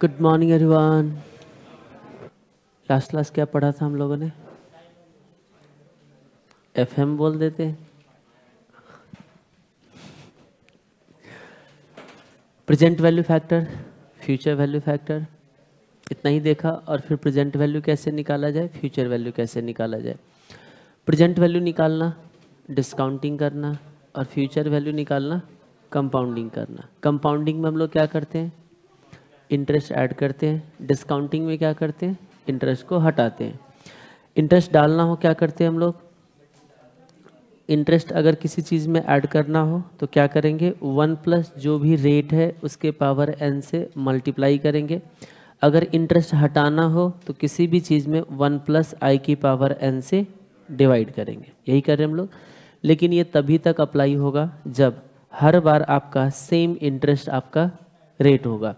Good morning everyone. Last class क्या पढ़ा था हम लोगों ने? एफएम बोल देते हैं। Present value factor, future value factor, इतना ही देखा। और फिर प्रेजेंट वैल्यू कैसे निकाला जाए, फ्यूचर वैल्यू कैसे निकाला जाए। प्रेजेंट वैल्यू निकालना डिस्काउंटिंग करना, और फ्यूचर वैल्यू निकालना कंपाउंडिंग करना। कंपाउंडिंग में हम लोग क्या करते हैं? इंटरेस्ट ऐड करते हैं। डिस्काउंटिंग में क्या करते हैं? इंटरेस्ट को हटाते हैं। इंटरेस्ट डालना हो क्या करते हैं हम लोग? इंटरेस्ट अगर किसी चीज़ में ऐड करना हो तो क्या करेंगे? 1 प्लस जो भी रेट है उसके पावर n से मल्टीप्लाई करेंगे। अगर इंटरेस्ट हटाना हो तो किसी भी चीज़ में 1 प्लस आई की पावर n से डिवाइड करेंगे। यही करें हम लोग। लेकिन ये तभी तक अप्लाई होगा जब हर बार आपका सेम इंटरेस्ट आपका रेट होगा।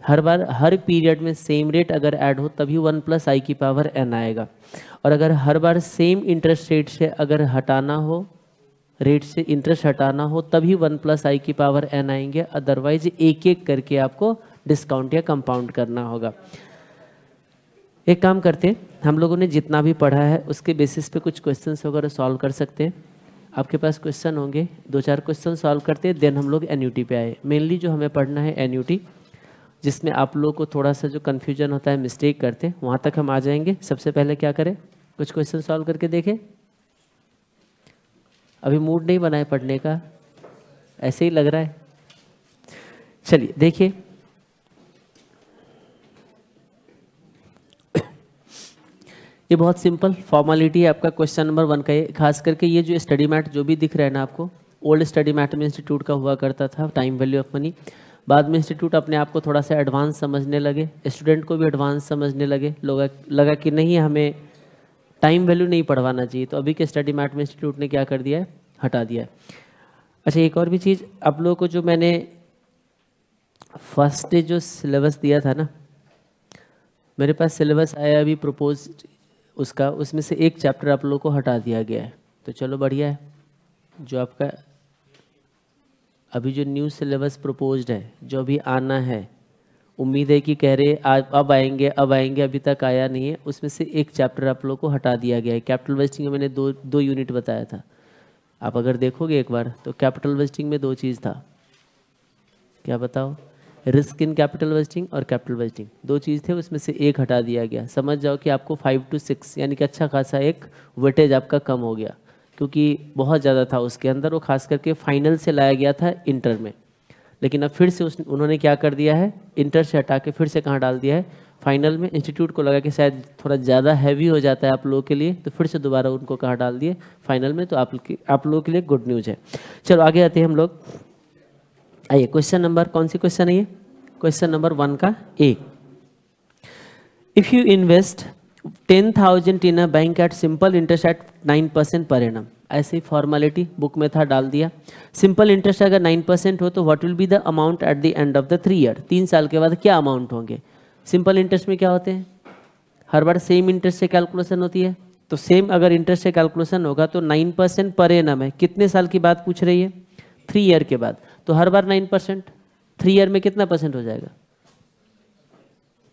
हर बार हर पीरियड में सेम रेट अगर ऐड हो तभी 1 प्लस आई की पावर n आएगा। और अगर हर बार सेम इंटरेस्ट रेट से अगर हटाना हो, रेट से इंटरेस्ट हटाना हो, तभी 1 प्लस आई की पावर n आएंगे। अदरवाइज एक एक करके आपको डिस्काउंट या कंपाउंड करना होगा। एक काम करते हैं, हम लोगों ने जितना भी पढ़ा है उसके बेसिस पे कुछ क्वेश्चंस वगैरह सॉल्व कर सकते हैं। आपके पास क्वेश्चन होंगे, 2-4 क्वेश्चन सॉल्व करते हैं, देन हम लोग एन्यूटी पे आए। मेनली जो हमें पढ़ना है एन्यूटी, जिसमें आप लोगों को थोड़ा सा जो कन्फ्यूजन होता है, मिस्टेक करते हैं, वहाँ तक हम आ जाएंगे। सबसे पहले क्या करें? कुछ क्वेश्चन सॉल्व करके देखें। अभी मूड नहीं बना है पढ़ने का, ऐसे ही लग रहा है। चलिए देखिए, ये बहुत सिंपल फॉर्मेलिटी है आपका क्वेश्चन नंबर 1 का। ये खास करके ये जो स्टडी मैट जो भी दिख रहा है ना आपको, ओल्ड स्टडी मैट में इंस्टीट्यूट का हुआ करता था, टाइम वैल्यू ऑफ मनी। बाद में इंस्टीट्यूट अपने आप को थोड़ा सा एडवांस समझने लगे, स्टूडेंट को भी एडवांस समझने लगे, लगा कि नहीं हमें टाइम वैल्यू नहीं पढ़वाना चाहिए, तो अभी के स्टडी मैट में इंस्टीट्यूट ने क्या कर दिया है? हटा दिया है। अच्छा, एक और भी चीज़ आप लोगों को जो मैंने फर्स्ट डे जो सिलेबस दिया था ना, मेरे पास सिलेबस आया अभी प्रपोज उसका, उसमें से एक चैप्टर आप लोगों को हटा दिया गया है। तो चलो बढ़िया है। जो आपका अभी जो न्यू सिलेबस प्रपोज्ड है, जो अभी आना है, उम्मीद है कि कह रहे अब आएंगे अब आएंगे, अभी तक आया नहीं है। उसमें से एक चैप्टर आप लोगों को हटा दिया गया है। कैपिटल वेस्टिंग में मैंने दो यूनिट बताया था। आप अगर देखोगे एक बार तो कैपिटल वेस्टिंग में 2 चीज़ था। क्या बताओ? रिस्क इन कैपिटल वेस्टिंग और कैपिटल वेस्टिंग, 2 चीज़ थे, उसमें से एक हटा दिया गया। समझ जाओ कि आपको 5 to 6 यानी कि अच्छा खासा एक वेटेज आपका कम हो गया, क्योंकि बहुत ज़्यादा था उसके अंदर। वो खास करके फाइनल से लाया गया था इंटर में, लेकिन अब फिर से उन्होंने क्या कर दिया है? इंटर से हटा के फिर से कहाँ डाल दिया है? फाइनल में। इंस्टीट्यूट को लगा कि शायद थोड़ा ज़्यादा हैवी हो जाता है आप लोगों के लिए, तो फिर से दोबारा उनको कहाँ डाल दिए? फाइनल में। तो आप लोगों के लिए गुड न्यूज़ है। चलो आगे आते हैं हम लोग। आइए, क्वेश्चन नंबर, कौन सी क्वेश्चन है ये? क्वेश्चन नंबर 1 का A. If you invest 10,000 in a bank at simple interest at 9% per annum, ऐसे ही फॉर्मेलिटी बुक में था, डाल दिया। सिंपल इंटरेस्ट अगर 9% हो तो what will be the amount at the end of the 3 year, 3 साल के बाद क्या अमाउंट होंगे? सिंपल इंटरेस्ट में क्या होते हैं? हर बार सेम इंटरेस्ट से कैलकुलेशन होती है। तो सेम अगर इंटरेस्ट से कैलकुलेशन होगा तो 9% पर एनम है, कितने साल की बात पूछ रही है? 3 ईयर के बाद। तो हर बार 9%, 3 ईयर में कितना परसेंट हो जाएगा?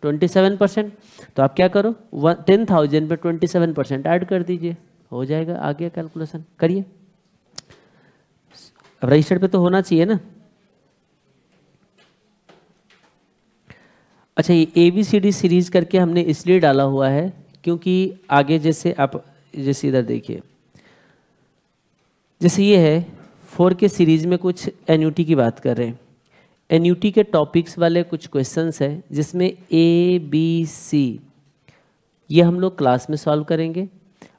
27%। तो आप क्या करो, 10,000 पे 27% ऐड कर दीजिए, हो जाएगा। आ गया कैलकुलेशन, करिए। अब रजिस्टर पे तो होना चाहिए ना। अच्छा, ये ABCD सीरीज करके हमने इसलिए डाला हुआ है क्योंकि आगे जैसे आप, जैसे इधर देखिए, जैसे ये है 4 के सीरीज में कुछ एन्यूटी की बात कर रहे हैं। एन्यूटी के टॉपिक्स वाले कुछ क्वेश्चंस है जिसमें ABC ये हम लोग क्लास में सॉल्व करेंगे,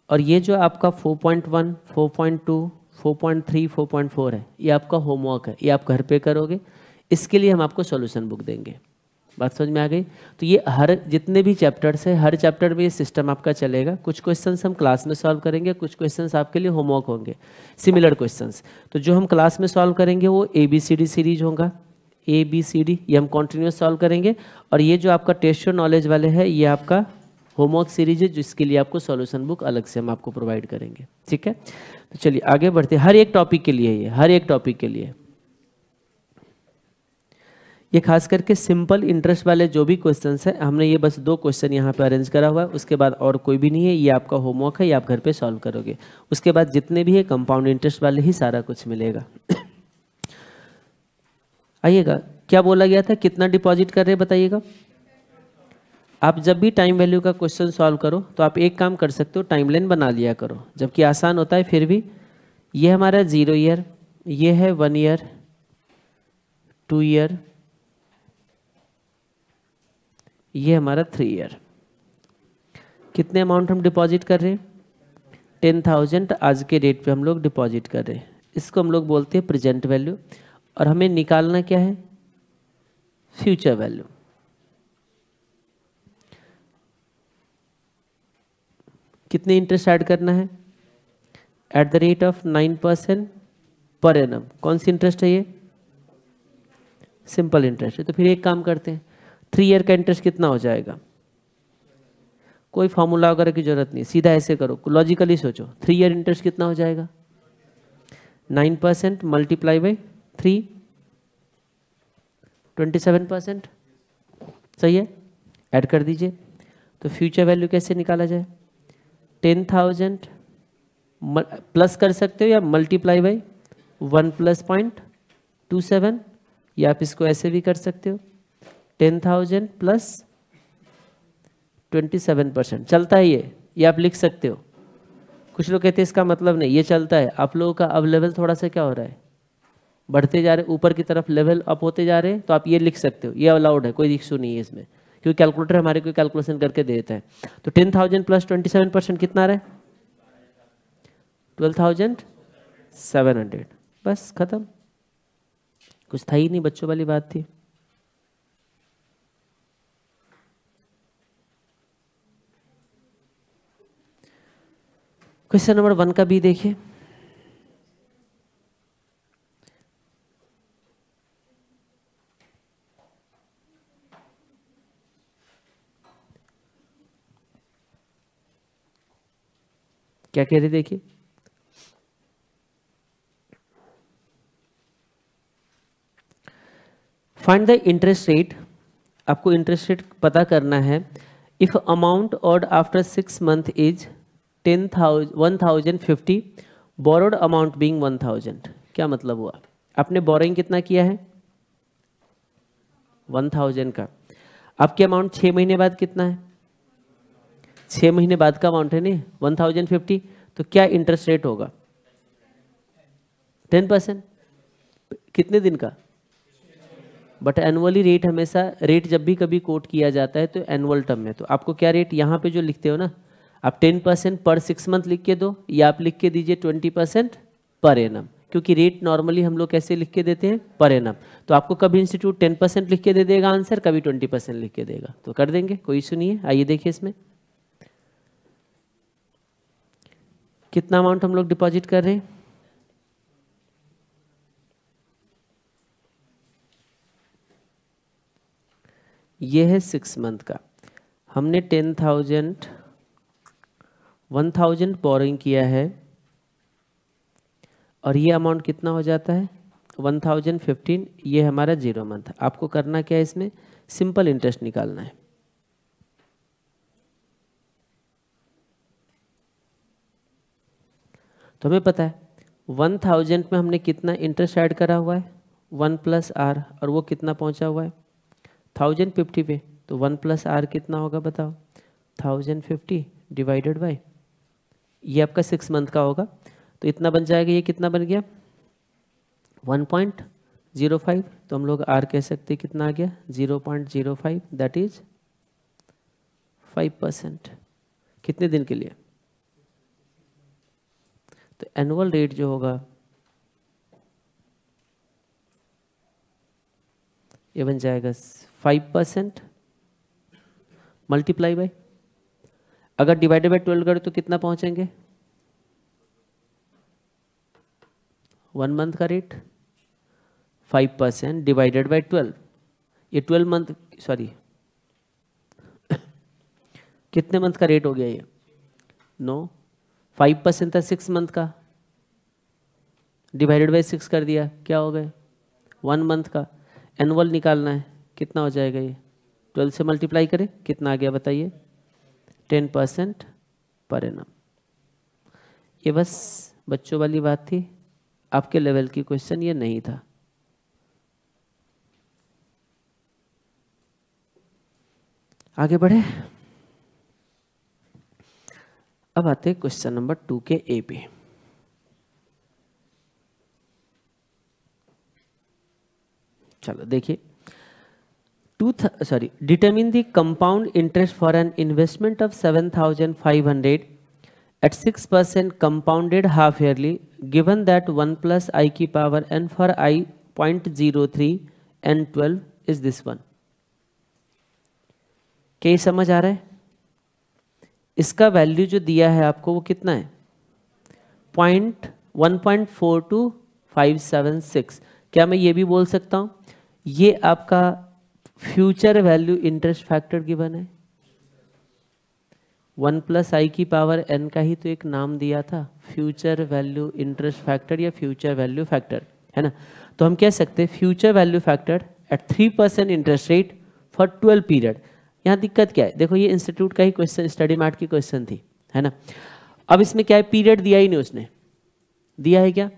और ये जो आपका 4.1, 4.2, 4.3, 4.4 है, ये आपका होमवर्क है, ये आप घर पे करोगे। इसके लिए हम आपको सॉल्यूशन बुक देंगे। बात समझ में आ गई? तो ये हर जितने भी चैप्टर्स है, हर चैप्टर में ये सिस्टम आपका चलेगा। कुछ क्वेश्चंस हम क्लास में सॉल्व करेंगे, कुछ क्वेश्चंस आपके लिए होमवर्क होंगे, सिमिलर क्वेश्चंस। तो जो हम क्लास में सॉल्व करेंगे वो ABCD सीरीज होगा। ABCD ये हम कॉन्टिन्यूस सॉल्व करेंगे, और ये जो आपका टेस्ट और नॉलेज वाले है ये आपका होमवर्क सीरीज है, जिसके लिए आपको सॉल्यूशन बुक अलग से हम आपको प्रोवाइड करेंगे। ठीक है, तो चलिए आगे बढ़ते हैं। हर एक टॉपिक के लिए, ये हर एक टॉपिक के लिए ये खास करके सिंपल इंटरेस्ट वाले जो भी क्वेश्चंस है, हमने ये बस 2 क्वेश्चन यहाँ पे अरेंज करा हुआ है, उसके बाद और कोई भी नहीं है। ये आपका होमवर्क है, ये आप घर पे सॉल्व करोगे। उसके बाद जितने भी है कंपाउंड इंटरेस्ट वाले ही सारा कुछ मिलेगा। आइएगा, क्या बोला गया था, कितना डिपॉजिट कर रहे हैं बताइएगा। आप जब भी टाइम वैल्यू का क्वेश्चन सॉल्व करो तो आप एक काम कर सकते हो, टाइमलाइन बना लिया करो, जबकि आसान होता है फिर भी। ये हमारा 0 ईयर, ये है 1 ईयर, 2 ईयर, ये हमारा 3 ईयर। कितने अमाउंट हम डिपॉजिट कर रहे हैं, 10,000 आज के रेट पे हम लोग डिपॉजिट कर रहे हैं। इसको हम लोग बोलते हैं प्रेजेंट वैल्यू, और हमें निकालना क्या है, फ्यूचर वैल्यू। कितने इंटरेस्ट ऐड करना है, at the rate of 9% per annum. कौन सी इंटरेस्ट है ये, सिंपल इंटरेस्ट है। तो फिर एक काम करते हैं, 3 ईयर का इंटरेस्ट कितना हो जाएगा, कोई फॉर्मूला वगैरह की जरूरत नहीं, सीधा ऐसे करो, लॉजिकली सोचो। 3 ईयर इंटरेस्ट कितना हो जाएगा, 9% मल्टीप्लाई बाई 3, 27%। सही है, ऐड कर दीजिए। तो फ्यूचर वैल्यू कैसे निकाला जाए, 10,000 प्लस कर सकते हो या मल्टीप्लाई बाई 1 प्लस 0.27, या आप इसको ऐसे भी कर सकते हो, 10,000 प्लस 27%। चलता है ये आप लिख सकते हो। कुछ लोग कहते हैं इसका मतलब नहीं, ये चलता है। आप लोगों का अब लेवल थोड़ा सा क्या हो रहा है, बढ़ते जा रहे, ऊपर की तरफ लेवल अप होते जा रहे हैं, तो आप ये लिख सकते हो, ये अलाउड है, कोई इशू नहीं है इसमें, क्योंकि कैलकुलेटर हमारे को कैलकुलेशन करके दे देता है। तो 10,000 प्लस 27% कितना रहा है, 12,700। बस खत्म, कुछ था ही नहीं, बच्चों वाली बात थी। क्वेश्चन नंबर 1 का भी देखिए। क्या कह रहे, देखिए, फाइंड द इंटरेस्ट रेट। आपको इंटरेस्ट रेट पता करना है। If amount owed after 6 month is 1,050, borrowed amount being 1,000। क्या मतलब हुआ, आपने बोरोइंग कितना किया है, 1,000 का। आपके अमाउंट 6 महीने बाद कितना है, 6 महीने बाद का अमाउंट है नहीं, 1,050। तो क्या इंटरेस्ट रेट होगा, 10%। कितने दिन का, बट एनुअली रेट हमेशा, रेट जब भी कभी कोट किया जाता है तो एनुअल टर्म में। तो आपको क्या रेट यहाँ पे जो लिखते हो ना, आप 10% पर 6 मंथ लिख के दो, या आप लिख के दीजिए 20% पर एनम, क्योंकि रेट नॉर्मली हम लोग कैसे लिख के देते हैं, पर एनम। तो आपको कभी इंस्टीट्यूट 10% लिख के दे देगा आंसर, कभी 20% लिख के देगा, तो कर देंगे, कोई इशू नहीं है। आइए देखिए इसमें कितना अमाउंट हम लोग डिपॉजिट कर रहे हैं। ये है 6 मंथ का, हमने 1,000 बोरिंग किया है, और ये अमाउंट कितना हो जाता है 1,015। ये हमारा 0 मंथ। आपको करना क्या है, इसमें सिंपल इंटरेस्ट निकालना है। तो हमें पता है 1,000 में हमने कितना इंटरेस्ट ऐड करा हुआ है, 1 प्लस आर, और वो कितना पहुंचा हुआ है 1,050 पे। तो 1 प्लस आर कितना होगा बताओ, 1,050 डिवाइडेड बाय, ये आपका 6 मंथ का होगा, तो इतना बन जाएगा। ये कितना बन गया 1.05। तो हम लोग आर कह सकते कितना आ गया 0.05, दैट इज 5%। कितने दिन के लिए, तो एनुअल रेट जो होगा ये बन जाएगा 5% मल्टीप्लाई बाय, अगर डिवाइडेड बाय 12 करें तो कितना पहुंचेंगे, 1 मंथ का रेट 5% डिवाइडेड बाय 12, ये 12 मंथ, सॉरी कितने मंथ का रेट हो गया ये, 9, 5% था 6 मंथ का, डिवाइडेड बाय 6 कर दिया, क्या हो गए 1 मंथ का। एनुअल निकालना है, कितना हो जाएगा ये? 12 से मल्टीप्लाई करें, कितना आ गया बताइए? 10% पर एनम। ये बस बच्चों वाली बात थी, आपके लेवल की क्वेश्चन ये नहीं था। आगे बढ़े। अब आते हैं क्वेश्चन नंबर 2 के ए पे। चलो देखिए, determine the compound interest for an investment of 7,500 at 6% compounded half yearly, given that 1 plus I की power n for I 0.03 and 12 is this one। क्या ये समझ आ रहा है? इसका वैल्यू जो दिया है आपको वो कितना है? 1.42576। क्या मैं ये भी बोल सकता हूँ ये आपका future value interest factor given है? 1 प्लस आई की पावर n का ही तो एक नाम दिया था, फ्यूचर वैल्यू इंटरेस्ट फैक्टर या फ्यूचर वैल्यू फैक्टर, है ना? तो हम कह सकते हैं future value factor at 3% interest rate for 12 period. यहाँ दिक्कत क्या है? देखो ये इंस्टीट्यूट का ही क्वेश्चन, स्टडी मार्ट की क्वेश्चन थी, है ना? अब इसमें क्या है, पीरियड दिया ही नहीं उसने। दिया है क्या?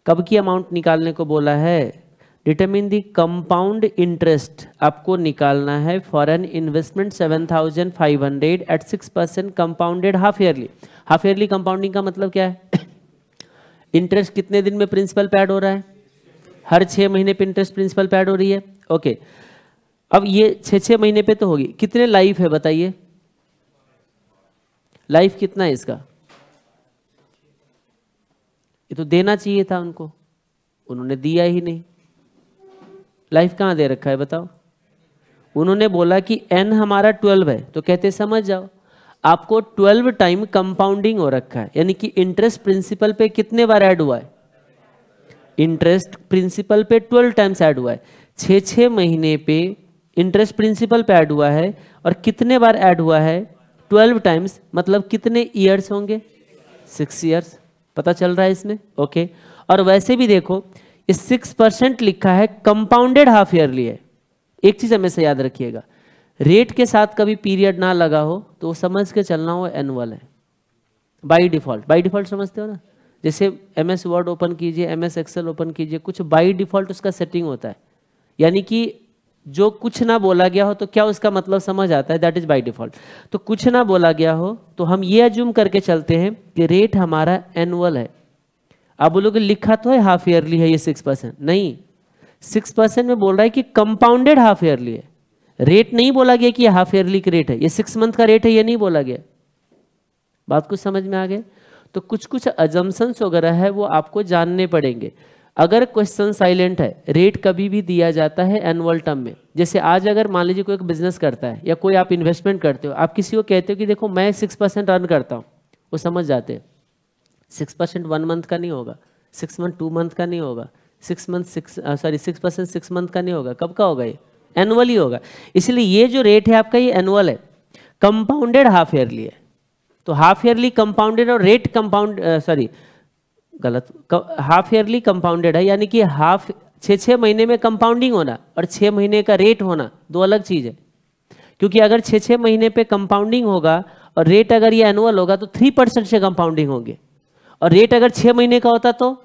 कब की अमाउंट निकालने को बोला है? डिटरमिन द कंपाउंड इंटरेस्ट आपको निकालना है for an investment 7,500 at 6% compounded half yearly. Half yearly compounding का मतलब क्या है? इंटरेस्ट कितने दिन में प्रिंसिपल पे ऐड हो रहा है? हर 6 महीने पे इंटरेस्ट प्रिंसिपल पे ऐड हो रही है। ओके, अब ये 6 महीने पे तो होगी। कितने लाइफ है बताइए? लाइफ कितना है इसका? ये तो देना चाहिए था उनको, उन्होंने दिया ही नहीं। लाइफ कहाँ दे रखा है बताओ? उन्होंने बोला कि n हमारा 12 है, तो कहते समझ जाओ आपको 12 टाइम कंपाउंडिंग हो रखा है, यानी कि इंटरेस्ट प्रिंसिपल पे कितने बार ऐड हुआ है? इंटरेस्ट प्रिंसिपल पे 12 टाइम्स ऐड हुआ है। 6 महीने पे इंटरेस्ट प्रिंसिपल पे ऐड हुआ है, और कितने बार ऐड हुआ है? 12 टाइम्स, मतलब कितने ईयर्स होंगे? 6 ईयर्स। पता चल रहा है इसमें? ओके। और वैसे भी देखो इस 6% लिखा है, कंपाउंडेड हाफ ईयरली है। एक चीज हमेशा याद रखिएगा, रेट के साथ कभी पीरियड ना लगा हो तो समझ के चलना हो एनुअल है बाय डिफॉल्ट। बाय डिफॉल्ट समझते हो ना? जैसे MS वर्ड ओपन कीजिए, MS एक्सेल ओपन कीजिए, कुछ बाय डिफॉल्ट उसका सेटिंग होता है, यानी कि जो कुछ ना बोला गया हो तो क्या उसका मतलब समझ आता है, दैट इज बाय डिफॉल्ट। तो कुछ ना बोला गया हो तो हम ये अज्यूम करके चलते हैं कि रेट हमारा एनुअल है। आप बोलोगे लिखा तो है हाफ ईयरली है ये 6%, नहीं, 6% में बोल रहा है कि कंपाउंडेड हाफ ईयरली है। रेट नहीं बोला गया कि ये हाफ ईयरली का रेट है, ये 6 मंथ का रेट है, ये नहीं बोला गया। बात कुछ समझ में आ गया? तो कुछ कुछ अजम्पशंस वगैरह है वो आपको जानने पड़ेंगे। अगर क्वेश्चन साइलेंट है, रेट कभी भी दिया जाता है एनुअल टर्म में। जैसे आज अगर मान लीजिए कोई एक बिजनेस करता है या कोई आप इन्वेस्टमेंट करते हो, आप किसी को कहते हो कि देखो मैं 6% अर्न करता हूँ, वो समझ जाते हैं 6% 1 मंथ का नहीं होगा, 6 मंथ 2 मंथ का नहीं होगा, 6% 6 मंथ का नहीं होगा। कब का होगा? ये एनुअल ही होगा। इसलिए ये जो रेट है आपका ये एनुअल है, कंपाउंडेड हाफ ईयरली है। तो हाफ ईयरली कंपाउंडेड और rate compound half yearly compounded है, यानी कि हाफ 6 महीने में कंपाउंडिंग होना और 6 महीने का रेट होना दो अलग चीज है। क्योंकि अगर 6 महीने पे कंपाउंडिंग होगा और रेट अगर ये एनुअल होगा तो 3% से कंपाउंडिंग होंगे, और रेट अगर 6 महीने का होता तो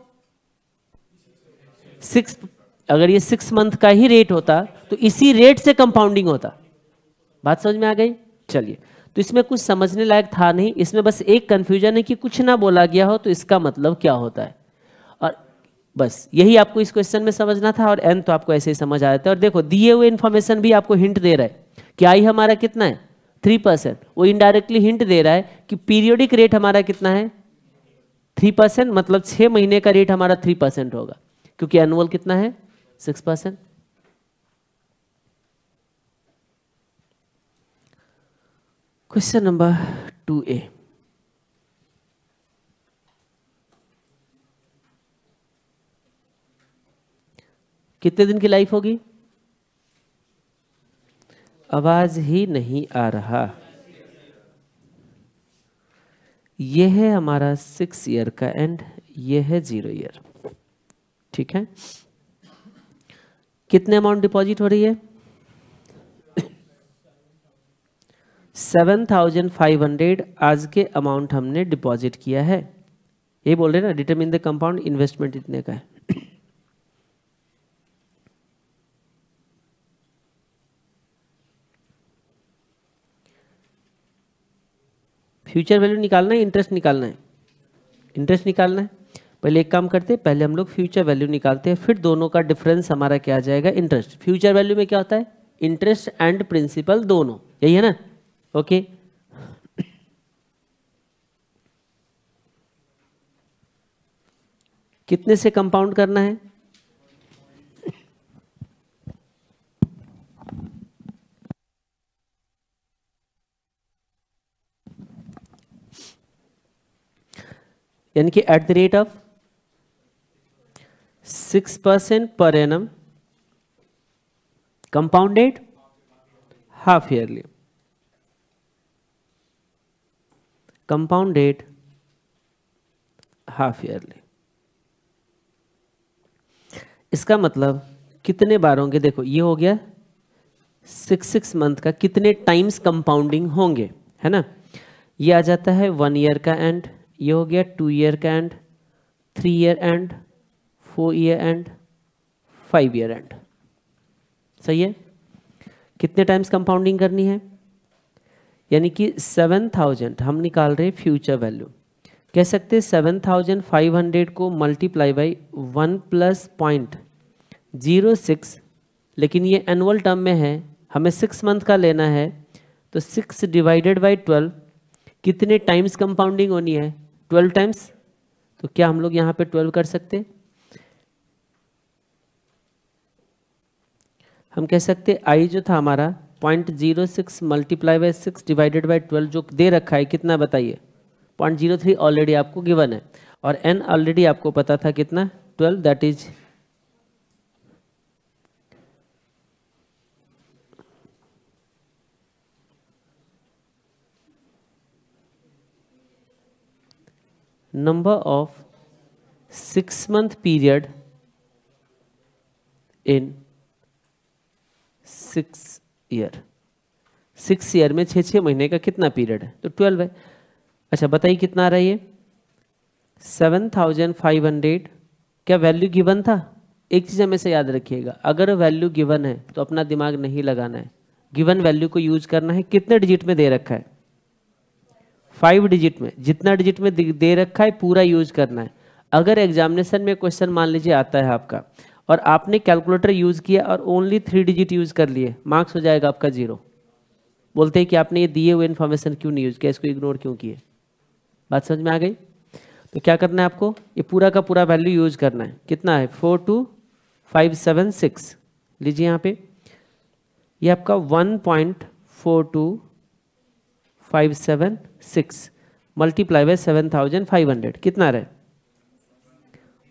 6, अगर ये 6 मंथ का ही रेट होता तो इसी रेट से कंपाउंडिंग होता। बात समझ में आ गई? चलिए, तो इसमें कुछ समझने लायक था नहीं, इसमें बस एक कंफ्यूजन है कि कुछ ना बोला गया हो तो इसका मतलब क्या होता है, और बस यही आपको इस क्वेश्चन में समझना था। और एन तो आपको ऐसे ही समझ आ जाता है। और देखो दिए हुए इन्फॉर्मेशन भी आपको हिंट दे रहा है कि आई हमारा कितना है 3%, वो इनडायरेक्टली हिंट दे रहा है कि पीरियोडिक रेट हमारा कितना है 3%, मतलब 6 महीने का रेट हमारा 3% होगा, क्योंकि एनुअल कितना है 6%। क्वेश्चन नंबर 2A, कितने दिन की लाइफ होगी? आवाज ही नहीं आ रहा। ये है हमारा 6 ईयर का एंड, ये है 0 ईयर, ठीक है। कितने अमाउंट डिपॉजिट हो रही है? 7,500 आज के अमाउंट हमने डिपॉजिट किया है। ये बोल रहे हैं ना, डिटरमिन द कंपाउंड इन्वेस्टमेंट इतने का है। फ्यूचर वैल्यू निकालना है, इंटरेस्ट निकालना है? इंटरेस्ट निकालना है। पहले एक काम करते हैं, पहले हम लोग फ्यूचर वैल्यू निकालते हैं, फिर दोनों का डिफरेंस हमारा क्या आ जाएगा? इंटरेस्ट। फ्यूचर वैल्यू में क्या होता है? इंटरेस्ट एंड प्रिंसिपल दोनों, यही है ना? ओके। कितने से कंपाउंड करना है? यानी कि at the rate of 6% per annum, compounded half yearly, compounded half yearly. इसका मतलब कितने बार होंगे? देखो ये हो गया 6 मंथ का, कितने टाइम्स कंपाउंडिंग होंगे, है ना? ये आ जाता है 1 ईयर का एंड, ये हो गया 2 ईयर का and, 3 year and, 4 year and, 5 year and. सही है? कितने टाइम्स कंपाउंडिंग करनी है? यानी कि 7,000 हम निकाल रहे फ्यूचर वैल्यू। कह सकते हैं 7,500 को मल्टीप्लाई बाई 1 प्लस 0.06, लेकिन ये एनुअल टर्म में है, हमें 6 मंथ का लेना है, तो 6 डिवाइडेड बाई 12 कितने टाइम्स कंपाउंडिंग होनी है? 12 टाइम्स। तो क्या हम लोग यहाँ पे 12 कर सकते? हम कह सकते आई जो था हमारा 0.06 मल्टीप्लाई बाई 6 डिवाइडेड बाई 12 जो दे रखा है, कितना बताइए? 0.03 ऑलरेडी आपको गिवन है, और n ऑलरेडी आपको पता था कितना? 12, that is number of 6 month period in 6 year. 6 year में 6 महीने का कितना पीरियड है? तो 12 है। अच्छा बताइए कितना आ रहा है ये? 7,500। क्या वैल्यू गिवन था? एक चीज़ हमेशा याद रखिएगा, अगर वैल्यू गिवन है तो अपना दिमाग नहीं लगाना है, गिवन वैल्यू को यूज करना है। कितने डिजिट में दे रखा है? 5 डिजिट में। जितना डिजिट में दे रखा है पूरा यूज करना है। अगर एग्जामिनेशन में क्वेश्चन मान लीजिए आता है आपका, और आपने कैलकुलेटर यूज किया और ओनली 3 डिजिट यूज कर लिए, मार्क्स हो जाएगा आपका 0। बोलते हैं कि आपने ये दिए हुए इन्फॉर्मेशन क्यों नहीं यूज किया, इसको इग्नोर क्यों किए। बात समझ में आ गई? तो क्या करना है आपको? ये पूरा का पूरा वैल्यू यूज करना है। कितना है? 42576। लीजिए यहाँ पे, ये आपका 1.42576 मल्टीप्लाई बाय 7,500 कितना रहे?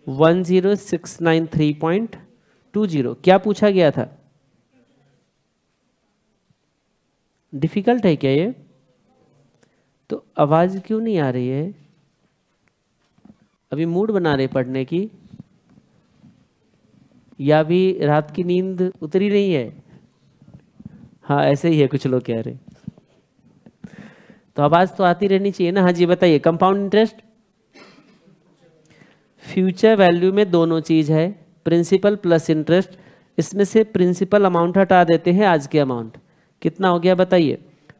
10693.20। क्या पूछा गया था? डिफिकल्ट है क्या ये? तो आवाज क्यों नहीं आ रही है? अभी मूड बना रहे पढ़ने की, या भी रात की नींद उतरी नहीं है? हाँ ऐसे ही है, कुछ लोग कह रहे। तो आवाज तो आती रहनी चाहिए ना। हाँ जी बताइए। कंपाउंड इंटरेस्ट फ्यूचर वैल्यू में दोनों चीज है, प्रिंसिपल प्लस इंटरेस्ट। इसमें से प्रिंसिपल अमाउंट हटा देते हैं, आज के अमाउंट कितना हो गया बताइए?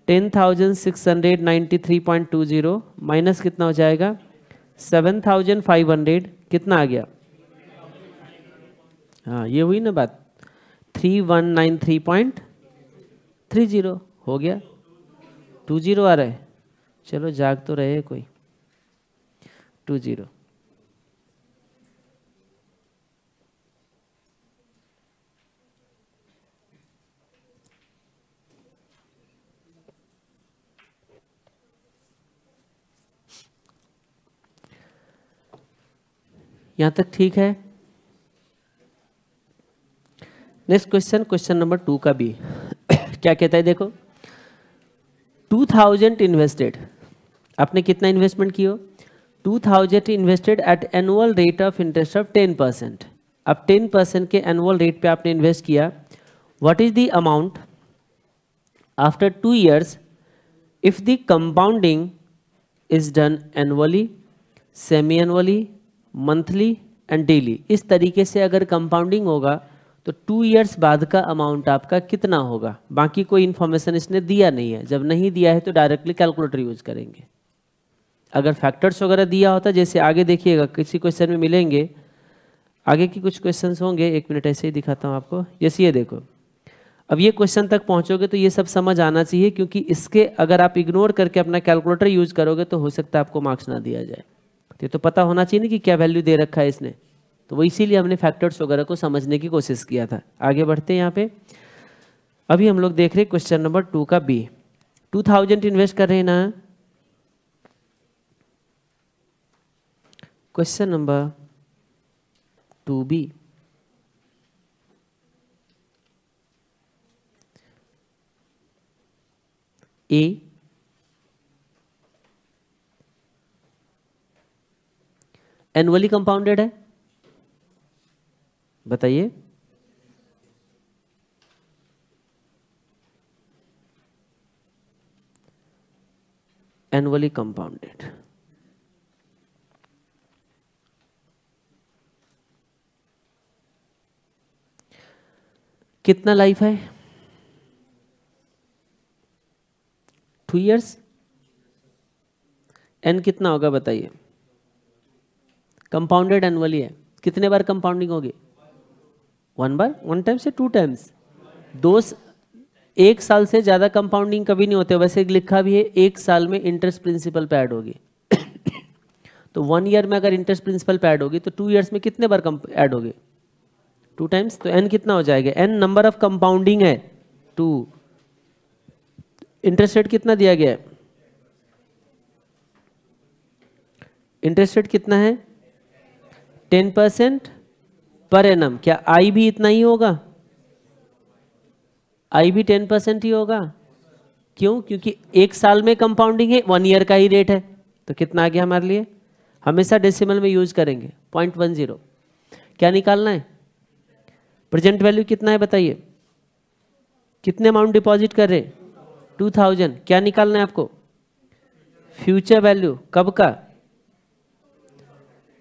10,693.20 माइनस कितना हो जाएगा? 7,500 कितना आ गया? हाँ ये हुई ना बात, 3193.30 हो गया। 20 आ रहा है, चलो जाग तो रहे कोई। 20 यहां तक ठीक है? नेक्स्ट क्वेश्चन, क्वेश्चन नंबर 2 का भी क्या कहता है देखो। 2000 इन्वेस्टेड, आपने कितना इन्वेस्टमेंट किया? 2000 invested at annual rate of interest of 10%। अब 10% के एनुअल रेट पे आपने इन्वेस्ट किया, what is the amount after 2 years if the compounding is done annually, semi annually, monthly and daily. इस तरीके से अगर कंपाउंडिंग होगा तो 2 years बाद का अमाउंट आपका कितना होगा। बाकी कोई इन्फॉर्मेशन इसने दिया नहीं है, जब नहीं दिया है तो डायरेक्टली कैलकुलेटर यूज करेंगे। अगर फैक्टर्स वगैरह दिया होता, जैसे आगे देखिएगा किसी क्वेश्चन में मिलेंगे, आगे की कुछ क्वेश्चंस होंगे, 1 मिनट ऐसे ही दिखाता हूँ आपको। जैसे ये देखो, अब ये क्वेश्चन तक पहुंचोगे तो ये सब समझ आना चाहिए, क्योंकि इसके अगर आप इग्नोर करके अपना कैलकुलेटर यूज करोगे तो हो सकता है आपको मार्क्स ना दिया जाए। तो ये तो पता होना चाहिए ना कि क्या वैल्यू दे रखा है इसने, तो वो इसीलिए हमने फैक्टर्स वगैरह को समझने की कोशिश किया था। आगे बढ़ते हैं यहाँ पे। अभी हम लोग देख रहे हैं क्वेश्चन नंबर 2 का बी। 2000 इन्वेस्ट कर रहे हैं ना। क्वेश्चन नंबर 2B, ए एनुअली कंपाउंडेड है, बताइए। एनुअली कंपाउंडेड, कितना लाइफ है? 2 years। एन कितना होगा बताइए। कंपाउंडेड एनुअली है, कितने बार कंपाउंडिंग होगी? 1 बार, 1 टाइम से 2 टाइम्स। 1 साल से ज़्यादा कंपाउंडिंग कभी नहीं होते। वैसे लिखा भी है 1 साल में इंटरेस्ट प्रिंसिपल पे ऐड होगी। तो 1 year में अगर इंटरेस्ट प्रिंसिपल पे ऐड होगी तो 2 years में कितने बार ऐड होगी? 2 टाइम्स। तो एन कितना हो जाएगा? एन नंबर ऑफ कंपाउंडिंग है 2। इंटरेस्ट रेट कितना दिया गया है? इंटरेस्ट रेट कितना है? 10% पर एनम। क्या आई भी इतना ही होगा? आई भी 10% ही होगा। क्यों? क्योंकि 1 साल में कंपाउंडिंग है, 1 year का ही रेट है। तो कितना आ गया हमारे लिए? हमेशा डेसिमल में यूज करेंगे, 0.10। क्या निकालना है? प्रेजेंट वैल्यू कितना है बताइए। कितने अमाउंट डिपॉजिट कर रहे? 2000। क्या निकालना है आपको? Future value. कब का?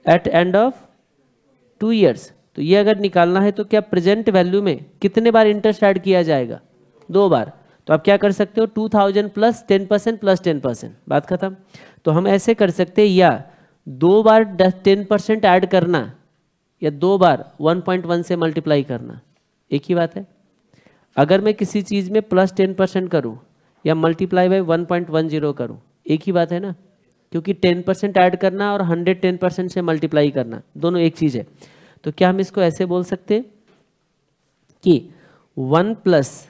At end of 2 years। तो ये अगर निकालना है तो क्या प्रेजेंट वैल्यू में कितने बार इंटरेस्ट ऐड किया जाएगा? 2 बार। तो आप क्या कर सकते हो? 2000 प्लस 10% प्लस 10%, बात खत्म। तो हम ऐसे कर सकते हैं, या 2 बार 10% ऐड करना, या 2 बार 1.1 से मल्टीप्लाई करना, एक ही बात है। अगर मैं किसी चीज़ में प्लस 10% करूँ या मल्टीप्लाई बाय 1.10 करूँ, एक ही बात है ना, क्योंकि 10% ऐड करना और 110% से मल्टीप्लाई करना दोनों एक चीज़ है। तो क्या हम इसको ऐसे बोल सकते हैं कि 1 प्लस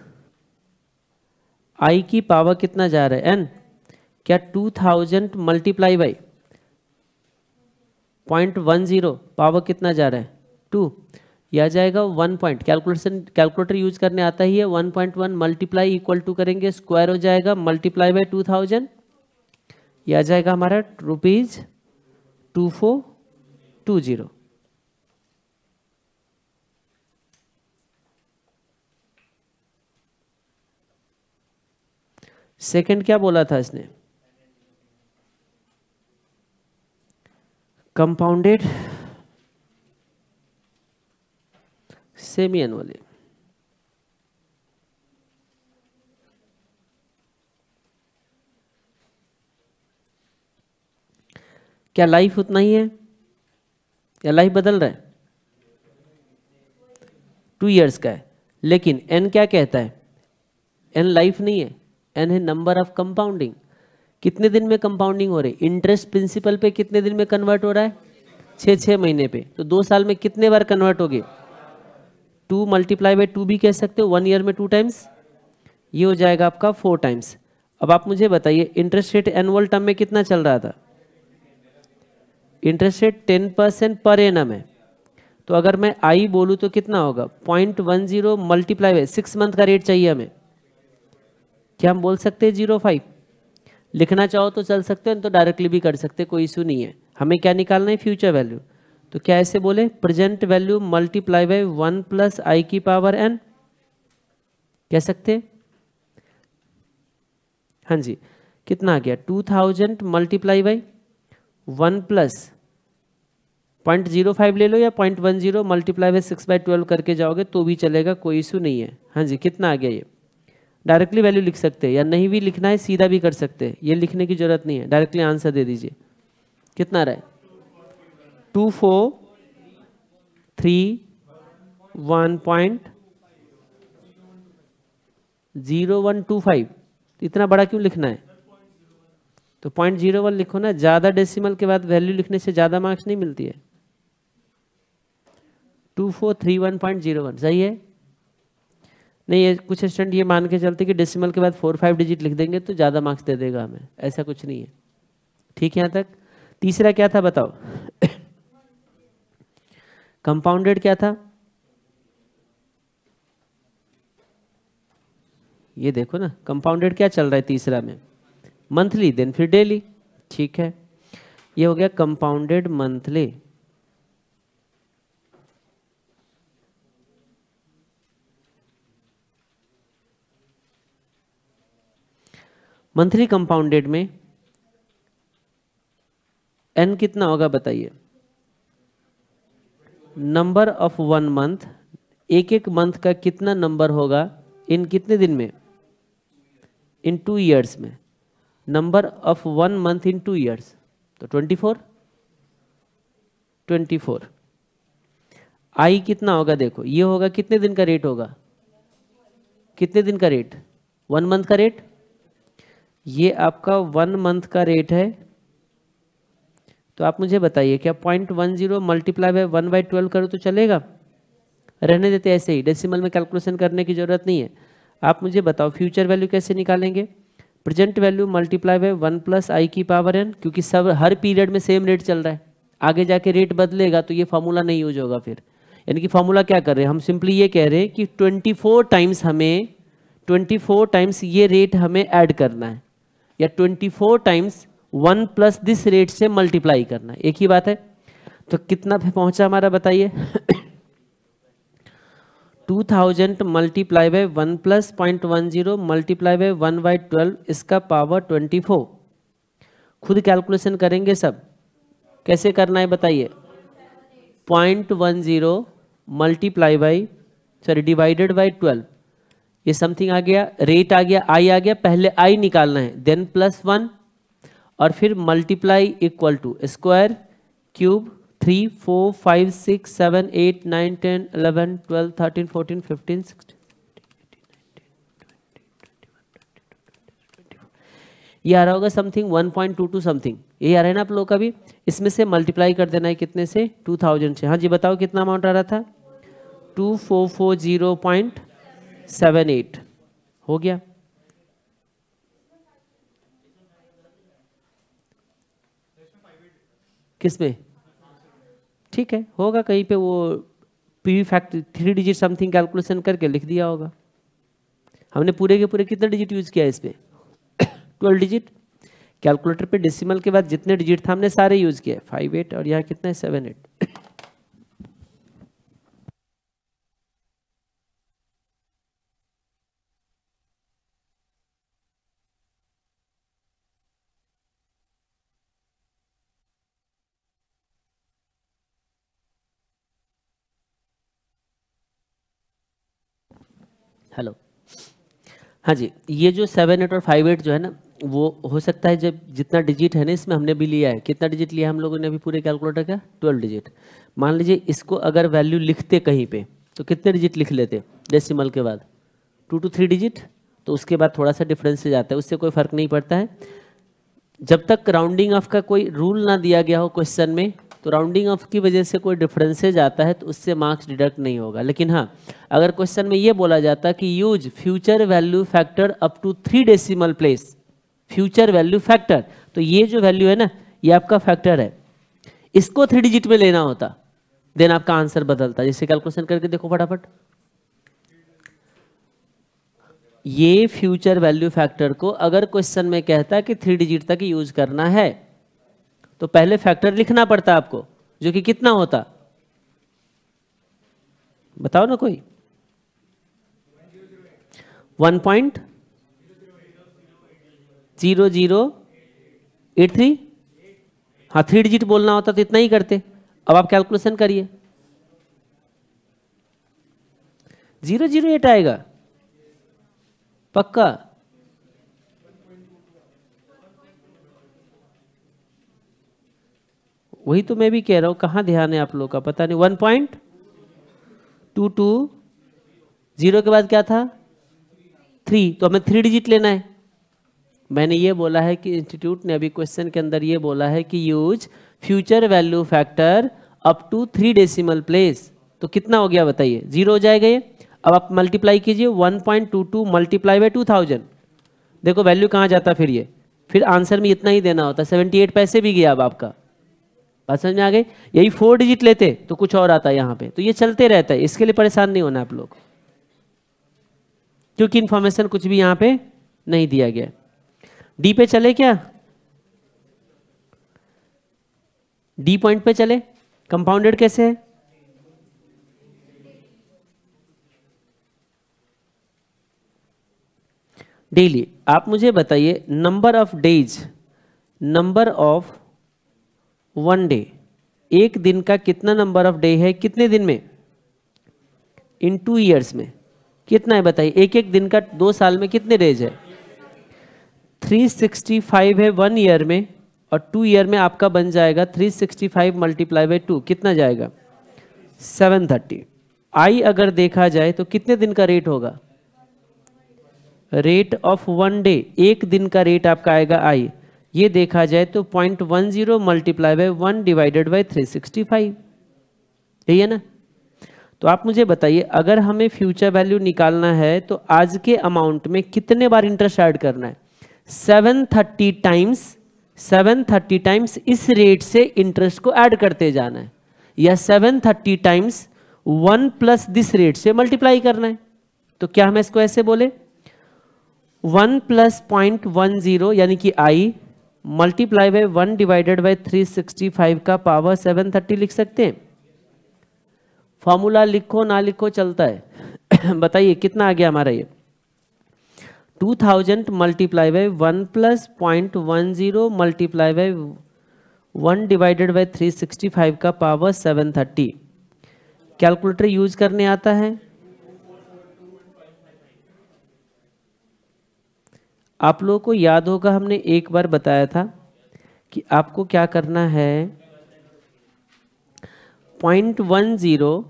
आई की पावर कितना जा रहा है? एन। क्या 2000 मल्टीप्लाई बाई 0.10 पावर कितना जा रहा है? 2। यह आ जाएगा 1 पॉइंट। कैलकुलेटर यूज करने आता ही है। 1.1 मल्टीप्लाई इक्वल टू करेंगे, स्क्वायर हो जाएगा, मल्टीप्लाई बाय 2000, यह आ जाएगा हमारा ₹2420। सेकंड क्या बोला था इसने? Compounded semi annually. क्या लाइफ उतना ही है या लाइफ बदल रहा है? 2 years का है, लेकिन एन क्या कहता है? एन लाइफ नहीं है, एन है नंबर ऑफ कंपाउंडिंग। कितने दिन में कंपाउंडिंग हो रही? इंटरेस्ट प्रिंसिपल पे कितने दिन में कन्वर्ट हो रहा है? 6 महीने पे। तो 2 साल में कितने बार कन्वर्ट होगी? 2 मल्टीप्लाई बाय 2 भी कह सकते हो। 1 year में 2 टाइम्स, ये हो जाएगा आपका 4 टाइम्स। अब आप मुझे बताइए इंटरेस्ट रेट एनुअल टर्म में कितना चल रहा था? इंटरेस्ट रेट 10% पर एनम है। तो अगर मैं आई बोलूँ तो कितना होगा? 0.10 मल्टीप्लाई बाय 6 मंथ का रेट चाहिए हमें। क्या हम बोल सकते हैं 0.5? लिखना चाहो तो चल सकते हैं, तो डायरेक्टली भी कर सकते, कोई इशू नहीं है। हमें क्या निकालना है? Future value. तो क्या ऐसे बोले, present value multiply by 1 plus I की पावर n, कह सकते। हाँ जी, कितना आ गया 2000 मल्टीप्लाई बाई 1 प्लस 0.05 ले लो या 0.10 मल्टीप्लाई बाई 6/12 करके जाओगे तो भी चलेगा, कोई इशू नहीं है। हाँ जी, कितना आ गया, ये डायरेक्टली वैल्यू लिख सकते हैं या नहीं भी लिखना है सीधा भी कर सकते हैं, ये लिखने की जरूरत नहीं है, डायरेक्टली आंसर दे दीजिए। कितना आ रहा है 2431.0125, इतना बड़ा क्यों लिखना है, तो 0.01 लिखो ना, ज्यादा डेसिमल के बाद वैल्यू लिखने से ज्यादा मार्क्स नहीं मिलती है। 2431.01 सही है। नहीं, ये कुछ स्टूडेंट ये मान के चलते कि डेसिमल के बाद 4-5 डिजिट लिख देंगे तो ज़्यादा मार्क्स दे देगा हमें, ऐसा कुछ नहीं है। ठीक है यहाँ तक। तीसरा क्या था बताओ कंपाउंडेड क्या था, ये देखो ना, कंपाउंडेड क्या चल रहा है तीसरा में, मंथली देन फिर डेली। ठीक है, ये हो गया कंपाउंडेड मंथली। मंथली कंपाउंडेड में n कितना होगा बताइए, नंबर ऑफ 1 मंथ, एक एक मंथ का कितना नंबर होगा इन कितने दिन में, इन 2 ईयर्स में, number of 1 month in 2 years, तो 24। आई कितना होगा देखो, ये होगा कितने दिन का रेट होगा, कितने दिन का रेट, 1 मंथ का रेट, ये आपका 1 मंथ का रेट है। तो आप मुझे बताइए क्या 0.10 मल्टीप्लाई बाय 1/12 करो तो चलेगा, रहने देते ऐसे ही, डेसिमल में कैलकुलेशन करने की जरूरत नहीं है। आप मुझे बताओ फ्यूचर वैल्यू कैसे निकालेंगे, present value multiply by 1 plus I की पावर n, क्योंकि सब हर पीरियड में सेम रेट चल रहा है, आगे जाके रेट बदलेगा तो ये फॉर्मूला नहीं यूज होगा फिर। यानी कि फॉर्मूला क्या कर रहे हैं हम, सिंपली ये कह रहे हैं कि 24 टाइम्स ये रेट हमें ऐड करना है, या 24 टाइम्स 1 प्लस दिस रेट से मल्टीप्लाई करना है, एक ही बात है। तो कितना पे पहुंचा हमारा बताइए 2000 multiply by 1 plus 0.10 multiply by 1/12 इसका पावर 24। खुद कैलकुलेशन करेंगे सब, कैसे करना है बताइए, 0.10 मल्टीप्लाई बाई डिवाइडेड बाई 12, ये समथिंग आ गया, रेट आ गया, आई आ गया, पहले आई निकालना है, देन +1 और फिर multiply equal to square cube 3 4 5 6 7 8 9 10 11 12 13 14 15 16 ये आ रहा होगा समथिंग 1.22 समथिंग, ये आ रहा है ना आप लोग का भी, इसमें से मल्टीप्लाई कर देना है कितने से, 2000 से। हाँ जी बताओ कितना अमाउंट आ रहा था, 2440.78 हो गया। किसमें, ठीक है, होगा कहीं पे वो PV factor 3 digit something calculation करके लिख दिया होगा। हमने पूरे के पूरे कितने डिजिट यूज किया इस पे 12 डिजिट, कैलकुलेटर पे डेसिमल के बाद जितने डिजिट था हमने सारे यूज किए, 58 और यहाँ कितना है 78। हेलो, हाँ जी, ये जो 7 8 और 5 8 जो है ना, वो हो सकता है जब जितना डिजिट है ना इसमें हमने भी लिया है, कितना डिजिट लिया हम लोगों ने अभी पूरे कैलकुलेटर का 12 डिजिट। मान लीजिए इसको अगर वैल्यू लिखते कहीं पे तो कितने डिजिट लिख लेते डेसिमल के बाद, 2 to 3 डिजिट, तो उसके बाद थोड़ा सा डिफरेंस से जाता है, उससे कोई फर्क नहीं पड़ता है। जब तक राउंडिंग ऑफ का कोई रूल ना दिया गया हो क्वेश्चन में, तो राउंडिंग ऑफ की वजह से कोई डिफरेंसेज आता है तो उससे मार्क्स डिडक्ट नहीं होगा। लेकिन हाँ, अगर क्वेश्चन में ये बोला जाता कि use future value factor up to 3 decimal place, future value factor, तो ये जो वैल्यू है ना ये आपका फैक्टर है, इसको 3 डिजिट में लेना होता, देन आपका आंसर बदलता। जैसे कैलकुलेशन करके देखो फटाफट, ये फ्यूचर वैल्यू फैक्टर को अगर क्वेश्चन में कहता कि 3 डिजिट तक यूज करना है तो पहले फैक्टर लिखना पड़ता आपको, जो कि कितना होता, बताओ ना कोई। 1.0083। हाँ 3 डिजिट बोलना होता तो इतना ही करते। अब आप कैलकुलेशन करिए, 008 आएगा पक्का। वही तो मैं भी कह रहा हूं, कहाँ ध्यान है आप लोगों का पता नहीं। 1.22, 0 के बाद क्या था 3, तो हमें 3 डिजिट लेना है। मैंने ये बोला है कि इंस्टीट्यूट ने अभी क्वेश्चन के अंदर ये बोला है कि use future value factor up to 3 decimal place. तो कितना हो गया बताइए, 0 हो जाएगा ये। अब आप मल्टीप्लाई कीजिए, 1.22 मल्टीप्लाई बाई 2000, देखो वैल्यू कहाँ जाता फिर ये, फिर आंसर में इतना ही देना होता। 78 पैसे भी गया अब आपका, बात समझ में आ गई। यही 4 डिजिट लेते तो कुछ और आता यहाँ पे। तो ये चलते रहता है, इसके लिए परेशान नहीं होना आप लोग, क्योंकि इंफॉर्मेशन कुछ भी यहाँ पे नहीं दिया गया। डी पे चले क्या, डी पॉइंट पे चले। कंपाउंडेड कैसे है, डेली। आप मुझे बताइए number of days, number of 1 day, एक दिन का कितना नंबर ऑफ डे है कितने दिन में, इन 2 ईयर्स में कितना है बताइए। एक एक दिन का 2 साल में कितने डेज है, 365 है 1 ईयर में, और 2 ईयर में आपका बन जाएगा 365 मल्टीप्लाई बाई 2 कितना जाएगा 730। आई अगर देखा जाए तो कितने दिन का रेट होगा, रेट ऑफ 1 डे, एक दिन का रेट आपका आएगा आई। ये देखा जाए तो 0.10 मल्टीप्लाई बाई 1 डिवाइडेड बाई 365, यही है ना। तो आप मुझे बताइए अगर हमें फ्यूचर वैल्यू निकालना है तो आज के अमाउंट में कितने बार इंटरेस्ट ऐड करना है, 730 टाइम्स इस रेट से इंटरेस्ट को ऐड करते जाना है, या 730 टाइम्स 1 प्लस दिस रेट से मल्टीप्लाई करना है। तो क्या हम इसको ऐसे बोले 1 प्लस 0.10 यानी कि आई मल्टीप्लाई बाई 1 डिवाइडेड बाई 365 का पावर 730 लिख सकते हैं। फॉर्मूला लिखो ना लिखो चलता है। बताइए कितना आ गया हमारा ये 2000 multiply by 1 plus 0.10 multiply by 1 divided by 365 का पावर 730। कैलकुलेटर यूज करने आता है, आप लोगों को याद होगा हमने एक बार बताया था कि आपको क्या करना है, 0.10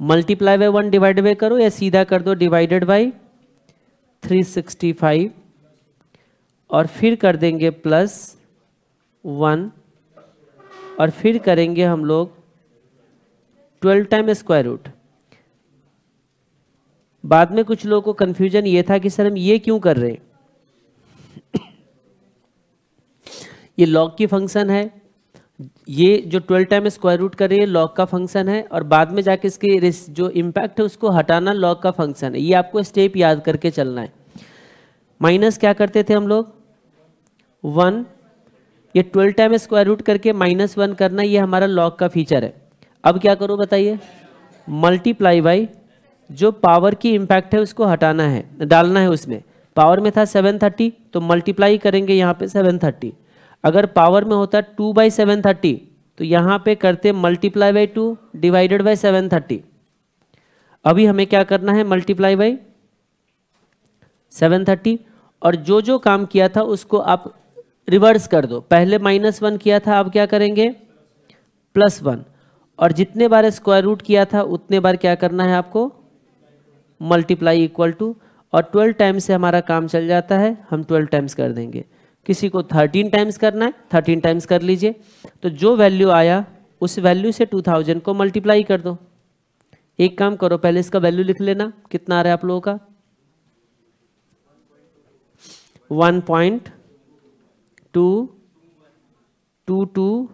मल्टीप्लाई बाई 1 डिवाइडेड बाई करो, या सीधा कर दो डिवाइडेड बाई 365, और फिर कर देंगे प्लस 1, और फिर करेंगे हम लोग 12 टाइम स्क्वायर रूट। बाद में कुछ लोगों को कंफ्यूजन ये था कि सर हम ये क्यों कर रहे हैं, ये लॉग की फंक्शन है, ये जो 12 टाइम स्क्वायर रूट कर रही है लॉग का फंक्शन है, और बाद में जाके इसके जो इम्पैक्ट है उसको हटाना लॉग का फंक्शन है। ये आपको स्टेप याद करके चलना है। माइनस क्या करते थे हम लोग 1, ये 12 टाइम स्क्वायर रूट करके -1 करना, ये हमारा लॉग का फीचर है। अब क्या करो बताइए, मल्टीप्लाई बाई जो पावर की इम्पैक्ट है उसको हटाना है, डालना है उसमें। पावर में था 730 तो मल्टीप्लाई करेंगे यहाँ पे 730। अगर पावर में होता 2/730 तो यहाँ पे करते मल्टीप्लाई बाई 2 डिवाइडेड बाई 730। अभी हमें क्या करना है, मल्टीप्लाई बाई 730, और जो जो काम किया था उसको आप रिवर्स कर दो। पहले -1 किया था, अब क्या करेंगे +1, और जितने बार स्क्वायर रूट किया था उतने बार क्या करना है आपको, मल्टीप्लाई इक्वल टू, और 12 टाइम्स से हमारा काम चल जाता है, हम 12 टाइम्स कर देंगे। किसी को 13 टाइम्स करना है 13 टाइम्स कर लीजिए। तो जो वैल्यू आया उस वैल्यू से 2000 को मल्टीप्लाई कर दो। एक काम करो, पहले इसका वैल्यू लिख लेना, कितना आ रहा है आप लोगों का 1.222,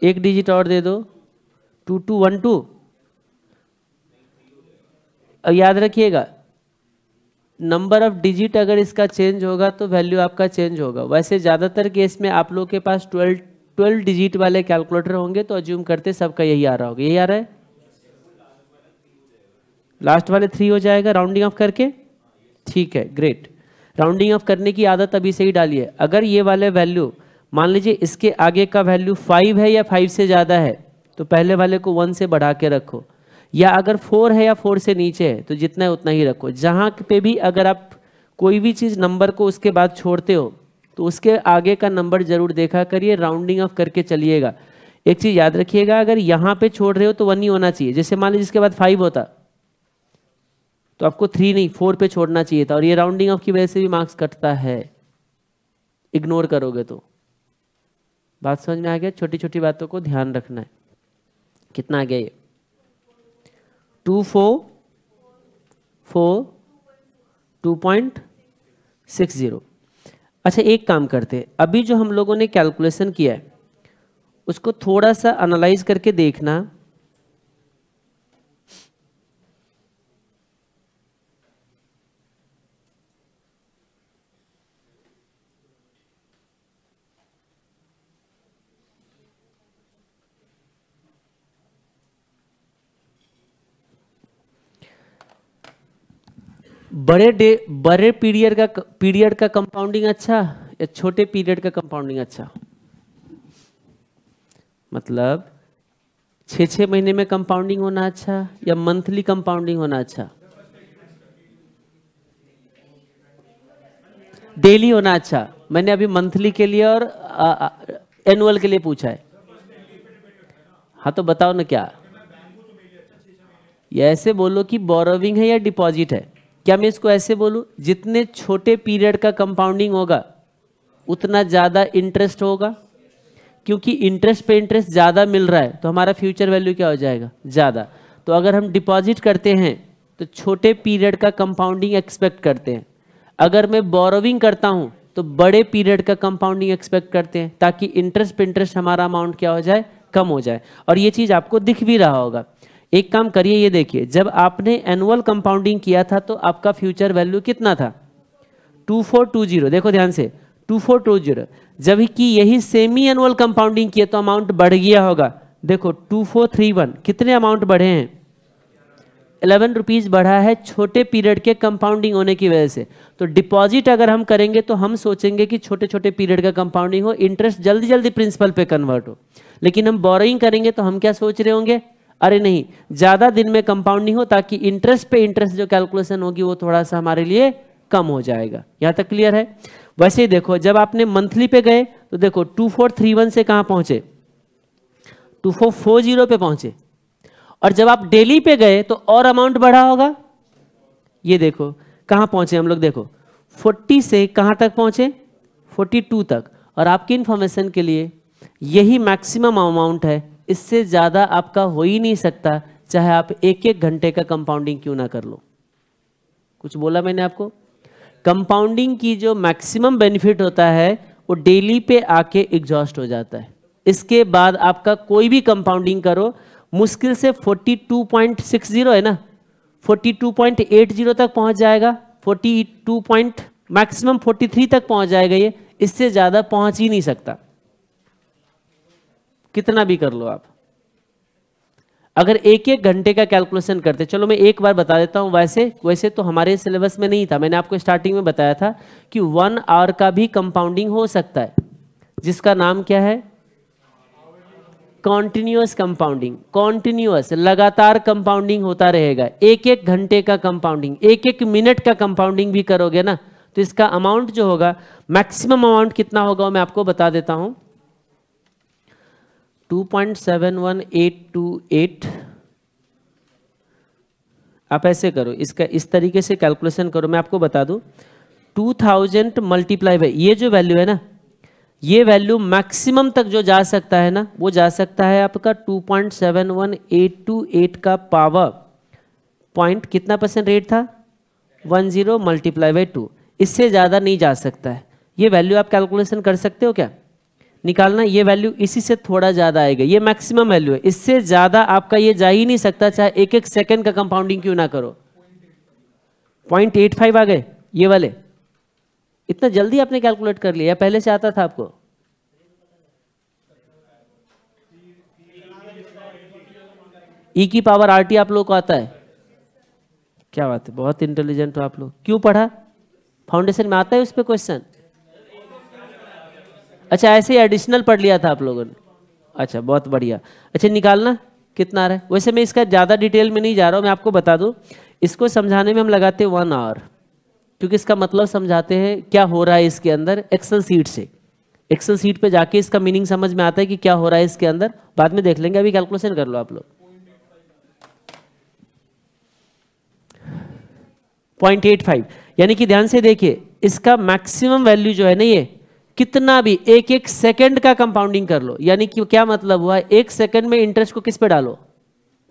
एक डिजिट और दे दो 2212। अब याद रखिएगा नंबर ऑफ डिजिट अगर इसका चेंज होगा तो वैल्यू आपका चेंज होगा। वैसे ज़्यादातर केस में आप लोग के पास 12 12 डिजिट वाले कैलकुलेटर होंगे तो अज्यूम करते सबका यही आ रहा होगा। यही आ रहा है, लास्ट वाले 3 हो जाएगा राउंडिंग ऑफ करके। ठीक है, ग्रेट। राउंडिंग ऑफ करने की आदत अभी से ही डालिए। अगर ये वाले वैल्यू मान लीजिए इसके आगे का वैल्यू 5 है या 5 से ज़्यादा है तो पहले वाले को 1 से बढ़ा के रखो, या अगर 4 है या 4 से नीचे है तो जितना है उतना ही रखो। जहाँ पे भी अगर आप कोई भी चीज़ नंबर को उसके बाद छोड़ते हो तो उसके आगे का नंबर जरूर देखा करिए, राउंडिंग ऑफ करके चलिएगा। एक चीज़ याद रखिएगा, अगर यहाँ पे छोड़ रहे हो तो 1 ही होना चाहिए। जैसे मान लीजिए इसके बाद 5 होता तो आपको 3 नहीं 4 पे छोड़ना चाहिए था, और ये राउंडिंग ऑफ की वजह से भी मार्क्स कटता है, इग्नोर करोगे तो। बात समझ में आ गया? छोटी छोटी बातों को ध्यान रखना है। कितना आ गया ये? 2 4 4 2.60। अच्छा एक काम करते, अभी जो हम लोगों ने कैलकुलेशन किया है उसको थोड़ा सा एनालाइज करके देखना। बड़े पीरियड का कंपाउंडिंग अच्छा या छोटे पीरियड का कंपाउंडिंग अच्छा? मतलब 6 महीने में कंपाउंडिंग होना अच्छा या मंथली कंपाउंडिंग होना अच्छा? डेली होना अच्छा। मैंने अभी मंथली के लिए और एनुअल के लिए पूछा है। हाँ तो बताओ ना क्या, या ऐसे बोलो कि बोरोविंग है या डिपॉजिट है? क्या मैं इसको ऐसे बोलूं, जितने छोटे पीरियड का कंपाउंडिंग होगा उतना ज़्यादा इंटरेस्ट होगा, क्योंकि इंटरेस्ट पे इंटरेस्ट ज़्यादा मिल रहा है तो हमारा फ्यूचर वैल्यू क्या हो जाएगा? ज़्यादा। तो अगर हम डिपॉजिट करते हैं तो छोटे पीरियड का कंपाउंडिंग एक्सपेक्ट करते हैं, अगर मैं बोरोविंग करता हूँ तो बड़े पीरियड का कंपाउंडिंग एक्सपेक्ट करते हैं, ताकि इंटरेस्ट पे इंटरेस्ट हमारा अमाउंट क्या हो जाए? कम हो जाए। और ये चीज़ आपको दिख भी रहा होगा। एक काम करिए, ये देखिए, जब आपने एनुअल कंपाउंडिंग किया था तो आपका फ्यूचर वैल्यू कितना था? 2420। देखो ध्यान से, 2420। जब कि यही सेमी एनुअल कंपाउंडिंग किया तो अमाउंट बढ़ गया होगा। देखो 2431, कितने अमाउंट बढ़े हैं? 11 रुपीज बढ़ा है छोटे पीरियड के कंपाउंडिंग होने की वजह से। तो डिपॉजिट अगर हम करेंगे तो हम सोचेंगे कि छोटे छोटे पीरियड का कंपाउंडिंग हो, इंटरेस्ट जल्दी जल्दी प्रिंसिपल पे कन्वर्ट हो। लेकिन हम बोरोइंग करेंगे तो हम क्या सोच रहे होंगे? अरे नहीं, ज़्यादा दिन में कंपाउंडिंग हो ताकि इंटरेस्ट पे इंटरेस्ट जो कैलकुलेशन होगी वो थोड़ा सा हमारे लिए कम हो जाएगा। यहाँ तक क्लियर है? वैसे ही देखो, जब आपने मंथली पे गए तो देखो 2431 से कहाँ पहुंचे? 2440 पे पहुंचे। और जब आप डेली पे गए तो और अमाउंट बढ़ा होगा। ये देखो कहाँ पहुंचे हम लोग, देखो 40 से कहाँ तक पहुंचे? 42 तक। और आपकी इंफॉर्मेशन के लिए यही मैक्सिमम अमाउंट है, इससे ज़्यादा आपका हो ही नहीं सकता, चाहे आप 1-1 घंटे का कंपाउंडिंग क्यों ना कर लो। कुछ बोला मैंने आपको? कंपाउंडिंग की जो मैक्सिमम बेनिफिट होता है वो डेली पे आके एग्जॉस्ट हो जाता है। इसके बाद आपका कोई भी कंपाउंडिंग करो, मुश्किल से 42.60 है ना, 42.80 तक पहुंच जाएगा, 42 मैक्सिमम 43 तक पहुंच जाएगा। ये इससे ज़्यादा पहुंच ही नहीं सकता, कितना भी कर लो आप। अगर 1-1 घंटे का कैलकुलेशन करते, चलो मैं एक बार बता देता हूं, वैसे तो हमारे सिलेबस में नहीं था। मैंने आपको स्टार्टिंग में बताया था कि 1 आवर का भी कंपाउंडिंग हो सकता है, जिसका नाम क्या है? Continuous compounding. कॉन्टिन्यूअस, लगातार कंपाउंडिंग होता रहेगा। 1-1 घंटे का कंपाउंडिंग, 1-1 मिनट का कंपाउंडिंग भी करोगे ना तो इसका अमाउंट जो होगा, मैक्सिमम अमाउंट कितना होगा मैं आपको बता देता हूं, 2.71828। आप ऐसे करो, इसका इस तरीके से कैलकुलेशन करो, मैं आपको बता दूं 2000 मल्टीप्लाई बाई ये जो वैल्यू है ना, ये वैल्यू मैक्सिमम तक जो जा सकता है ना, वो जा सकता है आपका 2.71828 का पावर पॉइंट कितना % रेट था? 10 मल्टीप्लाई बाई 2। इससे ज़्यादा नहीं जा सकता है। ये वैल्यू आप कैलकुलेशन कर सकते हो क्या? निकालना, ये वैल्यू इसी से थोड़ा ज़्यादा आएगा, ये मैक्सिमम वैल्यू है, इससे ज़्यादा आपका ये जा ही नहीं सकता, चाहे 1-1 सेकेंड का कंपाउंडिंग क्यों ना करो। 0.85 आ गए ये वाले। इतना जल्दी आपने कैलकुलेट कर लिया, पहले से आता था आपको? ई की पावर आर टी आप लोग को आता है? क्या बात है, बहुत इंटेलिजेंट हो आप लोग। क्यों पढ़ा? फाउंडेशन में आता है उस पर क्वेश्चन? अच्छा, ऐसे ही एडिशनल पढ़ लिया था आप लोगों ने? अच्छा, बहुत बढ़िया। अच्छा, निकालना कितना आ रहा है। वैसे मैं इसका ज़्यादा डिटेल में नहीं जा रहा हूँ, मैं आपको बता दूँ, इसको समझाने में हम लगाते हैं 1 आवर, क्योंकि इसका मतलब समझाते हैं क्या हो रहा है इसके अंदर एक्सेल सीट से। एक्सेल सीट पे जाके इसका मीनिंग समझ में आता है कि क्या हो रहा है इसके अंदर, बाद में देख लेंगे, अभी कैलकुलेशन कर लो आप लोग। 0.85, यानी कि ध्यान से देखिए, इसका मैक्सिमम वैल्यू जो है ना, ये कितना भी एक एक सेकंड का कंपाउंडिंग कर लो, यानी कि क्या मतलब हुआ, एक सेकंड में इंटरेस्ट को किस पे डालो?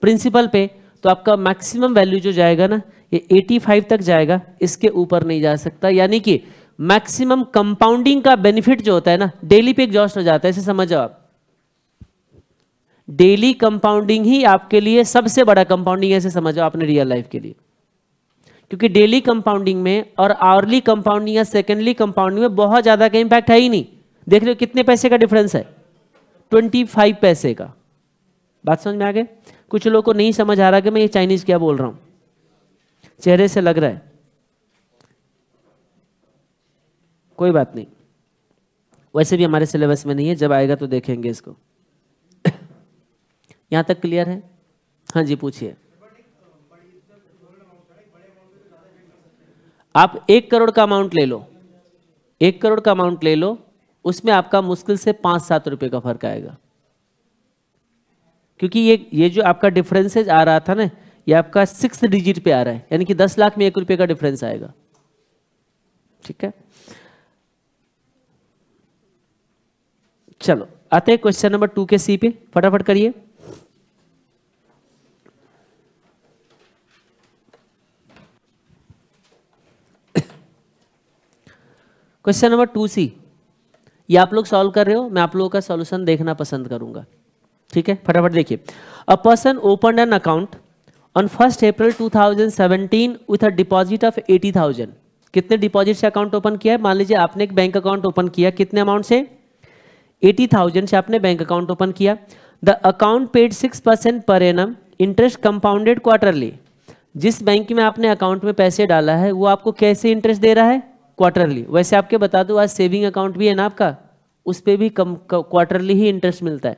प्रिंसिपल पे। तो आपका मैक्सिमम वैल्यू जो जाएगा ना, ये 85 तक जाएगा, इसके ऊपर नहीं जा सकता। यानी कि मैक्सिमम कंपाउंडिंग का बेनिफिट जो होता है ना, डेली पे एग्जॉस्ट हो जाता है, इसे समझो आप। डेली कंपाउंडिंग ही आपके लिए सबसे बड़ा कंपाउंडिंग है, इसे समझो आपने रियल लाइफ के लिए। क्योंकि डेली कंपाउंडिंग में और आवरली कंपाउंडिंग या सेकेंडली कंपाउंडिंग में बहुत ज्यादा का इंपैक्ट है ही नहीं। देख लो कितने पैसे का डिफरेंस है, 25 पैसे का। बात समझ में आ गए? कुछ लोगों को नहीं समझ आ रहा कि मैं ये चाइनीज क्या बोल रहा हूं, चेहरे से लग रहा है। कोई बात नहीं, वैसे भी हमारे सिलेबस में नहीं है, जब आएगा तो देखेंगे इसको। यहां तक क्लियर है? हाँ जी, पूछिए। आप 1 करोड़ का अमाउंट ले लो, 1 करोड़ का अमाउंट ले लो, उसमें आपका मुश्किल से 5-7 रुपए का फर्क आएगा। क्योंकि ये जो आपका डिफरेंसेज आ रहा था ना, ये आपका 6 डिजिट पे आ रहा है, यानी कि 10 लाख में 1 रुपए का डिफरेंस आएगा। ठीक है, चलो आते हैं क्वेश्चन नंबर 2 के सी पे, फटाफट करिए। क्वेश्चन नंबर 2C, ये आप लोग सॉल्व कर रहे हो, मैं आप लोगों का सॉल्यूशन देखना पसंद करूंगा। ठीक है, फटाफट देखिए। A person open an account on 1 April 2017 with a deposit of 80,000। कितने डिपॉजिट से अकाउंट ओपन किया है? मान लीजिए आपने एक बैंक अकाउंट ओपन किया, कितने अमाउंट से? 80,000 से आपने बैंक अकाउंट ओपन किया। The account paid 6% per annum interest compounded quarterly. जिस बैंक में आपने अकाउंट में पैसे डाला है वो आपको कैसे इंटरेस्ट दे रहा है? क्वार्टरली। वैसे आपके बता दूं, आज सेविंग अकाउंट भी है ना आपका, उस पर भी क्वार्टरली ही इंटरेस्ट मिलता है।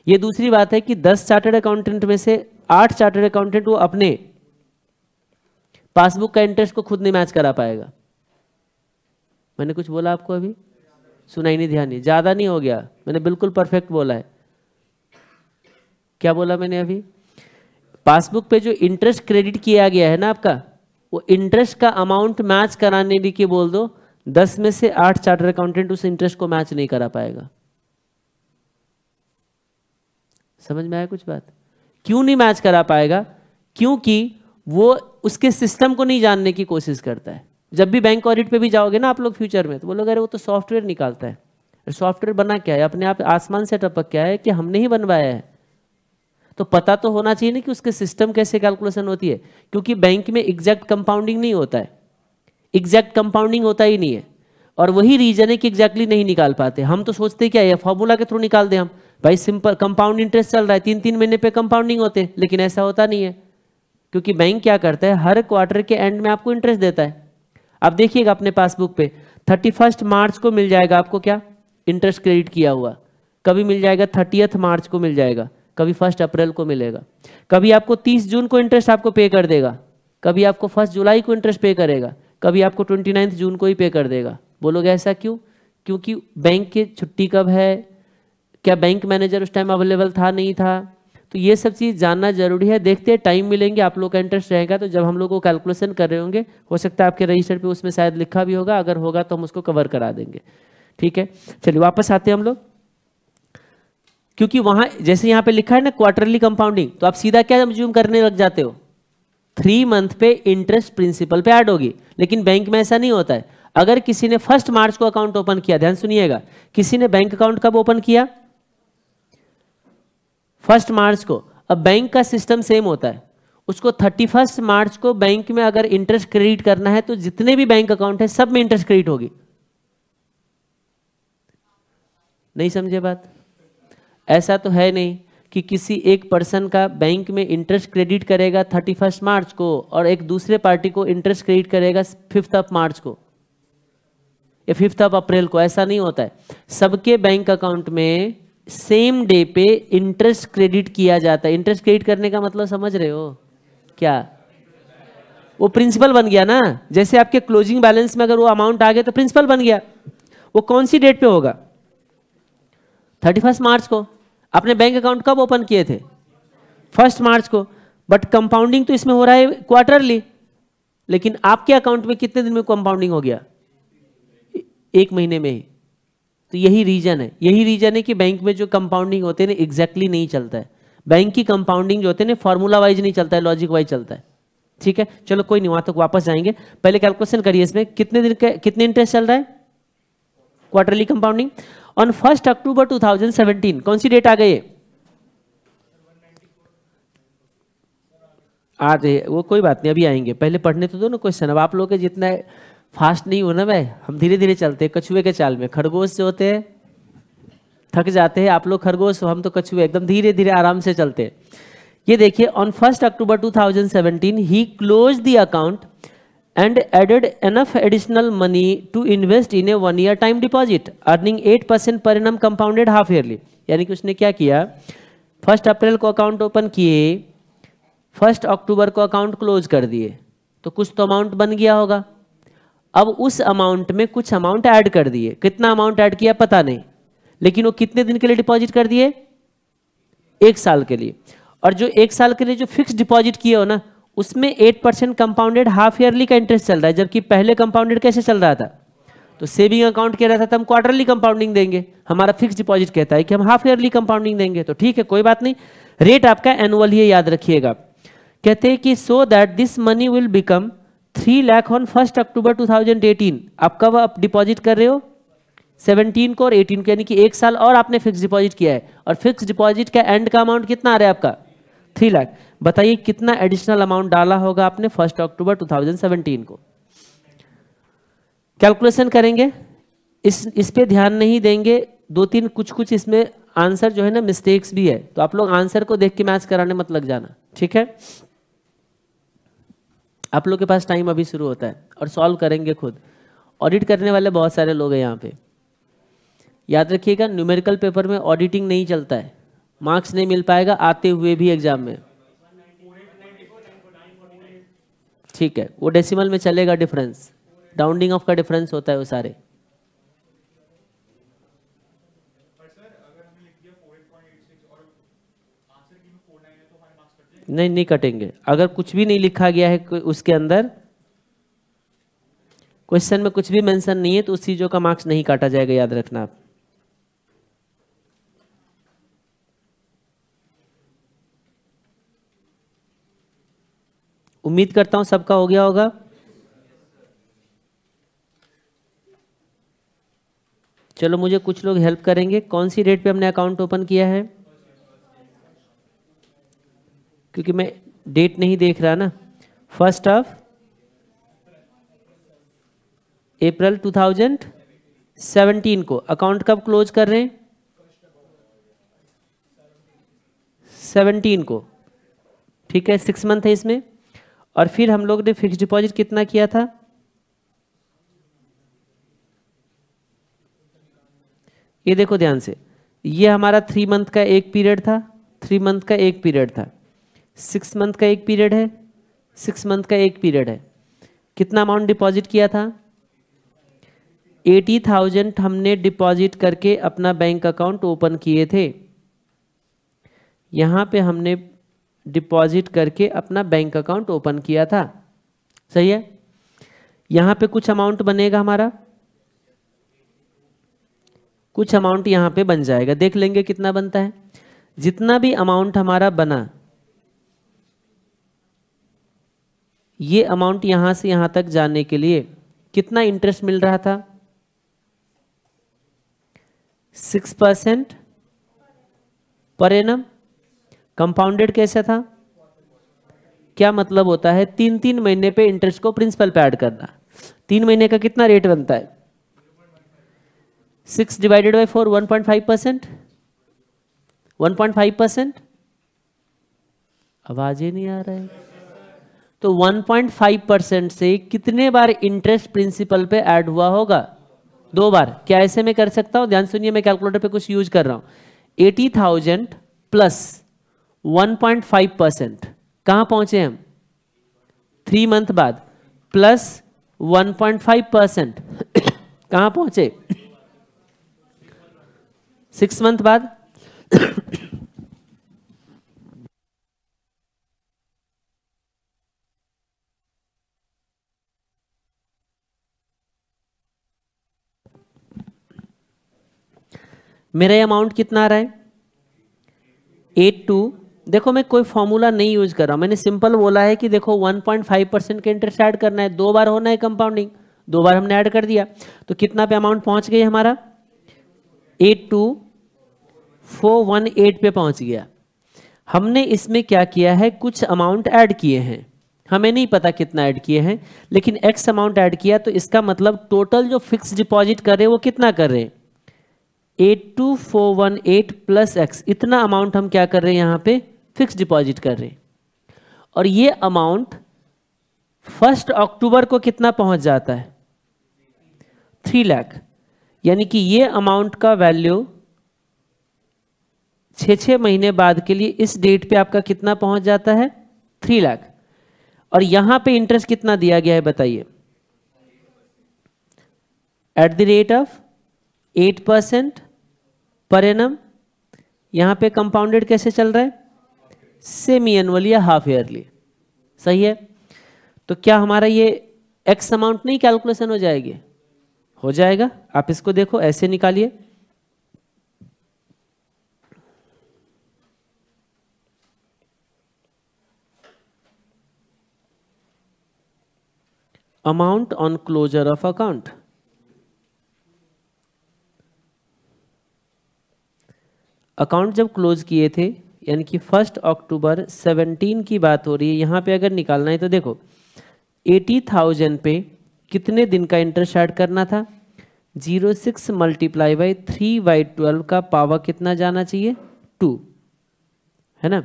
ये दूसरी बात है कि 10 चार्टर्ड अकाउंटेंट में से 8 चार्टर्ड अकाउंटेंट वो अपने पासबुक का इंटरेस्ट को खुद नहीं मैच करा पाएगा। मैंने कुछ बोला आपको अभी? सुना ही नहीं, ध्यान नहीं, ज्यादा नहीं हो गया, मैंने बिल्कुल परफेक्ट बोला है। क्या बोला मैंने अभी? पासबुक पे जो इंटरेस्ट क्रेडिट किया गया है ना आपका, वो इंटरेस्ट का अमाउंट मैच कराने भी के बोल दो, 10 में से 8 चार्टर्ड अकाउंटेंट उस इंटरेस्ट को मैच नहीं करा पाएगा। समझ में आया कुछ बात? क्यों नहीं मैच करा पाएगा? क्योंकि वो उसके सिस्टम को नहीं जानने की कोशिश करता है। जब भी बैंक ऑडिट पे भी जाओगे ना आप लोग फ्यूचर में, तो बोलोगे अरे वो तो सॉफ्टवेयर निकालता है। सॉफ्टवेयर बना क्या है? अपने आप आसमान से टपक क्या है कि हमने ही बनवाया है। तो पता तो होना चाहिए ना कि उसके सिस्टम कैसे कैलकुलेशन होती है, क्योंकि बैंक में एग्जैक्ट कंपाउंडिंग नहीं होता है, एग्जैक्ट कंपाउंडिंग होता ही नहीं है। और वही रीजन है कि एग्जैक्टली नहीं निकाल पाते। हम तो सोचते क्या है, फॉर्मूला के थ्रू निकाल दे हम, भाई सिंपल कंपाउंड इंटरेस्ट चल रहा है, 3-3 महीने पे कंपाउंडिंग होते हैं, लेकिन ऐसा होता नहीं है। क्योंकि बैंक क्या करता है, हर क्वार्टर के एंड में आपको इंटरेस्ट देता है। आप देखिएगा अपने पासबुक पे 31 मार्च को मिल जाएगा आपको क्या इंटरेस्ट क्रेडिट किया हुआ, कभी मिल जाएगा 30 मार्च को मिल जाएगा, कभी 1 अप्रैल को मिलेगा, कभी आपको 30 जून को इंटरेस्ट आपको पे कर देगा, कभी आपको 1 जुलाई को इंटरेस्ट पे करेगा, कभी आपको 29 जून को ही पे कर देगा। बोलोगे ऐसा क्यों? क्योंकि बैंक की छुट्टी कब है, क्या बैंक मैनेजर उस टाइम अवेलेबल था नहीं था, तो ये सब चीज़ जानना जरूरी है। देखते हैं टाइम मिलेंगे, आप लोग का इंटरेस्ट रहेगा तो जब हम लोग को कैलकुलेशन कर रहे होंगे, हो सकता है आपके रजिस्टर पे उसमें शायद लिखा भी होगा, अगर होगा तो हम उसको कवर करा देंगे। ठीक है, चलिए वापस आते हैं हम लोग। क्योंकि वहां जैसे यहाँ पे लिखा है ना क्वार्टरली कंपाउंडिंग, तो आप सीधा क्या अज्यूम करने लग जाते हो, 3 मंथ पे इंटरेस्ट प्रिंसिपल पे ऐड होगी। लेकिन बैंक में ऐसा नहीं होता है। अगर किसी ने 1 मार्च को अकाउंट ओपन किया, ध्यान सुनिएगा, किसी ने बैंक अकाउंट कब ओपन किया? 1 मार्च को। अब बैंक का सिस्टम सेम होता है, उसको 31 मार्च को बैंक में अगर इंटरेस्ट क्रेडिट करना है तो जितने भी बैंक अकाउंट है सब में इंटरेस्ट क्रेडिट होगी। नहीं समझे बात? ऐसा तो है नहीं कि किसी एक पर्सन का बैंक में इंटरेस्ट क्रेडिट करेगा 31 मार्च को और एक दूसरे पार्टी को इंटरेस्ट क्रेडिट करेगा 5 मार्च को या 5 अप्रैल को। ऐसा नहीं होता है, सबके बैंक अकाउंट में सेम डे पे इंटरेस्ट क्रेडिट किया जाता है। इंटरेस्ट क्रेडिट करने का मतलब समझ रहे हो क्या? वो प्रिंसिपल बन गया ना, जैसे आपके क्लोजिंग बैलेंस में अगर वो अमाउंट आ गया तो प्रिंसिपल बन गया। वो कौन सी डेट पे होगा? 31 मार्च को। आपने बैंक अकाउंट कब ओपन किए थे? 1 मार्च को। बट कंपाउंडिंग तो इसमें हो रहा है क्वार्टरली, लेकिन आपके अकाउंट में कितने दिन में कंपाउंडिंग हो गया? 1 महीने में ही। तो यही रीजन है, यही रीजन है कि बैंक में जो कंपाउंडिंग होते हैं ना एग्जैक्टली नहीं चलता है। बैंक की कंपाउंडिंग जो होते हैं ना फॉर्मूला वाइज नहीं चलता है, लॉजिक वाइज चलता है। ठीक है, चलो कोई नहीं, वहां तक वापस जाएंगे। पहले कैलकुलेशन करिए, इसमें कितने दिन का कितने इंटरेस्ट चल रहा है? Quarterly compounding. ऑन 1 अक्टूबर 2017 कौन सी डेट आ गई? आ रही, वो कोई बात नहीं, अभी आएंगे, पहले पढ़ने तो दो ना क्वेश्चन। अब आप लोग के जितना फास्ट नहीं हो ना भाई, हम धीरे धीरे चलते हैं कछुए के चाल में। खरगोश जो होते हैं थक जाते हैं, आप लोग खरगोश हो, हम तो कछुए, एकदम धीरे धीरे आराम से चलते हैं। ये देखिए, on 1 October 2017 he close the account and added enough additional money to invest in a 1 year time deposit earning 8% per annum compounded half yearly। यानी कि उसने क्या किया, 1 अप्रैल को अकाउंट ओपन किए, 1 अक्टूबर को अकाउंट क्लोज कर दिए, तो कुछ तो अमाउंट बन गया होगा। अब उस अमाउंट में कुछ अमाउंट ऐड कर दिए। कितना अमाउंट ऐड किया पता नहीं, लेकिन वो कितने दिन के लिए डिपॉजिट कर दिए? 1 साल के लिए। और जो 1 साल के लिए जो फिक्स डिपॉजिट किए हो ना, उसमें 8% कंपाउंडेड हाफ ईयरली का इंटरेस्ट चल रहा है, जबकि पहले कंपाउंडेड कैसे चल रहा था? तो सेविंग अकाउंट कह रहा था हम क्वार्टरली कंपाउंडिंग देंगे, हमारा फिक्स डिपॉजिट कहता है कि हम हाफ ईयरली कंपाउंडिंग देंगे। तो ठीक है, कोई बात नहीं, रेट आपका एनुअल ही याद रखिएगा। कहते हैं कि so that this money will become 3 lakh on 1 अक्टूबर 2018। आप कब आप डिपॉजिट कर रहे हो? 17 को और 18 को, यानी कि 1 साल और आपने फिक्स डिपॉजिट किया है। और फिक्स डिपॉजिट का एंड का अमाउंट कितना आ रहा है आपका? 3 लाख। बताइए कितना एडिशनल अमाउंट डाला होगा आपने 1 अक्टूबर 2017 को? कैलकुलेशन करेंगे, इस पे ध्यान नहीं देंगे। 2-3 कुछ इसमें आंसर जो है ना मिस्टेक्स भी है, तो आप लोग आंसर को देख के मैच कराने मत लग जाना, ठीक है? आप लोग के पास टाइम अभी शुरू होता है और सॉल्व करेंगे खुद। ऑडिट करने वाले बहुत सारे लोग हैं यहाँ पे। याद रखिएगा, न्यूमेरिकल पेपर में ऑडिटिंग नहीं चलता है, मार्क्स नहीं मिल पाएगा आते हुए भी एग्जाम में। ठीक है, वो डेसिमल में चलेगा, डिफरेंस राउंडिंग ऑफ का डिफरेंस होता है वो सारे। नहीं कटेंगे, अगर कुछ भी नहीं लिखा गया है उसके अंदर, क्वेश्चन में कुछ भी मेंशन नहीं है, तो उस चीजों का मार्क्स नहीं काटा जाएगा, याद रखना आप। उम्मीद करता हूं सबका हो गया होगा। चलो मुझे कुछ लोग हेल्प करेंगे, कौन सी डेट पे हमने अकाउंट ओपन किया है? क्योंकि मैं डेट नहीं देख रहा ना। 1 अप्रैल 2017 को अकाउंट कब क्लोज कर रहे हैं? 17 को, ठीक है, 6 मंथ है इसमें। और फिर हम लोग ने फिक्स डिपॉजिट कितना किया था? ये देखो ध्यान से, ये हमारा 3 मंथ का एक पीरियड था, 3 मंथ का एक पीरियड था, 6 मंथ का एक पीरियड है, 6 मंथ का एक पीरियड है। कितना अमाउंट डिपॉजिट किया था? 80,000 हमने डिपॉजिट करके अपना बैंक अकाउंट ओपन किए थे। यहां पे हमने डिपॉजिट करके अपना बैंक अकाउंट ओपन किया था, सही है। यहां पे कुछ अमाउंट बनेगा हमारा, कुछ अमाउंट यहां पे बन जाएगा, देख लेंगे कितना बनता है। जितना भी अमाउंट हमारा बना, ये अमाउंट यहां से यहां तक जाने के लिए कितना इंटरेस्ट मिल रहा था? 6% पर एनम। कंपाउंडेड कैसा था? क्या मतलब होता है? 3-3 महीने पे इंटरेस्ट को प्रिंसिपल पे ऐड करना। 3 महीने का कितना रेट बनता है? 6 डिवाइडेड बाई 4, 1.5%। 1.5%। आवाज ही नहीं आ रहा है। तो 1.5% से कितने बार इंटरेस्ट प्रिंसिपल पे ऐड हुआ होगा? 2 बार। क्या ऐसे में कर सकता हूं? ध्यान सुनिए, मैं कैलकुलेटर पे कुछ यूज कर रहा हूं। 80,000 प्लस 1.5%, कहां पहुंचे हम? 3 मंथ बाद, प्लस 1.5% कहां पहुंचे? 6 मंथ बाद। मेरा अमाउंट कितना आ रहा है? 82। देखो मैं कोई फॉर्मूला नहीं यूज कर रहा, मैंने सिंपल बोला है कि देखो 1.5% के इंटरेस्ट ऐड करना है, 2 बार होना है कंपाउंडिंग, 2 बार हमने ऐड कर दिया। तो कितना पे अमाउंट पहुंच गई हमारा? 82418 पे पहुंच गया। हमने इसमें क्या किया है, कुछ अमाउंट ऐड किए हैं, हमें नहीं पता कितना ऐड किए हैं, लेकिन एक्स अमाउंट ऐड किया, तो इसका मतलब टोटल जो फिक्स डिपॉजिट कर रहे हैं वो कितना कर रहे हैं? 82418 प्लस एक्स, इतना अमाउंट हम क्या कर रहे हैं यहाँ पे? फिक्स डिपॉजिट कर रहे हैं। और ये अमाउंट 1 अक्टूबर को कितना पहुंच जाता है? 3 लाख। यानी कि ये अमाउंट का वैल्यू 6 महीने बाद के लिए इस डेट पे आपका कितना पहुंच जाता है? 3 लाख। और यहां पे इंटरेस्ट कितना दिया गया है बताइए? At the rate of 8% per annum. यहां पे कंपाउंडेड कैसे चल रहा है? सेमी एनुअल या हाफ ईयरली। सही है। तो क्या हमारा ये एक्स अमाउंट नहीं कैलकुलेशन हो जाएगी? हो जाएगा। आप इसको देखो, ऐसे निकालिए। Amount on closure of account, account जब क्लोज किए थे, यानी कि 1 अक्टूबर 17 की बात हो रही है। यहां पे अगर निकालना है तो देखो 80,000 पे कितने दिन का इंटरेस्ट ऐड करना था? 06 मल्टीप्लाई बाई 3/12 का पावर कितना जाना चाहिए? 2, है ना?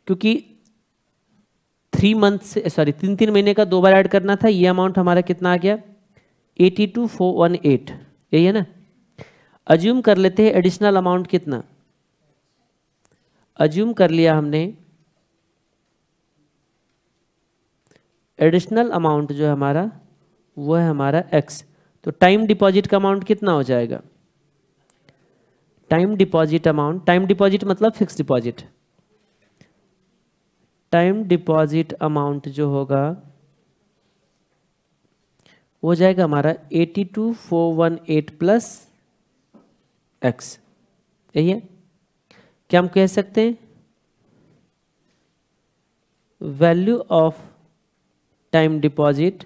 क्योंकि 3 मंथ से, सॉरी 3 महीने का 2 बार ऐड करना था। ये अमाउंट हमारा कितना आ गया? 82,418, यही है ना? अज्यूम कर लेते हैं एडिशनल अमाउंट कितना? अज्यूम कर लिया हमने एडिशनल अमाउंट जो है हमारा, वो है हमारा एक्स। तो टाइम डिपॉजिट का अमाउंट कितना हो जाएगा? Time deposit amount, time deposit मतलब fix deposit, time deposit amount जो होगा वो जाएगा हमारा 82,418 प्लस एक्स, यही है। क्या हम कह सकते हैं? Value of time deposit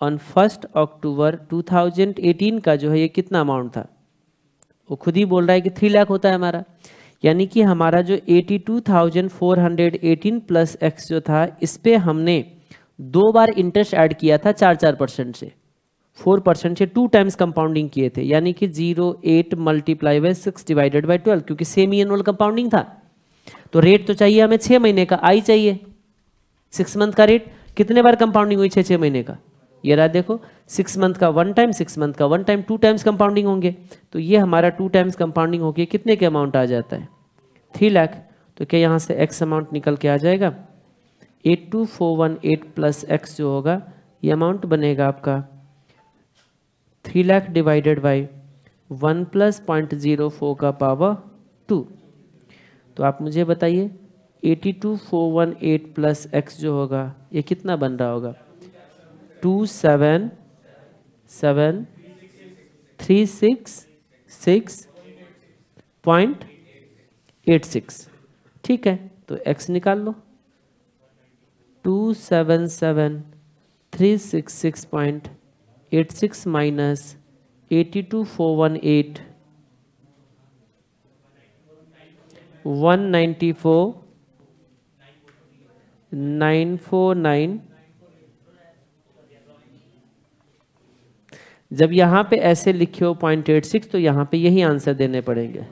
on 1 अक्टूबर 2018 का जो है ये कितना अमाउंट था? वो खुद ही बोल रहा है कि 3 लाख होता है हमारा। यानी कि हमारा जो 82,418 प्लस एक्स जो था, इस पे हमने 2 बार इंटरेस्ट ऐड किया था 4% से, 4% से 2 टाइम्स कंपाउंडिंग किए थे। यानी कि 08 मल्टीप्लाई बाई 6 डिवाइडेड बाई 12, क्योंकि सेमी एनुअल कंपाउंडिंग था। तो रेट तो चाहिए हमें 6 महीने का, आई चाहिए 6 मंथ का रेट। कितने बार कंपाउंडिंग हुई 6 महीने का? ये रहा देखो, 6 मंथ का 1 टाइम, 6 मंथ का 1 टाइम, 2 टाइम्स कंपाउंडिंग होंगे। तो ये हमारा 2 टाइम्स कंपाउंडिंग होगी, कितने के अमाउंट आ जाता है? 3 लाख। तो क्या यहाँ से एक्स अमाउंट निकल के आ जाएगा? 82,418 प्लस एक्स जो होगा, ये अमाउंट बनेगा आपका 3 लाख डिवाइडेड बाई 1 प्लस 0.04 का पावर 2। तो आप मुझे बताइए 82,418 प्लस एक्स जो होगा ये कितना बन रहा होगा? 277,366.86। ठीक है, तो x निकाल लो। 277,366.86 माइनस 82,418, 194,949 जब यहाँ पे ऐसे लिखे हो 0.86 तो यहाँ पे यही आंसर देने पड़ेंगे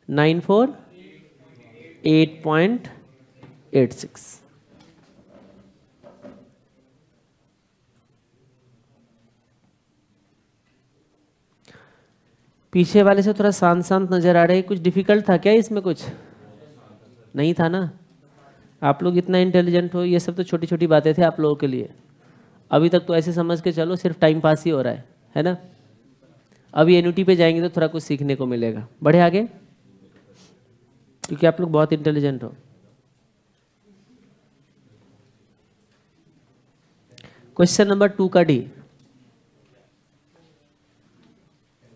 948.86। पीछे वाले से थोड़ा शांत शांत नजर आ रहे हैं, कुछ डिफिकल्ट था क्या इसमें? कुछ नहीं था ना? आप लोग इतना इंटेलिजेंट हो, ये सब तो छोटी छोटी बातें थे आप लोगों के लिए। अभी तक तो ऐसे समझ के चलो सिर्फ टाइम पास ही हो रहा है ना? अभी एनयूटी पे जाएंगे तो थोड़ा कुछ सीखने को मिलेगा। बढ़े आगे, क्योंकि आप लोग बहुत इंटेलिजेंट हो। क्वेश्चन नंबर 2 का डी,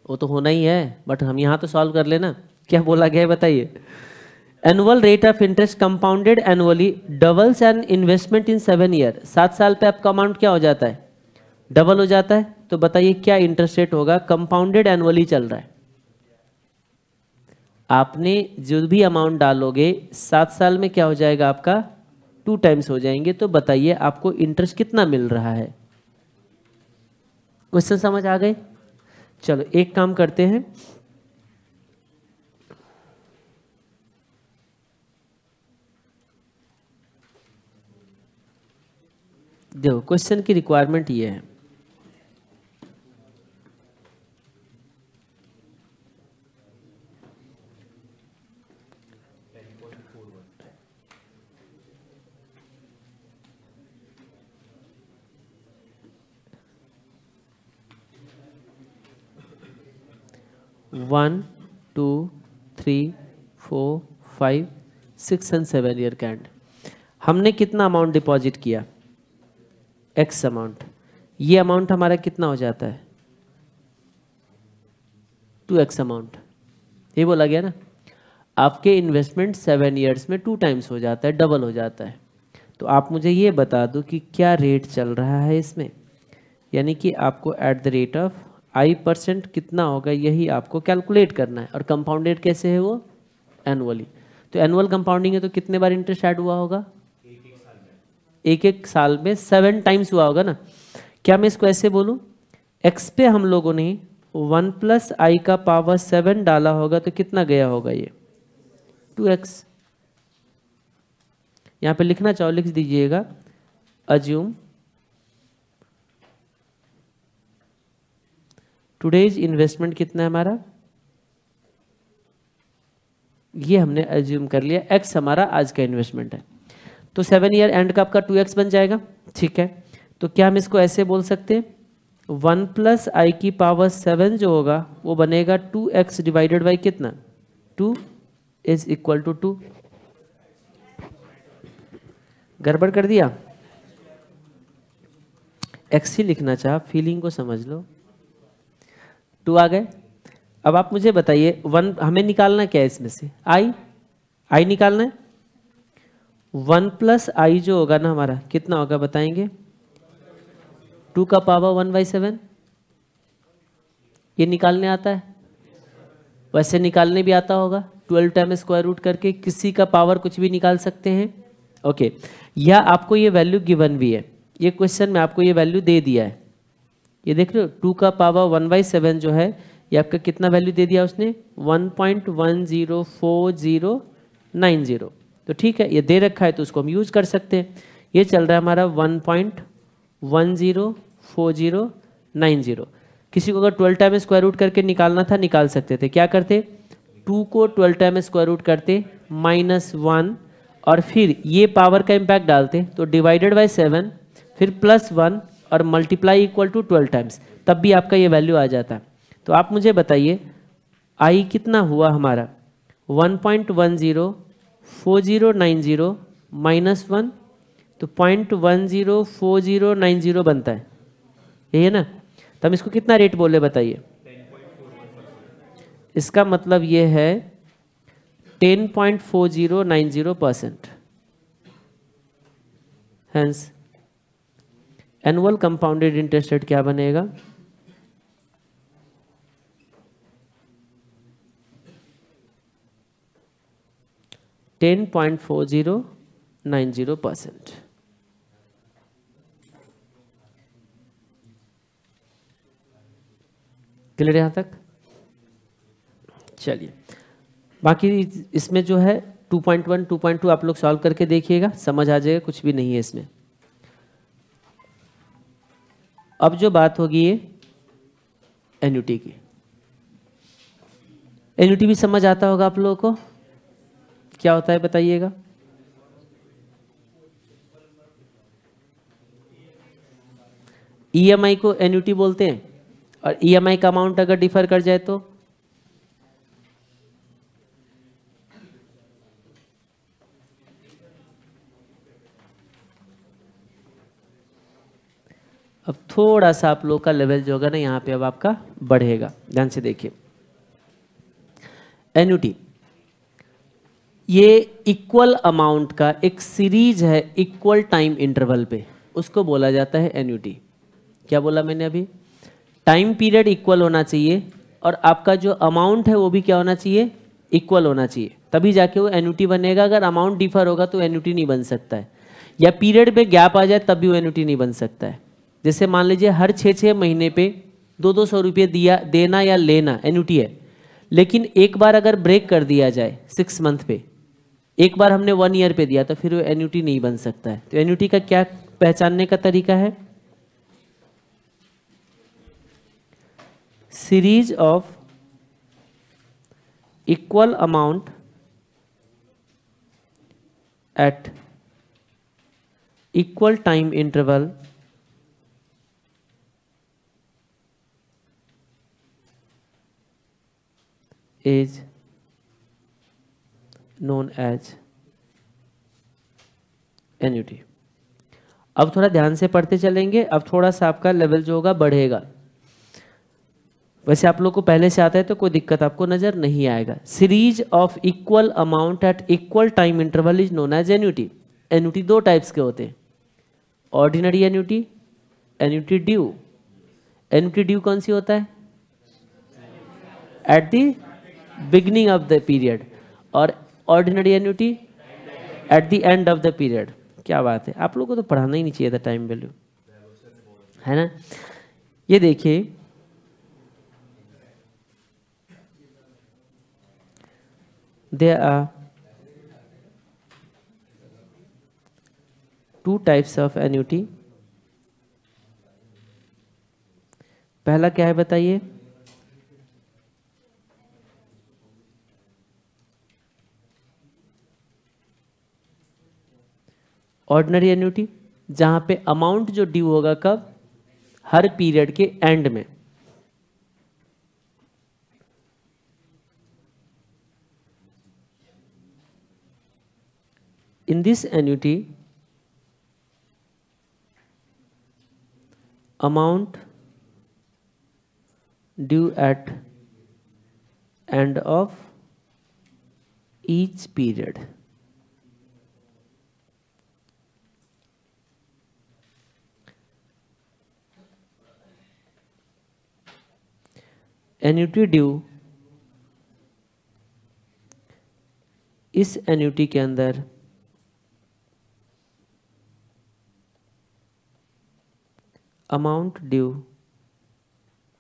वो तो होना ही है, बट हम यहाँ तो सॉल्व कर लेना। क्या बोला गया है बताइए? Annual rate of interest compounded annually doubles an investment in 7 year. 7 साल पे आपका अमाउंट क्या हो जाता है? डबल हो जाता है। तो बताइए क्या इंटरेस्ट रेट होगा? कंपाउंडेड एनुअली चल रहा है। आपने जो भी अमाउंट डालोगे 7 साल में क्या हो जाएगा आपका? 2 टाइम्स हो जाएंगे। तो बताइए आपको इंटरेस्ट कितना मिल रहा है? क्वेश्चन समझ आ गए? चलो एक काम करते हैं, देखो क्वेश्चन की रिक्वायरमेंट ये है, वन 2 3 4 5 6 एंड 7 ईयर का एंड। हमने कितना अमाउंट डिपॉजिट किया? X amount. ये अमाउंट हमारा कितना हो जाता है? 2x amount. ये बोला गया ना, आपके इन्वेस्टमेंट 7 ईयर्स में 2 टाइम्स हो जाता है, डबल हो जाता है। तो आप मुझे ये बता दो कि क्या रेट चल रहा है इसमें, यानी कि आपको at the rate of i% कितना होगा यही आपको कैलकुलेट करना है। और कंपाउंडेड कैसे है वो? एनुअली। तो एनुअल कंपाउंडिंग है तो कितने बार इंटरेस्ट ऐड हुआ होगा? एक साल में 7 टाइम्स हुआ होगा ना। क्या मैं इसको ऐसे बोलूं, x पे हम लोगों ने 1 + i का पावर 7 डाला होगा तो कितना गया होगा? ये 2x। यहां पे लिखना चाहो लिख दीजिएगा, अज्यूम टुडेज इन्वेस्टमेंट कितना है हमारा, ये हमने अज्यूम कर लिया, x हमारा आज का इन्वेस्टमेंट है। तो 7 ईयर एंड का आपका 2x बन जाएगा। ठीक है, तो क्या हम इसको ऐसे बोल सकते हैं, 1 + i की पावर 7 जो होगा वो बनेगा 2x डिवाइडेड बाई कितना? 2 इज इक्वल टू 2। गड़बड़ कर दिया? x ही लिखना चाहा, फीलिंग को समझ लो। 2 आ गए। अब आप मुझे बताइए 1 हमें निकालना क्या है इसमें से? i निकालना है। 1 + i जो होगा ना हमारा कितना होगा बताएंगे? 2 का पावर 1/7। ये निकालने आता है? वैसे निकालने भी आता होगा, 12 टाइम स्क्वायर रूट करके किसी का पावर कुछ भी निकाल सकते हैं। ओके, या आपको ये वैल्यू गिवन भी है, ये क्वेश्चन में आपको ये वैल्यू दे दिया है। ये देख रहे हो 2 का पावर 1/7 जो है ये आपका कितना वैल्यू दे दिया उसने? 1.104090। तो ठीक है, ये दे रखा है तो उसको हम यूज कर सकते हैं। ये चल रहा है हमारा 1.104090। किसी को अगर 12 टाइम स्क्वायर रूट करके निकालना था निकाल सकते थे। क्या करते? 2 को 12 टाइम स्क्वायर रूट करते -1 और फिर ये पावर का इम्पैक्ट डालते तो डिवाइडेड बाय 7 फिर +1 और मल्टीप्लाई इक्वल टू 12 टाइम्स, तब भी आपका ये वैल्यू आ जाता। तो आप मुझे बताइए i कितना हुआ हमारा? 1.104090 -1 तो 0.104090 बनता है, यही है ना? तो हम इसको कितना रेट बोले बताइए? इसका मतलब ये है 10.4090%। Hence annual compounded interest rate क्या बनेगा? 10.4090%। क्लियर यहाँ तक? चलिए, बाकी इसमें जो है 2.1 2.2 आप लोग सॉल्व करके देखिएगा, समझ आ जाएगा, कुछ भी नहीं है इसमें। अब जो बात होगी ये एन्युटी की, एन्युटी भी समझ आता होगा आप लोगों को, क्या होता है बताइएगा? ईएमआई को एन्युटी बोलते हैं, और ईएमआई का अमाउंट अगर डिफर कर जाए तो अब थोड़ा सा आप लोग का लेवल जो होगा ना यहाँ पे अब आपका बढ़ेगा, ध्यान से देखिए। एन्युटी ये इक्वल अमाउंट का एक सीरीज है इक्वल टाइम इंटरवल पे, उसको बोला जाता है एन्युटी। क्या बोला मैंने अभी? टाइम पीरियड इक्वल होना चाहिए और आपका जो अमाउंट है वो भी क्या होना चाहिए? इक्वल होना चाहिए, तभी जाके वो एन्युटी बनेगा। अगर अमाउंट डिफर होगा तो एन्युटी नहीं बन सकता है, या पीरियड में गैप आ जाए तब भी वो एन्युटी नहीं बन सकता है। जैसे मान लीजिए हर 6 महीने पे 200 रुपये दिया देना या लेना एन्युटी है, लेकिन एक बार अगर ब्रेक कर दिया जाए 6 मंथ पे, एक बार हमने 1 ईयर पे दिया तो फिर वो एन्युटी नहीं बन सकता है। तो एन्युटी का क्या पहचानने का तरीका है? Series of equal amount at equal time interval is known as annuity. अब थोड़ा ध्यान से पढ़ते चलेंगे, अब थोड़ा सा आपका लेवल जो होगा बढ़ेगा। वैसे आप लोग को पहले से आता है तो कोई दिक्कत आपको नजर नहीं आएगा। Series of equal amount at equal time interval is known as annuity. Annuity दो टाइप्स के होते हैं, ordinary annuity, annuity due. Annuity due कौन सी होता है? At the beginning of the period, और ordinary annuity at the end of the period. क्या बात है, आप लोगों को तो पढ़ाना ही नहीं चाहिए था टाइम वैल्यू, है ना? ये देखिए, there are two types of annuity। पहला क्या है बताइए? ऑर्डिनरी एन्युटी, जहां पे अमाउंट जो ड्यू होगा कब? हर पीरियड के एंड में। In this annuity, amount due at end of each period। Annuity due, इस एन्युटी के अंदर amount due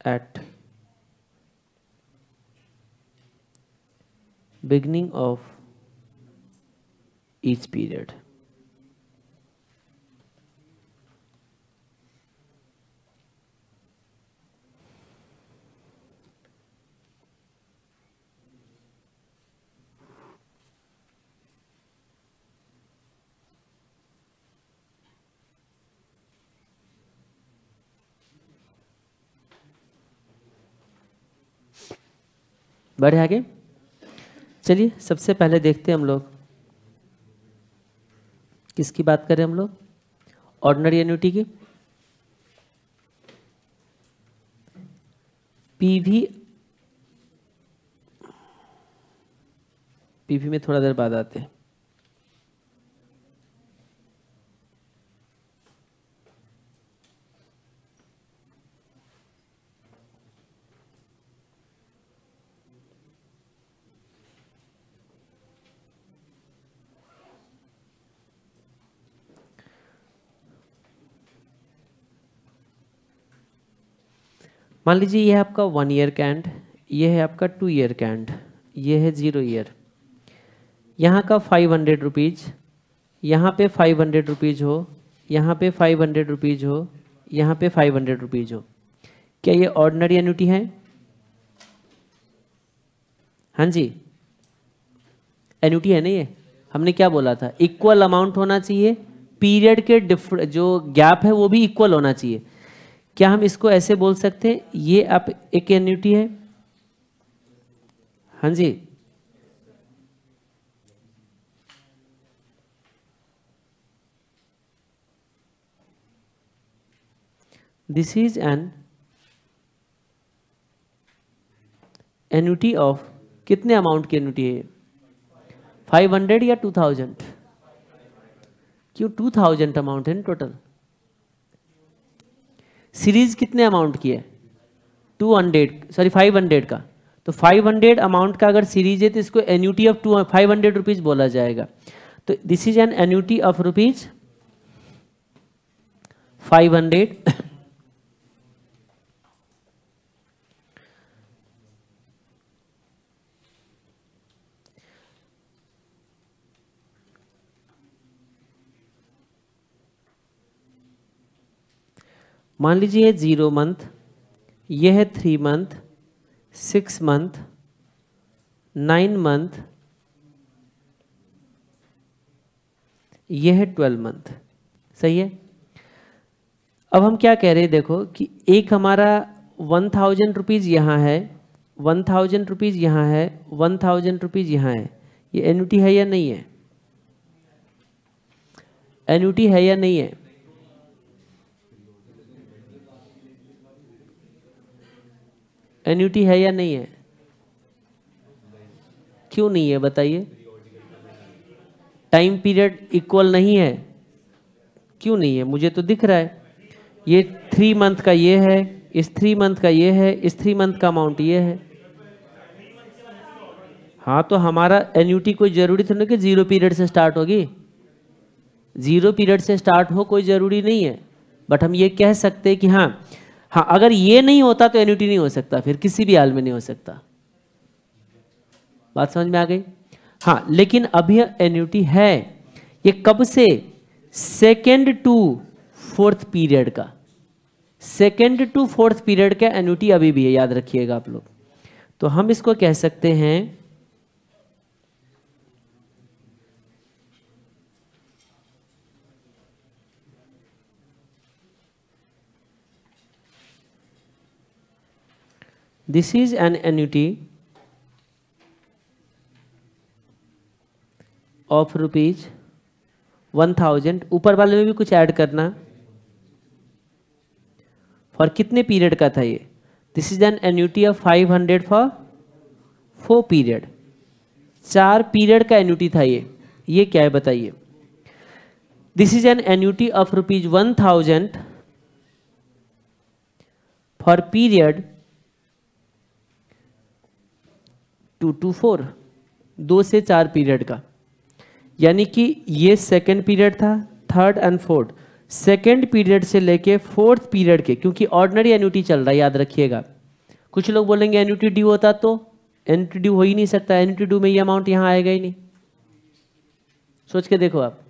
at beginning of each period. बढ़े आगे, चलिए सबसे पहले देखते हैं हम लोग किसकी बात करें हम लोग? ऑर्डिनरी एन्युटी की। पीवी में थोड़ा देर बाद आते हैं। मान लीजिए ये है आपका 1 ईयर का एंड, ये है आपका 2 ईयर का एंड, ये है 0 ईयर। यहाँ का 500 रुपीज़, यहाँ पे 500 रुपीज़ हो, यहाँ पे 500 रुपीज़ हो, यहाँ पे 500 रुपीज़ हो। क्या ये ऑर्डिनरी एन्युटी है? हाँ जी, एन्युटी है ना ये। हमने क्या बोला था, इक्वल अमाउंट होना चाहिए, पीरियड के जो गैप है वो भी इक्वल होना चाहिए। क्या हम इसको ऐसे बोल सकते हैं ये आप एक एन्युटी है? हाँ जी, this is an annuity of, कितने अमाउंट की एन्युटी है? 500 या 2000? क्यों 2000 अमाउंट है ना टोटल। सीरीज कितने अमाउंट की है? 500 का। तो 500 अमाउंट का अगर सीरीज है तो इसको एन्युटी ऑफ 500 रुपीज बोला जाएगा। तो this is an annuity of rupees 500 मान लीजिए ये 0 मंथ, ये है 3 मंथ, 6 मंथ, 9 मंथ, ये है 12 मंथ। सही है। अब हम क्या कह रहे हैं, देखो कि एक हमारा 1000 रुपीज़ यहाँ है, 1000 रुपीज़ यहाँ है, 1000 रुपीज़ यहाँ है। ये एन्युटी है या नहीं है? एन्युटी है या नहीं है? एन्युटी है या नहीं है? क्यों नहीं है बताइए? टाइम पीरियड इक्वल नहीं है। क्यों नहीं है? मुझे तो दिख रहा है ये 3 मंथ का ये है, इस 3 मंथ का ये है, इस 3 मंथ का अमाउंट ये है। हाँ, तो हमारा एन्युटी कोई जरूरी थोड़ा कि 0 पीरियड से स्टार्ट होगी। 0 पीरियड से स्टार्ट हो कोई जरूरी नहीं है, बट हम ये कह सकते हैं कि हाँ अगर ये नहीं होता तो एन्युटी नहीं हो सकता, फिर किसी भी हाल में नहीं हो सकता। बात समझ में आ गई? हाँ, लेकिन अभी एन्युटी है। ये कब से? 2nd to 4th पीरियड का, 2nd to 4th पीरियड का एन्युटी अभी भी है, याद रखिएगा आप लोग। तो हम इसको कह सकते हैं this is an annuity of rupees 1000। ऊपर वाले में भी कुछ ऐड करना। फॉर कितने पीरियड का था ये? This is an annuity of 500 for 4 period. 4 period का एन्युटी था ये क्या है बताइए? This is an annuity of rupees 1000 for period 2 to 4, 2 से 4 पीरियड का। यानी कि ये 2nd पीरियड था, 3rd and 4th, 2nd period से लेके 4th पीरियड के, क्योंकि ऑर्डिनरी एन्युटी चल रहा है, याद रखिएगा। कुछ लोग बोलेंगे एन्युटी ड्यू होता, तो एन्युटी ड्यू हो ही नहीं सकता, एन्युटी ड्यू में ये अमाउंट यहाँ आएगा ही नहीं। सोच के देखो आप,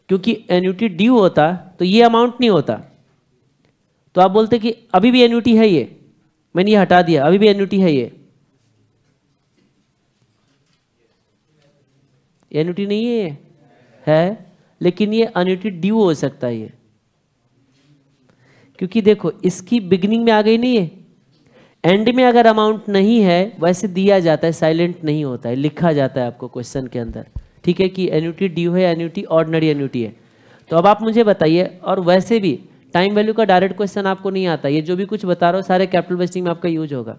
क्योंकि एन्युटी ड्यू होता तो ये अमाउंट नहीं होता। तो आप बोलते कि अभी भी एन्युटी है ये, मैंने ये हटा दिया, अभी भी एन्युटी है ये। एन्युटी नहीं है, लेकिन ये एन्युटी ड्यू हो सकता है ये, क्योंकि देखो इसकी बिगिनिंग में आ गई नहीं है, एंड में अगर अमाउंट नहीं है वैसे दिया जाता है, साइलेंट नहीं होता है, लिखा जाता है आपको क्वेश्चन के अंदर, ठीक है, कि एन्युटी ड्यू है, एन्युटी ऑर्डिनरी एन्युटी है। तो अब आप मुझे बताइए, और वैसे भी टाइम वैल्यू का डायरेक्ट क्वेश्चन आपको नहीं आता, ये जो भी कुछ बता रहा हूँ सारे कैपिटल बजटिंग में आपका यूज होगा।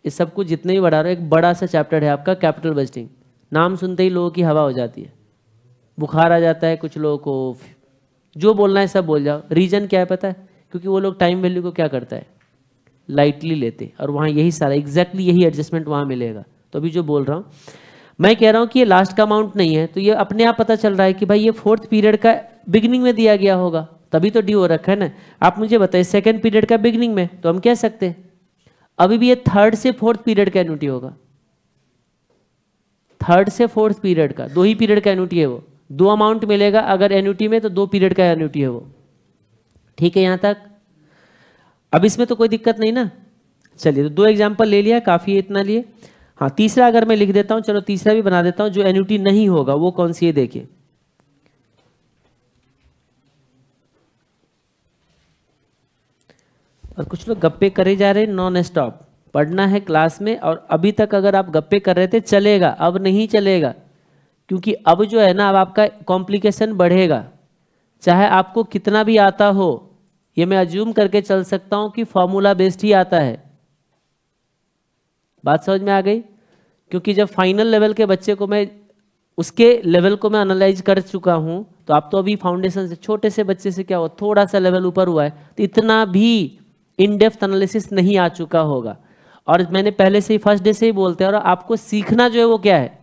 इस सब कुछ जितने भी बढ़ा रहा हूँ, एक बड़ा सा चैप्टर है आपका कैपिटल बजटिंग। नाम सुनते ही लोगों की हवा हो जाती है, बुखार आ जाता है कुछ लोगों को, जो बोलना है सब बोल जाओ। रीजन क्या है पता है? क्योंकि वो लोग टाइम वैल्यू को क्या करता है, लाइटली लेते, और वहाँ यही सारा एग्जैक्टली यही एडजस्टमेंट वहाँ मिलेगा। तो अभी जो बोल रहा हूँ, मैं कह रहा हूँ कि ये लास्ट का अमाउंट नहीं है, तो ये अपने आप पता चल रहा है कि भाई ये 4th पीरियड का बिगिनिंग में दिया गया होगा, तभी तो ड्यू हो रखा है ना। आप मुझे बताइए सेकंड पीरियड का बिगनिंग में, तो हम कह सकते हैं अभी भी ये थर्ड से फोर्थ पीरियड का एन्युटी होगा। थर्ड से फोर्थ पीरियड का 2 ही पीरियड का एन्युटी है वो, 2 अमाउंट मिलेगा अगर एन्युटी में, तो 2 पीरियड का एन्युटी है वो। ठीक है यहाँ तक? अब इसमें तो कोई दिक्कत नहीं ना। चलिए तो 2 एग्जाम्पल ले लिया, काफी है इतना लिए। हाँ तीसरा अगर मैं लिख देता हूँ, चलो तीसरा भी बना देता हूँ, जो एन्युटी नहीं होगा वो कौन सी है देखिए। और कुछ लोग गप्पे करे जा रहे हैं नॉन स्टॉप, पढ़ना है क्लास में, और अभी तक अगर आप गप्पे कर रहे थे चलेगा, अब नहीं चलेगा, क्योंकि अब जो है ना अब आपका कॉम्प्लिकेशन बढ़ेगा। चाहे आपको कितना भी आता हो, ये मैं अज्यूम करके चल सकता हूं कि फॉर्मूला बेस्ड ही आता है। बात समझ में आ गई? क्योंकि जब फाइनल लेवल के बच्चे को मैं उसके लेवल को मैं एनालाइज कर चुका हूं, तो आप तो अभी फाउंडेशन से छोटे से बच्चे से क्या हो, थोड़ा सा लेवल ऊपर हुआ है, तो इतना भी इन डेप्थ एनालिसिस नहीं आ चुका होगा। और मैंने पहले से ही फर्स्ट डे से ही बोलते हैं, और आपको सीखना जो है वो क्या है,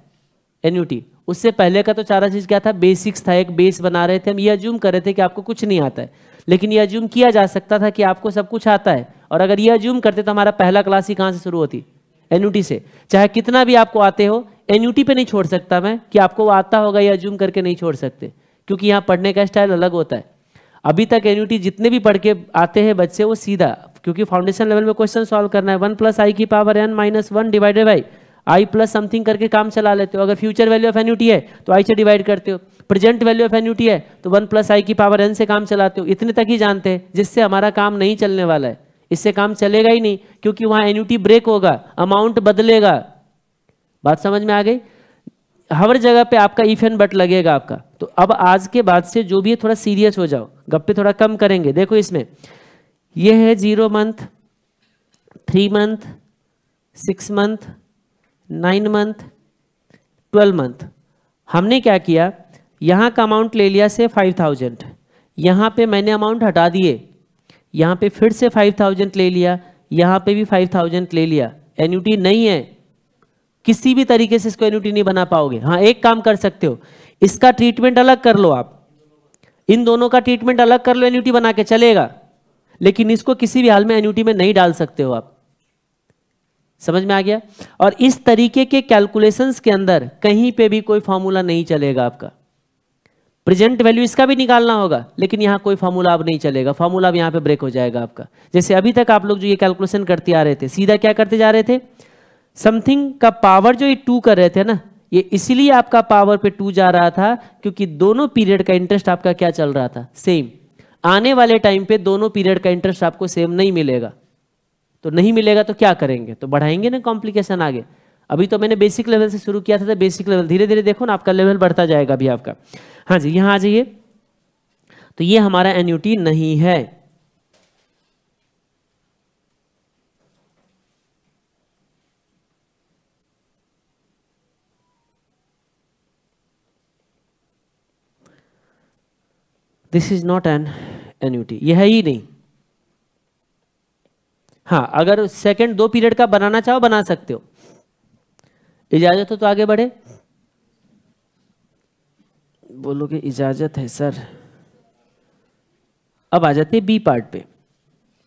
एन्युटी। उससे पहले का तो सारा चीज क्या था, बेसिक्स था, एक बेस बना रहे थे हम। ये अज्यूम कर रहे थे कि आपको कुछ नहीं आता है, लेकिन ये अज्यूम किया जा सकता था कि आपको सब कुछ आता है। और अगर ये अज्यूम करते तो हमारा पहला क्लास ही कहाँ से शुरू होती, एन्युटी से। चाहे कितना भी आपको आते हो, एन्युटी पे नहीं छोड़ सकता मैं कि आपको वो आता होगा, ये अज्यूम करके नहीं छोड़ सकते, क्योंकि यहाँ पढ़ने का स्टाइल अलग होता है। अभी तक एन्युटी जितने भी पढ़ के आते हैं बच्चे, वो सीधा, क्योंकि फाउंडेशन लेवल में क्वेश्चन सॉल्व करना है, 1 + i की power n - 1 divided by i plus something करके काम चला लेते हो। अगर फ्यूचर वैल्यू ऑफ एन्युटी है तो i से डिवाइड करते हो, प्रेजेंट वैल्यू ऑफ एन्युटी है तो 1 + i की पावर n से काम चलाते हो। इतने तक ही जानते हैं, जिससे हमारा काम नहीं चलने वाला है, इससे काम चलेगा ही नहीं, क्योंकि वहां एन्युटी ब्रेक होगा, अमाउंट बदलेगा। बात समझ में आ गई? हर जगह पे आपका इफ एंड बट लगेगा आपका। तो अब आज के बाद से जो भी है थोड़ा सीरियस हो जाओ, गप्पे थोड़ा कम करेंगे। देखो इसमें ये है 0 month, 3 month, 6 month, 9 month, 12 month. हमने क्या किया, यहां का अमाउंट ले लिया से 5000, यहां पे मैंने अमाउंट हटा दिए, यहां पे फिर से 5000 ले लिया, यहां पे भी 5000 ले लिया। एन्युटी नहीं है, किसी भी तरीके से इसको एन्युटी नहीं बना पाओगे। हाँ एक काम कर सकते हो, इसका ट्रीटमेंट अलग कर लो आप, इन दोनों का ट्रीटमेंट अलग कर लो, एन्युटी बना के चलेगा, लेकिन इसको किसी भी हाल में एन्युटी में नहीं डाल सकते हो आप। समझ में आ गया? और इस तरीके के कैलकुलेशंस के अंदर कहीं पे भी कोई फॉर्मूला नहीं चलेगा आपका। प्रेजेंट वैल्यू इसका भी निकालना होगा, लेकिन यहां कोई फॉर्मूला अब नहीं चलेगा, फॉर्मूला अब यहां पे ब्रेक हो जाएगा आपका। जैसे अभी तक आप लोग जो ये कैलकुलेशन करते आ रहे थे, सीधा क्या करते जा रहे थे, समथिंग का पावर जो ये 2 कर रहे थे ना, ये इसीलिए आपका पावर पे 2 जा रहा था, क्योंकि दोनों पीरियड का इंटरेस्ट आपका क्या चल रहा था, सेम। आने वाले टाइम पे दोनों पीरियड का इंटरेस्ट आपको सेम नहीं मिलेगा, तो नहीं मिलेगा तो क्या करेंगे, तो बढ़ाएंगे ना कॉम्प्लिकेशन आगे। अभी तो मैंने बेसिक लेवल से शुरू किया था, तो बेसिक लेवल धीरे धीरे देखो ना आपका लेवल बढ़ता जाएगा अभी आपका। हाँ जी यहां आ जाइए। तो ये हमारा एन्युटी नहीं है। This is not an annuity, यह है ही नहीं। हाँ अगर सेकंड 2 पीरियड का बनाना चाहो बना सकते हो, इजाजत हो तो आगे बढ़े। बोलोगे इजाजत है सर। अब आ जाते बी पार्ट पे,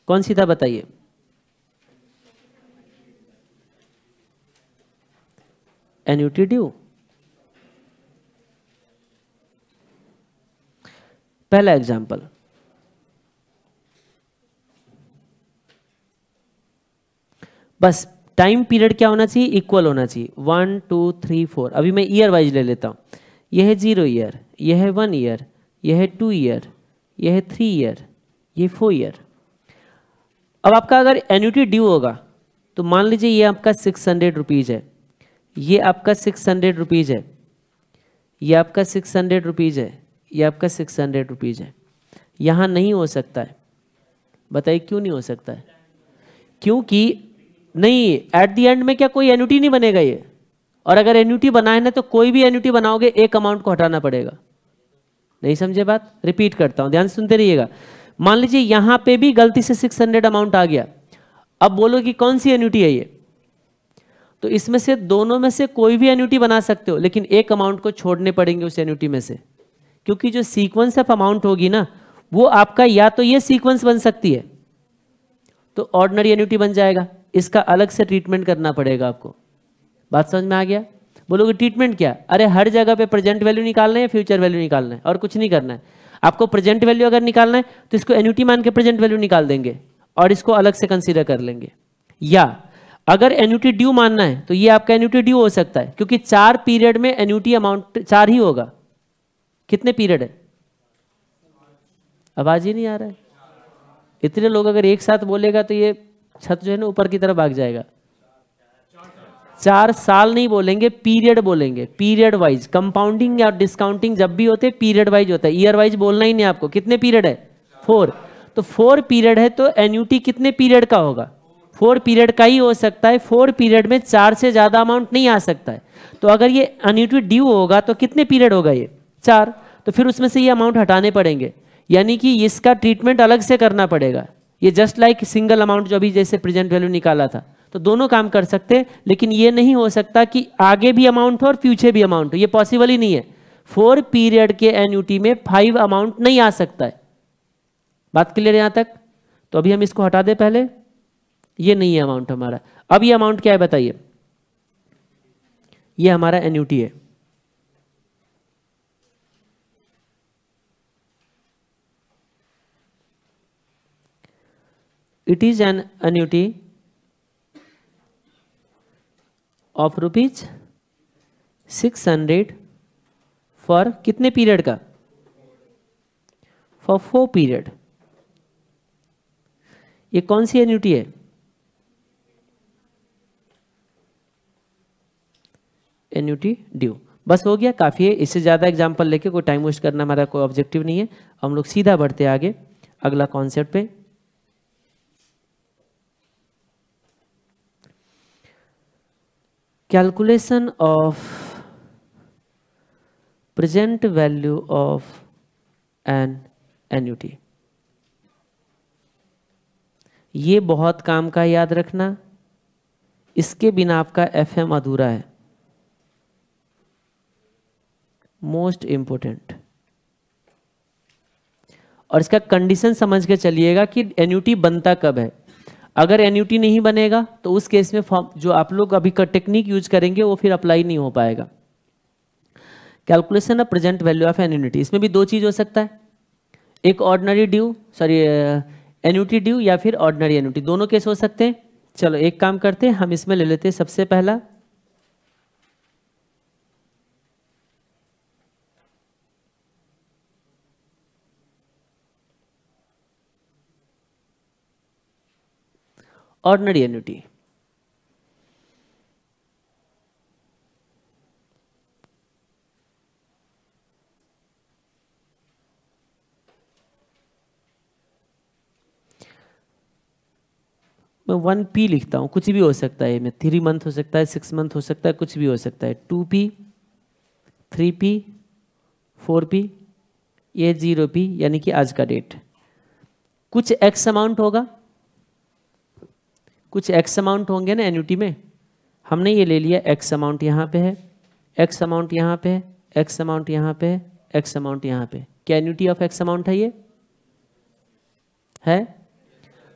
कौन सी था बताइए। Annuity due. पहला एग्जाम्पल, बस टाइम पीरियड क्या होना चाहिए, इक्वल होना चाहिए, 1 2 3 4। अभी मैं ईयर वाइज ले लेता हूं, यह है 0 ईयर, यह है 1 ईयर, यह है 2 ईयर, यह है 3 ईयर, ये 4 ईयर। अब आपका अगर एन्युटी ड्यू होगा तो मान लीजिए ये आपका 600 रुपीज है, ये आपका 600 रुपीज है, ये आपका 600 रुपीज है, ये आपका 600 रुपीज है। यहां नहीं हो सकता है, बताइए क्यों नहीं हो सकता है? क्योंकि नहीं, एट द एंड में क्या कोई एन्युटी नहीं बनेगा ये। और अगर एन्युटी बना है ना तो कोई भी एन्युटी बनाओगे एक अमाउंट को हटाना पड़ेगा। नहीं समझे बात? रिपीट करता हूं, ध्यान से सुनते रहिएगा। मान लीजिए यहां पे भी गलती से 600 अमाउंट आ गया, अब बोलो कि कौन सी एन्युटी है ये, तो इसमें से दोनों में से कोई भी एन्युटी बना सकते हो, लेकिन एक अमाउंट को छोड़ने पड़ेंगे उस एन्युटी में से, क्योंकि जो सीक्वेंस ऑफ अमाउंट होगी ना वो आपका या तो ये सीक्वेंस बन सकती है, तो ऑर्डिनरी एन्युटी बन जाएगा, इसका अलग से ट्रीटमेंट करना पड़ेगा आपको। बात समझ में आ गया? बोलोगे ट्रीटमेंट क्या? अरे हर जगह पे प्रेजेंट वैल्यू निकालना है या फ्यूचर वैल्यू निकालना है, और कुछ नहीं करना है आपको। प्रेजेंट वैल्यू अगर निकालना है तो इसको एन्युटी मान के प्रेजेंट वैल्यू निकाल देंगे और इसको अलग से कंसीडर कर लेंगे। या अगर एन्युटी ड्यू मानना है तो ये आपका एन्युटी ड्यू हो सकता है, क्योंकि 4 पीरियड में एन्युटी अमाउंट 4 ही होगा। कितने पीरियड है? आवाज ही नहीं आ रहा है। इतने लोग अगर एक साथ बोलेगा तो ये छत जो है ना ऊपर की तरफ भाग जाएगा। 4 साल नहीं बोलेंगे, पीरियड बोलेंगे, पीरियड वाइज। कंपाउंडिंग या डिस्काउंटिंग जब भी होते पीरियड वाइज होता है, ईयर वाइज बोलना ही नहीं आपको। कितने पीरियड है? 4। तो 4 पीरियड है तो एन्युटी कितने पीरियड का होगा? 4 पीरियड का ही हो सकता है। 4 पीरियड में 4 से ज्यादा अमाउंट नहीं आ सकता है। तो अगर ये एन्युटी ड्यू होगा तो कितने पीरियड होगा? ये 4। तो फिर उसमें से ये अमाउंट हटाने पड़ेंगे, यानी कि इसका ट्रीटमेंट अलग से करना पड़ेगा। ये जस्ट लाइक सिंगल अमाउंट जो अभी जैसे प्रेजेंट वैल्यू निकाला था, तो दोनों काम कर सकते हैं। लेकिन ये नहीं हो सकता कि आगे भी अमाउंट हो और फ्यूचर भी अमाउंट हो, ये पॉसिबल ही नहीं है। 4 पीरियड के एन्युटी में 5 अमाउंट नहीं आ सकता है। बात क्लियर है यहां तक? तो अभी हम इसको हटा दें पहले, ये नहीं है अमाउंट हमारा। अब ये अमाउंट क्या है बताइए? ये हमारा एन्युटी है। It is an annuity of ₹600 for कितने पीरियड का? For 4 period. ये कौन सी एन्युटी है? Annuity due. बस हो गया, काफी है। इससे ज्यादा एग्जांपल लेके कोई टाइम वेस्ट करना हमारा कोई ऑब्जेक्टिव नहीं है। हम लोग सीधा बढ़ते आगे अगला कॉन्सेप्ट पे। Calculation of present value of an annuity. ये बहुत काम का, याद रखना। इसके बिना आपका एफएम अधूरा है। Most important. और इसका कंडीशन समझ के चलिएगा कि एन्युटी बनता कब है। अगर एन्युटी नहीं बनेगा तो उस केस में जो आप लोग अभी का टेक्निक यूज करेंगे वो फिर अप्लाई नहीं हो पाएगा। Calculation of present value of an annuity, इसमें भी 2 चीज हो सकता है, एक ordinary due, sorry annuity due, या फिर ऑर्डिनरी एन्युटी, दोनों केस हो सकते हैं। चलो एक काम करते हैं, हम इसमें ले लेते हैं सबसे पहला ऑर्डिनरी एन्युटी। मैं 1P लिखता हूं, कुछ भी हो सकता है। में 3 मंथ हो सकता है, 6 मंथ हो सकता है, कुछ भी हो सकता है। 2P, 3P, 4P, ये 0P, यानी कि आज का डेट। कुछ एक्स अमाउंट होगा, कुछ एक्स अमाउंट होंगे ना एन्युटी में। हमने ये ले लिया, एक्स अमाउंट यहाँ पे है, एक्स अमाउंट यहाँ पे है, एक्स अमाउंट यहाँ पे है, एक्स अमाउंट यहाँ पे। क्या एन्युटी ऑफ एक्स अमाउंट है? ये है।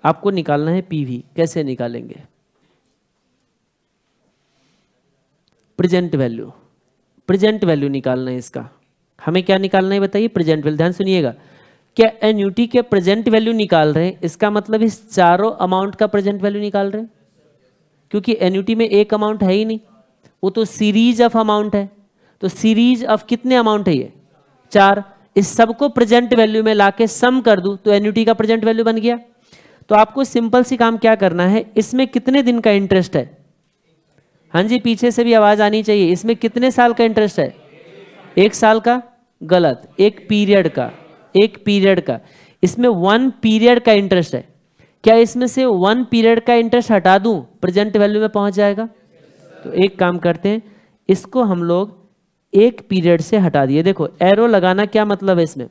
आपको निकालना है पीवी। कैसे निकालेंगे? प्रेजेंट वैल्यू, प्रेजेंट वैल्यू निकालना है इसका। हमें क्या निकालना है बताइए? Present value. ध्यान सुनिएगा, क्या एन्युटी के प्रेजेंट वैल्यू निकाल रहे हैं, इसका मतलब इस चारों अमाउंट का प्रेजेंट वैल्यू निकाल रहे हैं। क्योंकि एन्युटी में एक अमाउंट है ही नहीं, वो तो सीरीज ऑफ अमाउंट है। तो सीरीज ऑफ कितने अमाउंट है? ये 4। इस सबको प्रेजेंट वैल्यू में लाके सम कर दूं तो एन्युटी का प्रेजेंट वैल्यू बन गया। तो आपको सिंपल सी काम क्या करना है, इसमें कितने दिन का इंटरेस्ट है? हाँ जी, पीछे से भी आवाज आनी चाहिए। इसमें कितने साल का इंटरेस्ट है? 1 साल का? गलत, 1 पीरियड का। 1 पीरियड का। इसमें 1 पीरियड का इंटरेस्ट है। क्या इसमें से 1 पीरियड का इंटरेस्ट हटा दूं, प्रेजेंट वैल्यू में पहुंच जाएगा? तो एक काम करते हैं, इसको हम लोग 1 पीरियड से हटा दिए। देखो एरो लगाना क्या मतलब है इसमें?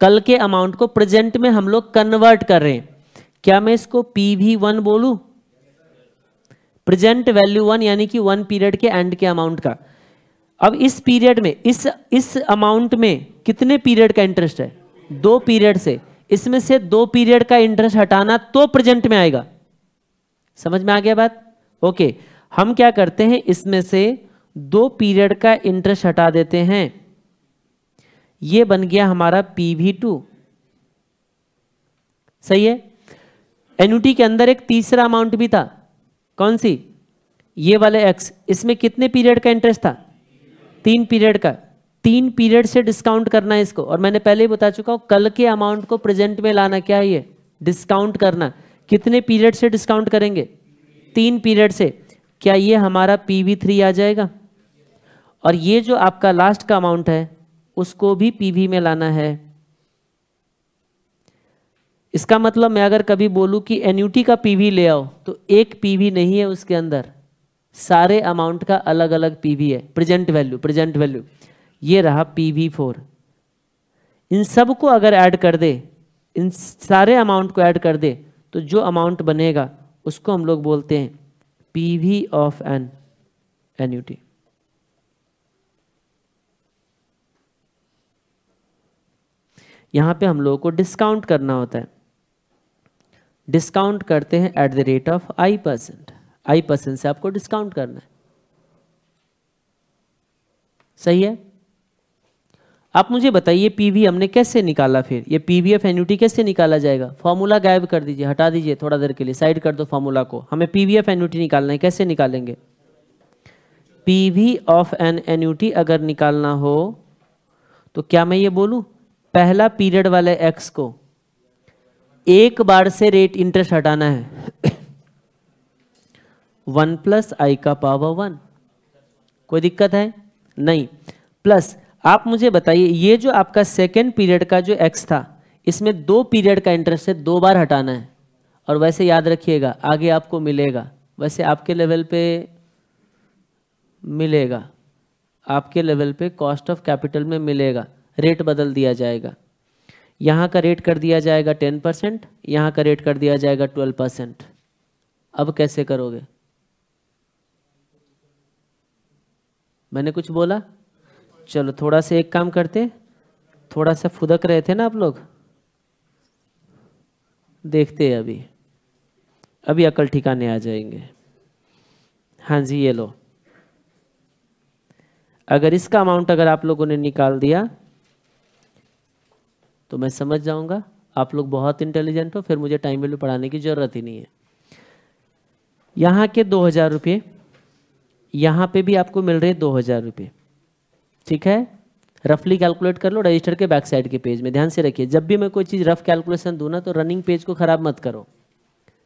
कल के अमाउंट को प्रेजेंट में हम लोग कन्वर्ट कर रहे हैं। क्या मैं इसको PV1 बोलूं? प्रेजेंट वैल्यू 1, यानी कि 1 पीरियड के एंड के अमाउंट का। अब इस पीरियड में इस अमाउंट में कितने पीरियड का इंटरेस्ट है? 2 पीरियड से, इसमें से 2 पीरियड का इंटरेस्ट हटाना तो प्रेजेंट में आएगा। समझ में आ गया बात? ओके, हम क्या करते हैं, इसमें से 2 पीरियड का इंटरेस्ट हटा देते हैं, ये बन गया हमारा PV2। सही है। एन्युटी के अंदर एक तीसरा अमाउंट भी था, कौन सी? ये वाले X, इसमें कितने पीरियड का इंटरेस्ट था? 3 पीरियड का। 3 पीरियड से डिस्काउंट करना है इसको, और मैंने पहले ही बता चुका हूं कल के अमाउंट को प्रेजेंट में लाना। क्या है ये? डिस्काउंट करना। कितने पीरियड से डिस्काउंट करेंगे? 3 पीरियड से। क्या ये हमारा PV3 आ जाएगा? और ये जो आपका लास्ट का अमाउंट है उसको भी PV में लाना है। इसका मतलब मैं अगर कभी बोलूं कि एन्युटी का PV ले आओ, तो एक PV नहीं है उसके अंदर, सारे अमाउंट का अलग अलग PV है, प्रेजेंट वैल्यू, प्रेजेंट वैल्यू। ये रहा PV4। इन सब को अगर ऐड कर दे, इन सारे अमाउंट को ऐड कर दे, तो जो अमाउंट बनेगा उसको हम लोग बोलते हैं PV ऑफ एन एन्युटी। यहां पे हम लोगों को डिस्काउंट करना होता है। डिस्काउंट करते हैं at the rate of I%। I% से आपको डिस्काउंट करना है। सही है। आप मुझे बताइए PV हमने कैसे निकाला, फिर ये PV ऑफ एन्युटी कैसे निकाला जाएगा? फॉर्मूला गायब कर दीजिए, हटा दीजिए थोड़ा देर के लिए, साइड कर दो फॉर्मूला को। हमें PV ऑफ एन्युटी निकालना है, कैसे निकालेंगे? PV ऑफ एन एन्युटी अगर निकालना हो तो क्या मैं ये बोलूं, पहला पीरियड वाले X को एक बार से रेट इंटरेस्ट हटाना है 1 + I⁻1। कोई दिक्कत है? नहीं। प्लस आप मुझे बताइए, ये जो आपका सेकेंड पीरियड का जो X था, इसमें 2 पीरियड का इंटरेस्ट है, 2 बार हटाना है। और वैसे याद रखिएगा आगे आपको मिलेगा, वैसे आपके लेवल पे मिलेगा, आपके लेवल पे कॉस्ट ऑफ कैपिटल में मिलेगा, रेट बदल दिया जाएगा। यहाँ का रेट कर दिया जाएगा 10%, यहाँ का रेट कर दिया जाएगा 12%। अब कैसे करोगे? मैंने कुछ बोला? चलो थोड़ा सा एक काम करते, थोड़ा सा फुदक रहे थे ना आप लोग, देखते हैं अभी अकल ठिकाने आ जाएंगे। हाँ जी, ये लो। अगर इसका अमाउंट अगर आप लोगों ने निकाल दिया तो मैं समझ जाऊंगा आप लोग बहुत इंटेलिजेंट हो, फिर मुझे टाइम वैल्यू पढ़ाने की जरूरत ही नहीं है। यहाँ के 2000 रुपये, यहाँ पे भी आपको मिल रहे 2000 रुपये। ठीक है, रफली कैलकुलेट कर लो रजिस्टर के बैक साइड के पेज में। ध्यान से रखिए, जब भी मैं कोई चीज़ रफ कैलकुलेशन दूँ ना, तो रनिंग पेज को ख़राब मत करो,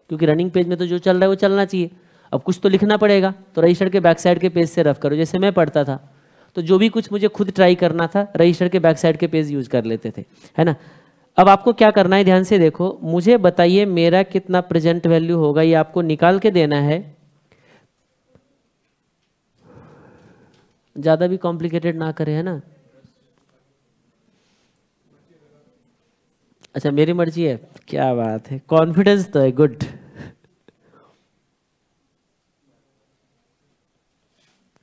क्योंकि रनिंग पेज में तो जो चल रहा है वो चलना चाहिए। अब कुछ तो लिखना पड़ेगा, तो रजिस्टर के बैक साइड के पेज से रफ करो। जैसे मैं पढ़ता था तो जो भी कुछ मुझे खुद ट्राई करना था, रजिस्टर के बैक साइड के पेज यूज कर लेते थे, है ना। अब आपको क्या करना है, ध्यान से देखो, मुझे बताइए मेरा कितना प्रेजेंट वैल्यू होगा, ये आपको निकाल के देना है। ज़्यादा भी कॉम्प्लिकेटेड ना करें, है ना। अच्छा, मेरी मर्जी है, क्या बात है, कॉन्फिडेंस तो है, गुड।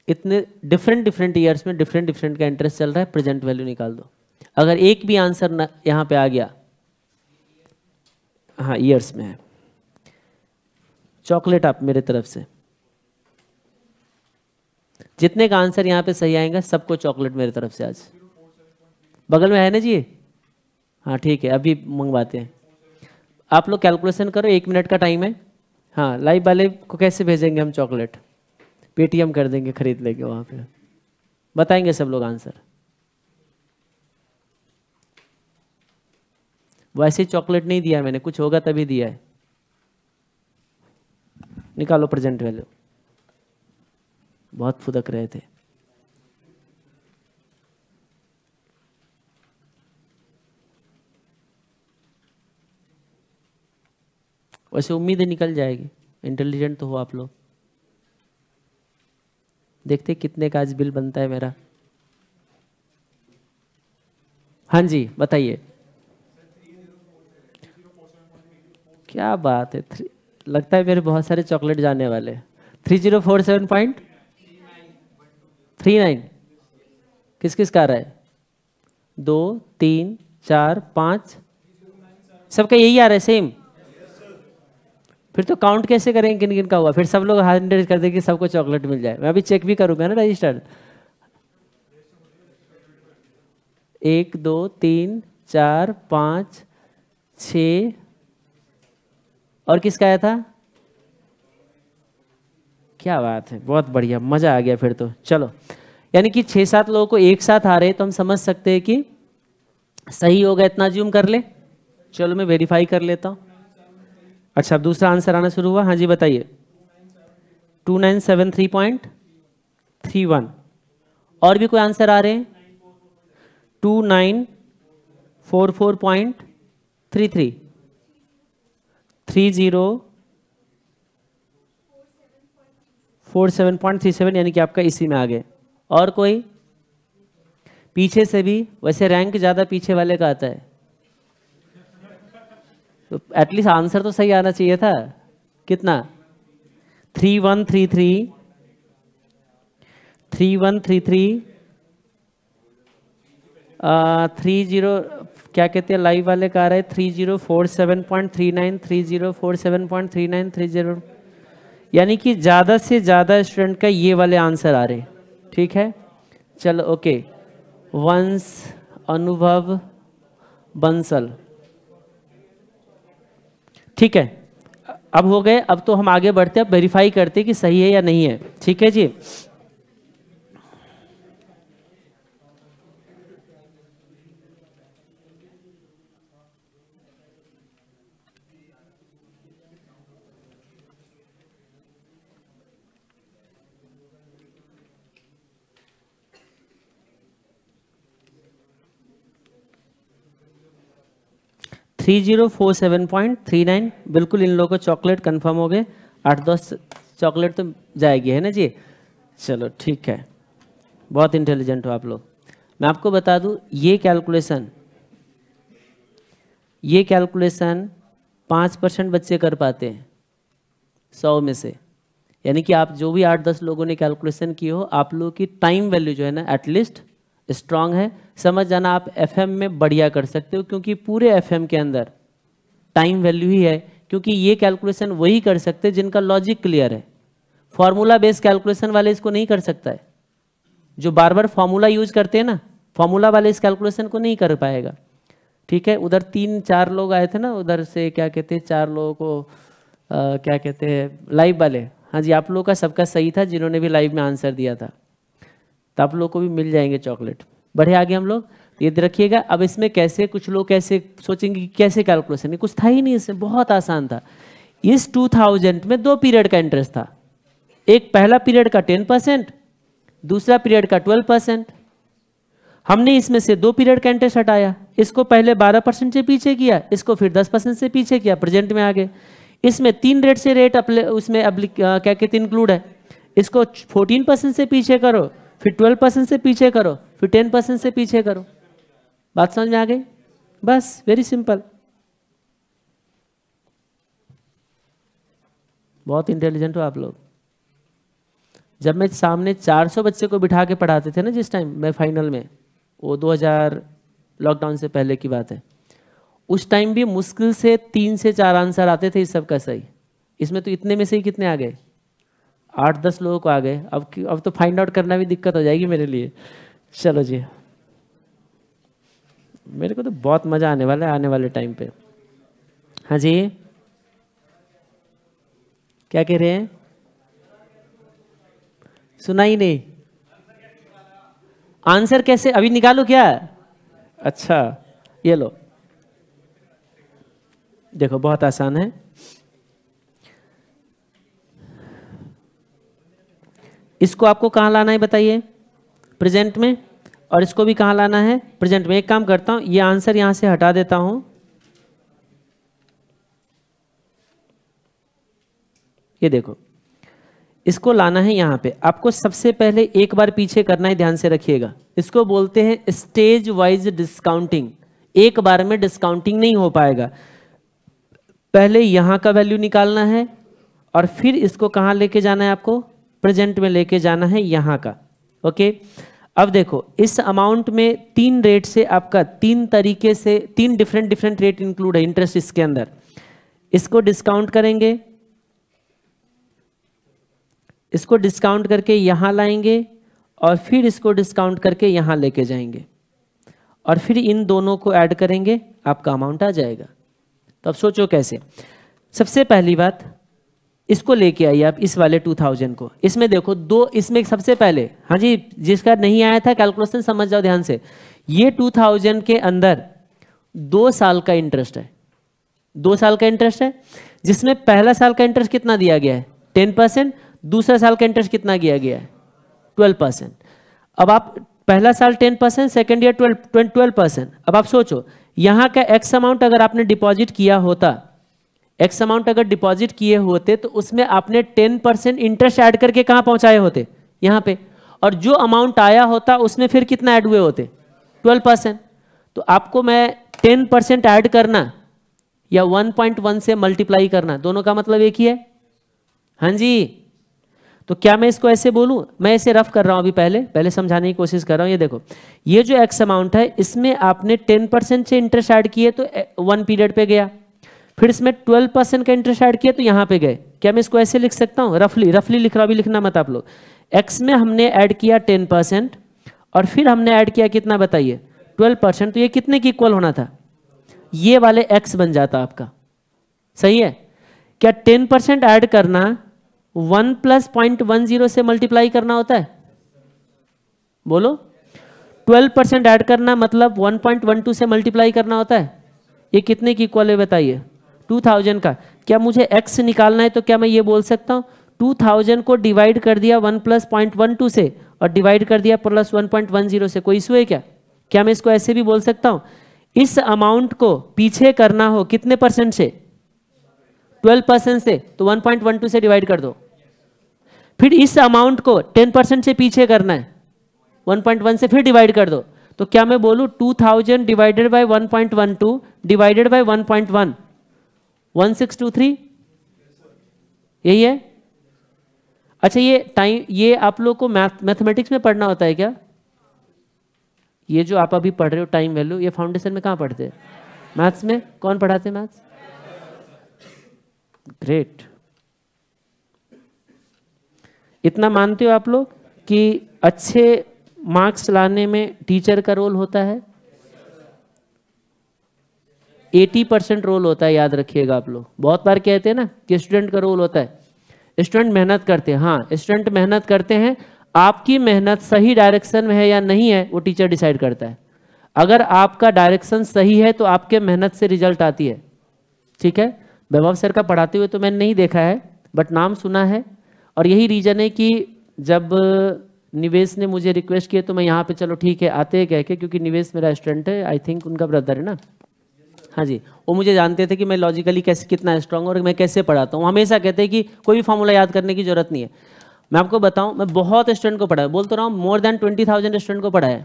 इतने डिफरेंट ईयर्स में डिफरेंट का इंटरेस्ट चल रहा है, प्रेजेंट वैल्यू निकाल दो। अगर एक भी आंसर ना यहाँ पे आ गया, हाँ ईयर्स में है, चॉकलेट आप मेरे तरफ से। जितने का आंसर यहाँ पे सही आएगा सबको चॉकलेट मेरे तरफ से आज। बगल में है ना जी? हाँ ठीक है, अभी मंगवाते हैं। आप लोग कैलकुलेशन करो, 1 मिनट का टाइम है। हाँ, लाइव वाले को कैसे भेजेंगे हम चॉकलेट? पेटीएम कर देंगे, खरीद लेंगे वहाँ पे। बताएंगे सब लोग आंसर। वैसे चॉकलेट नहीं दिया मैंने, कुछ होगा तभी दिया है। निकालो प्रेजेंट वैल्यू। बहुत फुदक रहे थे। वैसे उम्मीद है निकल जाएगी, इंटेलिजेंट तो हो आप लोग। देखते कितने का आज बिल बनता है मेरा। हाँ जी बताइए। क्या बात है, लगता है मेरे बहुत सारे चॉकलेट जाने वाले। 3047.39 किस किस का आ रहा है? 2 3 4 5, सबका यही आ रहा है सेम। फिर तो काउंट कैसे करेंगे किन किन का हुआ? फिर सब लोग हैंड रेज कर देंगे, सबको चॉकलेट मिल जाए। मैं अभी चेक भी करूंगा ना रजिस्टर। 1 2 3 4 5 6, और किसका आया था? क्या बात है, बहुत बढ़िया, मजा आ गया फिर तो। चलो, यानी कि 6-7 लोगों को एक साथ आ रहे, तो हम समझ सकते हैं कि सही होगा, इतना ज्यूम कर ले। चलो मैं वेरीफाई कर लेता हूँ। अच्छा, अब दूसरा आंसर आना शुरू हुआ। हाँ जी बताइए। 2973.31। और भी कोई आंसर आ रहे हैं? 2944.33, 3047.37, यानी कि आपका इसी में आ गए। और कोई पीछे से भी? वैसे रैंक ज़्यादा पीछे वाले का आता है, तो एटलीस्ट आंसर तो सही आना चाहिए था। कितना? 3133, 30 क्या कहते हैं, लाइव वाले का आ रहा है 3047.39, 3047.39, 30, यानी कि ज़्यादा से ज़्यादा स्टूडेंट का ये वाले आंसर आ रहे। ठीक है, चलो ओके। वंश, अनुभव, बंसल, ठीक है, अब हो गए। अब तो हम आगे बढ़ते हैं, अब वेरीफाई करते हैं कि सही है या नहीं है। ठीक है जी। $3047.39, बिल्कुल इन लोगों को चॉकलेट कंफर्म हो गए। 8-10 चॉकलेट तो जाएगी, है ना जी। चलो ठीक है, बहुत इंटेलिजेंट हो आप लोग। मैं आपको बता दूं, ये कैलकुलेशन 5% बच्चे कर पाते हैं 100 में से। यानी कि आप जो भी 8-10 लोगों ने कैलकुलेशन की हो, आप लोगों की टाइम वैल्यू जो है ना एटलीस्ट स्ट्रांग है। समझ जाना, आप एफएम में बढ़िया कर सकते हो, क्योंकि पूरे एफएम के अंदर टाइम वैल्यू ही है। क्योंकि ये कैलकुलेशन वही कर सकते हैं जिनका लॉजिक क्लियर है। फॉर्मूला बेस्ड कैलकुलेशन वाले इसको नहीं कर सकता है। जो बार बार फॉर्मूला यूज करते हैं ना, फॉर्मूला वाले इस कैलकुलेशन को नहीं कर पाएगा। ठीक है, उधर 3-4 लोग आए थे ना, उधर से क्या कहते हैं, 4 लोगों को क्या कहते हैं, लाइव वाले। हाँ जी, आप लोगों का सबका सही था, जिन्होंने भी लाइव में आंसर दिया था, तो आप लोग को भी मिल जाएंगे चॉकलेट। बढ़े आगे हम लोग, ये रखिएगा। अब इसमें कैसे, कुछ लोग कैसे सोचेंगे कि कैसे कैलकुलेशन, कुछ था ही नहीं इसमें, बहुत आसान था। इस 2000 में 2 पीरियड का इंटरेस्ट था। एक पहला पीरियड का 10%, दूसरा पीरियड का 12%। हमने इसमें से 2 पीरियड का इंटरेस्ट हटाया, इसको पहले 12% से पीछे किया, इसको फिर 10% से पीछे किया, प्रेजेंट में आ गए। इसमें 3 रेट से रेट उसमें क्या कहते इंक्लूड है, इसको 14% से पीछे करो, फिर 12% से पीछे करो, फिर 10% से पीछे करो। बात समझ में आ गई? बस, वेरी सिंपल। बहुत इंटेलिजेंट हो आप लोग। जब मैं सामने 400 बच्चे को बिठा के पढ़ाते थे ना, जिस टाइम मैं फाइनल में, वो 2000 लॉकडाउन से पहले की बात है, उस टाइम भी मुश्किल से 3 से 4 आंसर आते थे इस सब का सही। इसमें तो इतने में से ही कितने आ गए? 8-10 लोगों को आ गए। अब तो फाइंड आउट करना भी दिक्कत हो जाएगी मेरे लिए। चलो जी, मेरे को तो बहुत मजा आने वाला है आने वाले टाइम पे। हाँ जी, क्या कह रहे हैं? सुना ही नहीं। आंसर कैसे, अभी निकालो क्या? अच्छा, ये लो, देखो बहुत आसान है। इसको आपको कहाँ लाना है बताइए? प्रेजेंट में। और इसको भी कहाँ लाना है? प्रेजेंट में। एक काम करता हूं, ये आंसर यहां से हटा देता हूं, ये देखो, इसको लाना है यहां पे। आपको सबसे पहले एक बार पीछे करना है, ध्यान से रखिएगा। इसको बोलते हैं स्टेज वाइज डिस्काउंटिंग। एक बार में डिस्काउंटिंग नहीं हो पाएगा, पहले यहां का वैल्यू निकालना है और फिर इसको कहां लेके जाना है आपको? प्रेजेंट में लेके जाना है, यहां का। ओके, अब देखो इस अमाउंट में 3 रेट से आपका 3 तरीके से 3 डिफरेंट रेट इंक्लूड है इंटरेस्ट इसके अंदर। इसको डिस्काउंट करेंगे, इसको डिस्काउंट करके यहां लाएंगे और फिर इसको डिस्काउंट करके यहां लेके जाएंगे और फिर इन दोनों को ऐड करेंगे, आपका अमाउंट आ जाएगा। तो अब सोचो कैसे। सबसे पहली बात, इसको लेके आइए आप इस वाले 2000 को। इसमें देखो दो, इसमें सबसे पहले, हाँ जी जिसका नहीं आया था कैलकुलेशन समझ जाओ ध्यान से, ये 2000 के अंदर 2 साल का इंटरेस्ट है, 2 साल का इंटरेस्ट है, जिसमें पहला साल का इंटरेस्ट कितना दिया गया है 10%, दूसरा साल का इंटरेस्ट कितना दिया गया है 12%। अब आप पहला साल 10%, सेकेंड ईयर 12%। अब आप सोचो यहाँ का एक्स अमाउंट अगर आपने डिपॉजिट किया होता, एक्स अमाउंट अगर डिपॉजिट किए होते तो उसमें आपने 10% इंटरेस्ट ऐड करके कहाँ पहुंचाए होते, यहाँ पे, और जो अमाउंट आया होता उसमें फिर कितना ऐड हुए होते 12%। तो आपको मैं 10% ऐड करना या 1.1 से मल्टीप्लाई करना, दोनों का मतलब एक ही है। हाँ जी, तो क्या मैं इसको ऐसे बोलूं, मैं इसे रफ कर रहा हूं अभी, पहले समझाने की कोशिश कर रहा हूं। ये देखो, ये जो एक्स अमाउंट है इसमें आपने 10% से इंटरेस्ट ऐड किए तो 1 पीरियड पे गया, फिर इसमें 12% का इंटरेस्ट ऐड किया तो यहां पे गए। क्या मैं इसको ऐसे लिख सकता हूं, रफली लिख रहा हूं, अभी लिखना मत आप लोग। एक्स में हमने ऐड किया 10% और फिर हमने ऐड किया कितना बताइए 12%, तो ये कितने की इक्वल होना था, ये वाले एक्स बन जाता आपका। सही है क्या? 10% ऐड करना 1 + 0.10 से मल्टीप्लाई करना होता है, बोलो। 12% ऐड करना मतलब 1.12 से मल्टीप्लाई करना होता है। ये कितने की इक्वल है बताइए 2000 का। क्या मुझे x निकालना है तो क्या मैं ये बोल सकता हूँ 2000 को डिवाइड कर दिया 1 + 0.12 से और डिवाइड कर दिया प्लस 1.10 से, कोई इशू है क्या? क्या मैं इसको ऐसे भी बोल सकता हूँ, इस अमाउंट को पीछे करना हो कितने परसेंट से 12% से, तो 1.12 से डिवाइड कर दो। फिर इस अमाउंट को 10% से पीछे करना है 1.1 से, फिर डिवाइड कर दो। तो क्या मैं बोलूं 2000 डिवाइडेड बाय 1.12 डिवाइडेड बाय 1.1, 1623, यही है। अच्छा ये टाइम, ये आप लोग को मैथमेटिक्स में पढ़ना होता है क्या? ये जो आप अभी पढ़ रहे हो टाइम वैल्यू, ये फाउंडेशन में कहाँ पढ़ते हैं? मैथ्स में। कौन पढ़ाते हैं मैथ्स? ग्रेट। इतना मानते हो आप लोग कि अच्छे मार्क्स लाने में टीचर का रोल होता है? 80% रोल होता है, याद रखिएगा आप लोग। बहुत बार कहते हैं ना कि स्टूडेंट का रोल होता है, स्टूडेंट मेहनत करते हैं। हाँ स्टूडेंट मेहनत करते हैं, आपकी मेहनत सही डायरेक्शन में है या नहीं है वो टीचर डिसाइड करता है। अगर आपका डायरेक्शन सही है तो आपके मेहनत से रिजल्ट आती है। ठीक है, वैभव सर का पढ़ाते हुए तो मैंने नहीं देखा है बट नाम सुना है, और यही रीजन है कि जब निवेश ने मुझे रिक्वेस्ट किया तो मैं यहाँ पे चलो ठीक है आते हैं कह के, क्योंकि निवेश मेरा स्टूडेंट है, आई थिंक उनका ब्रदर है ना। हाँ जी, वो मुझे जानते थे कि मैं लॉजिकली कैसे कितना स्ट्रांग और मैं कैसे पढ़ाता हूँ। हमेशा कहते हैं कि कोई भी फॉर्मूला याद करने की जरूरत नहीं है। मैं आपको बताऊँ, मैं बहुत स्टूडेंट को पढ़ाया, बोल तो रहा हूँ मोर देन 20,000 स्टूडेंट को पढ़ाया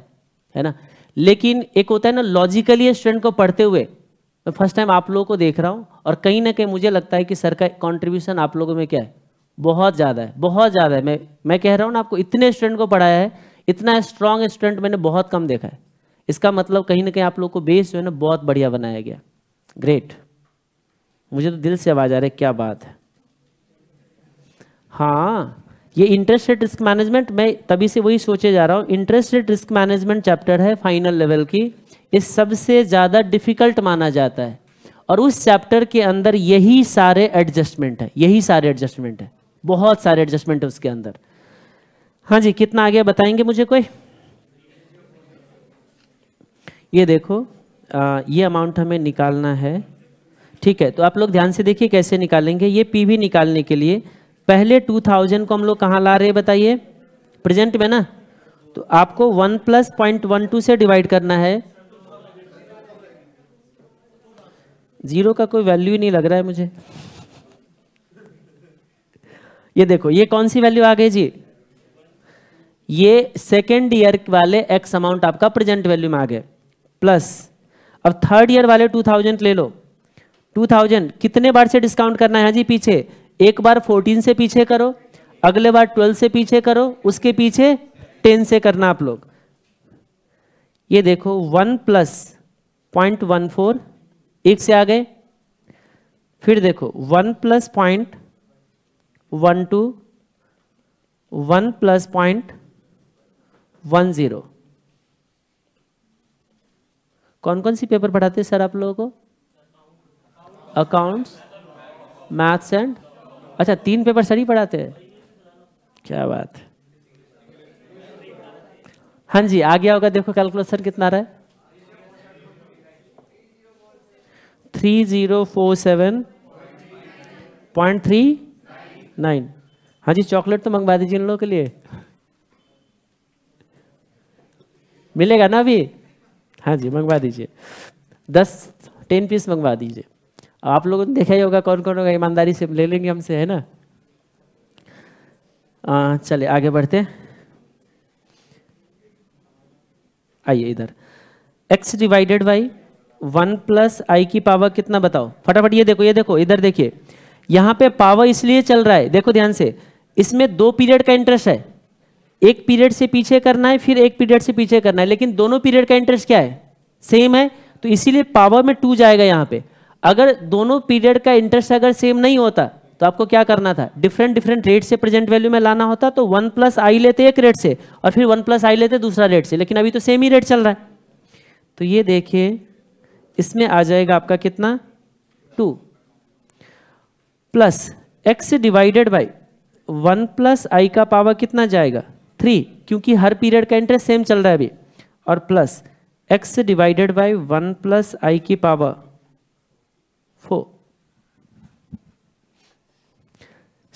है ना। लेकिन एक होता है ना लॉजिकली स्टूडेंट को पढ़ते हुए, मैं फर्स्ट टाइम आप लोगों को देख रहा हूँ और कहीं ना कहीं मुझे लगता है कि सर का कॉन्ट्रीब्यूशन आप लोगों में क्या है, बहुत ज़्यादा है, बहुत ज़्यादा है। मैं कह रहा हूँ ना आपको, इतने स्टूडेंट को पढ़ाया है, इतना स्ट्रांग स्टूडेंट मैंने बहुत कम देखा है। इसका मतलब कहीं ना कहीं आप लोग को बेस जो है ना बहुत बढ़िया बनाया गया। ग्रेट, मुझे तो दिल से आवाज़ आ रही है, क्या बात है। हाँ ये इंटरेस्ट रेट रिस्क मैनेजमेंट, मैं तभी से वही सोचे जा रहा हूँ। Interest rate risk management chapter है फाइनल लेवल की, इस सबसे ज़्यादा डिफिकल्ट माना जाता है, और उस चैप्टर के अंदर यही सारे एडजस्टमेंट है, यही सारे एडजस्टमेंट है, बहुत सारे एडजस्टमेंट है उसके अंदर। हाँ जी, कितना आ गया बताएंगे मुझे कोई? ये देखो ये अमाउंट हमें निकालना है। ठीक है, तो आप लोग ध्यान से देखिए कैसे निकालेंगे। ये पीवी निकालने के लिए पहले 2000 को हम लोग कहाँ ला रहे हैं बताइए, प्रेजेंट में ना। तो आपको 1 + 0.12 से डिवाइड करना है। 0 का कोई वैल्यू ही नहीं लग रहा है मुझे। ये देखो ये कौन सी वैल्यू आ गई जी, ये सेकेंड ईयर वाले एक्स अमाउंट आपका प्रेजेंट वैल्यू में आ गए, प्लस अब थर्ड ईयर वाले 2000 ले लो। 2000 कितने बार से डिस्काउंट करना है जी पीछे? एक बार 14 से पीछे करो, अगले बार 12 से पीछे करो, उसके पीछे 10 से करना आप लोग। ये देखो 1 प्लस 0.14 एक से आ गए, फिर देखो 1 प्लस 0.12, 1 प्लस 0.10। कौन कौन सी पेपर पढ़ाते हैं सर आप लोगों को? अकाउंट्स, मैथ्स एंड, अच्छा 3 पेपर सर ही पढ़ाते हैं, क्या बात है। हाँ जी आ गया होगा, देखो कैलकुलेशन कितना आ रहा है, 3047.39। हाँ जी चॉकलेट तो मंगवा दीजिए इन लोगों के लिए, मिलेगा ना अभी? हाँ जी मंगवा दीजिए, 10 पीस मंगवा दीजिए। आप लोगों ने देखा ही होगा कौन कौन होगा, ईमानदारी से ले लेंगे हमसे, है ना। चले आगे बढ़ते हैं, आइए इधर। x divided by 1 plus I की पावर कितना बताओ फटाफट। ये देखो इधर देखिए, यहाँ पे पावर इसलिए चल रहा है, देखो ध्यान से, इसमें 2 पीरियड का इंटरेस्ट है, एक पीरियड से पीछे करना है फिर एक पीरियड से पीछे करना है, लेकिन दोनों पीरियड का इंटरेस्ट क्या है, सेम है, तो इसीलिए पावर में 2 जाएगा यहाँ पे। अगर दोनों पीरियड का इंटरेस्ट अगर सेम नहीं होता तो आपको क्या करना था, डिफरेंट रेट से प्रेजेंट वैल्यू में लाना होता, तो 1 प्लस आई लेते एक रेट से और फिर 1 प्लस आई लेते दूसरा रेट से, लेकिन अभी तो सेम ही रेट चल रहा है। तो ये देखिए इसमें आ जाएगा आपका कितना, 2 plus X divided by 1 plus I का पावर कितना जाएगा, 3, क्योंकि हर पीरियड का इंटरेस्ट सेम चल रहा है अभी, और plus X divided by 1 plus I की पावर 4।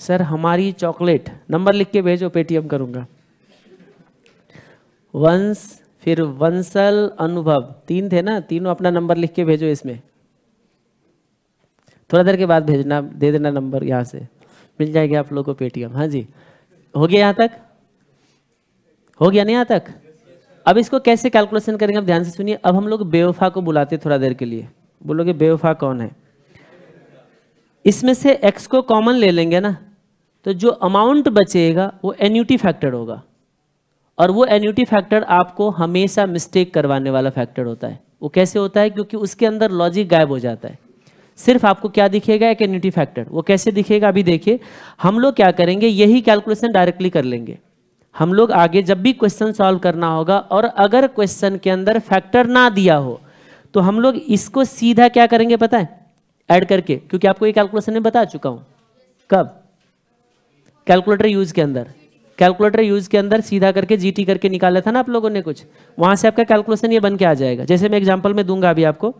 सर हमारी चॉकलेट, नंबर लिख के भेजो, पेटीएम करूंगा। वंश, फिर वंसल, अनुभव, 3 थे ना, तीनों अपना नंबर लिख के भेजो इसमें, थोड़ा देर के बाद भेजना, दे देना नंबर, यहाँ से मिल जाएगी आप लोगों को पेटीएम। हाँ जी हो गया, यहाँ तक हो गया, नहीं यहाँ तक। अब इसको कैसे कैलकुलेशन करेंगे, अब ध्यान से सुनिए। अब हम लोग बेवफा को बुलाते थोड़ा देर के लिए, बोलोगे बेवफा कौन है। इसमें से x को कॉमन ले लेंगे ना, तो जो अमाउंट बचेगा वो एन्युटी फैक्टर होगा, और वो एन्युटी फैक्टर आपको हमेशा मिस्टेक करवाने वाला फैक्टर होता है। वो कैसे होता है, क्योंकि उसके अंदर लॉजिक गायब हो जाता है, सिर्फ आपको क्या दिखेगा, एक एन्युटी फैक्टर। वो कैसे दिखेगा अभी देखिए। हम लोग क्या करेंगे, यही कैलकुलेशन डायरेक्टली कर लेंगे। हम लोग आगे जब भी क्वेश्चन सॉल्व करना होगा और अगर क्वेश्चन के अंदर फैक्टर ना दिया हो तो हम लोग इसको सीधा क्या करेंगे पता है, ऐड करके, क्योंकि आपको ये कैलकुलेशन में बता चुका हूं। कब? कैलकुलेटर यूज के अंदर, कैलकुलेटर यूज के अंदर सीधा करके जीटी करके निकाला था ना आप लोगों ने कुछ, वहां से आपका कैलकुलेशन ये बन के आ जाएगा। जैसे मैं एग्जांपल में दूंगा अभी आपको,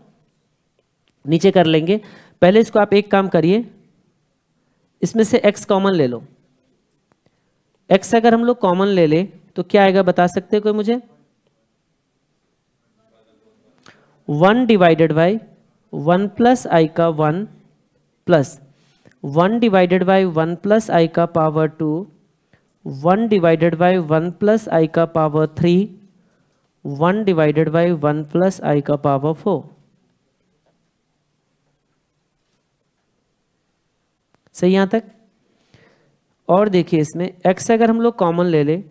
नीचे कर लेंगे। पहले इसको आप एक काम करिए, इसमें से x कॉमन ले लो। x अगर हम लोग कॉमन ले ले तो क्या आएगा बता सकते कोई मुझे? 1 डिवाइडेड बाई 1 प्लस आई का 1 plus 1 divided by 1 plus I का power 2, 1 divided by 1 plus I का power 3, 1 divided by 1 plus I का पावर 4। सही यहां तक? और देखिए इसमें x अगर हम लोग कॉमन ले ले,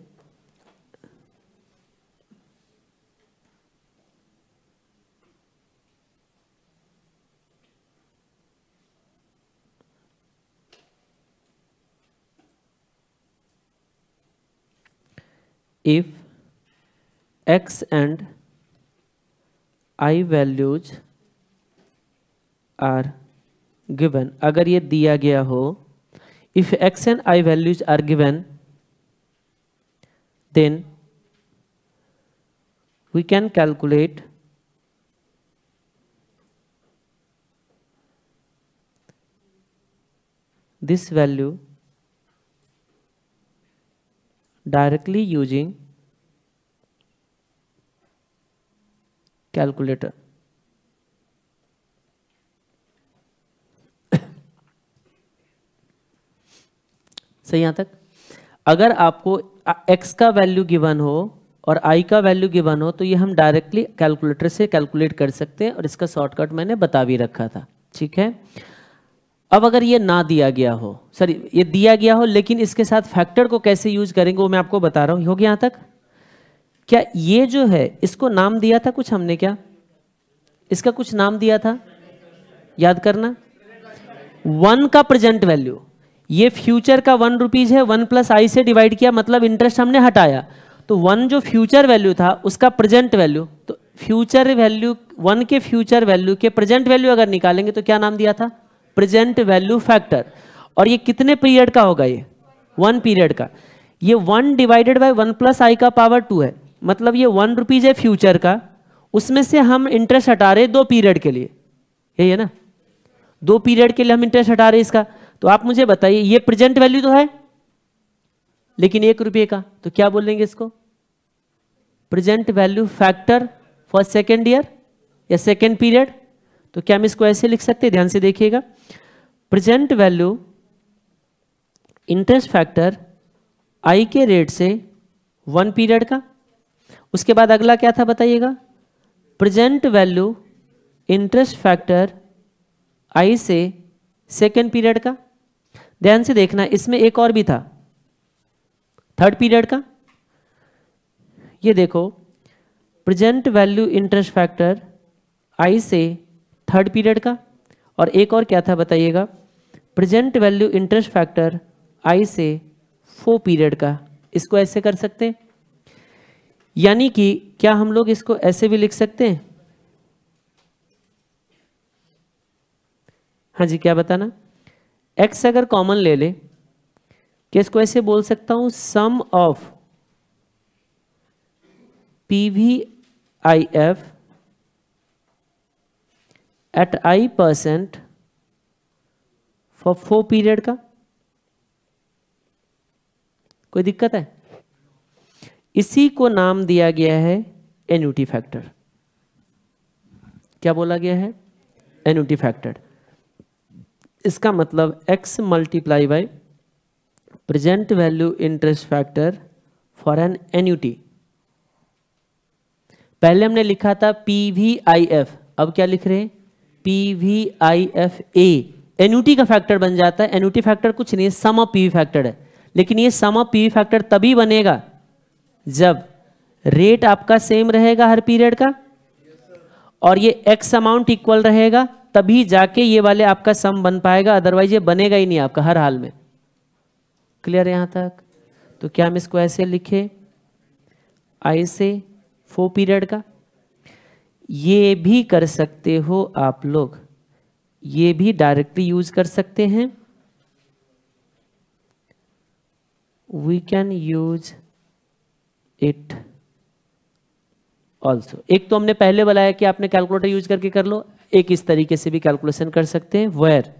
if x and I values are given, अगर ये दिया गया हो, if x and I values are given, then we can calculate this value directly using calculator। सही यहां तक? अगर आपको x का वैल्यू गिवन हो और i का वैल्यू गिवन हो तो ये हम डायरेक्टली कैलकुलेटर से कैलकुलेट कर सकते हैं, और इसका शॉर्टकट मैंने बता भी रखा था, ठीक है। अब अगर ये ना दिया गया हो, सॉरी ये दिया गया हो लेकिन इसके साथ फैक्टर को कैसे यूज करेंगे वो मैं आपको बता रहा हूं। हो गया यहां तक? क्या ये जो है इसको नाम दिया था कुछ हमने? क्या इसका कुछ नाम दिया था? याद करना, 1 का प्रेजेंट वैल्यू, ये फ्यूचर का 1 रुपीज है, 1 प्लस आई से डिवाइड किया, मतलब इंटरेस्ट हमने हटाया, तो 1 जो फ्यूचर वैल्यू था उसका प्रेजेंट वैल्यू, तो फ्यूचर वैल्यू 1 के फ्यूचर वैल्यू के प्रेजेंट वैल्यू अगर निकालेंगे तो क्या नाम दिया था? Present value factor. और ये कितने पीरियड का होगा? ये 1 पीरियड का। ये 1 डिवाइडेड बाय 1 प्लस आई का पावर 2 है, मतलब ये 1 रुपीज है फ्यूचर का, उसमें से हम इंटरेस्ट हटा रहे 2 पीरियड के लिए, यही है ना, 2 पीरियड के लिए हम इंटरेस्ट हटा रहे इसका। तो आप मुझे बताइए, ये प्रेजेंट वैल्यू तो है लेकिन 1 रुपये का, तो क्या बोलेंगे इसको? Present value factor for second year या सेकेंड पीरियड। तो क्या हम इसको ऐसे लिख सकते हैं? ध्यान से देखिएगा, present value interest factor I के रेट से 1 पीरियड का। उसके बाद अगला क्या था बताइएगा? Present value interest factor I से सेकेंड पीरियड का। ध्यान से देखना, इसमें एक और भी था, थर्ड पीरियड का। ये देखो, present value interest factor I से थर्ड पीरियड का, और एक और क्या था बताइएगा? Present value interest factor I से 4 पीरियड का। इसको ऐसे कर सकते हैं, यानी कि क्या हम लोग इसको ऐसे भी लिख सकते हैं? हाँ जी, क्या बताना? x अगर कॉमन ले ले, कि इसको ऐसे बोल सकता हूं, sum of PVIF at i% for 4 period का। कोई दिक्कत है? इसी को नाम दिया गया है एन्युटी फैक्टर। क्या बोला गया है? Annuity factor. इसका मतलब x multiply by present value interest factor for an annuity. पहले हमने लिखा था PVIF, अब क्या लिख रहे हैं? PVIFA। एन्युटी का फैक्टर बन जाता है। एन्युटी फैक्टर कुछ नहीं है, सम ऑफ पीवी फैक्टर है, लेकिन ये सम ऑफ पीवी फैक्टर तभी बनेगा जब रेट आपका सेम रहेगा हर पीरियड का, और ये x अमाउंट इक्वल रहेगा, तभी जाके ये वाले आपका सम बन पाएगा, अदरवाइज ये बनेगा ही नहीं आपका हर हाल में। क्लियर है यहां तक? तो क्या हम इसको ऐसे लिखे, आई से 4 पीरियड का। ये भी कर सकते हो आप लोग, ये भी डायरेक्टली यूज कर सकते हैं। We can use it also. एक तो हमने पहले बताया कि आपने कैलकुलेटर यूज करके कर लो, एक इस तरीके से भी कैलकुलेशन कर सकते हैं। वेयर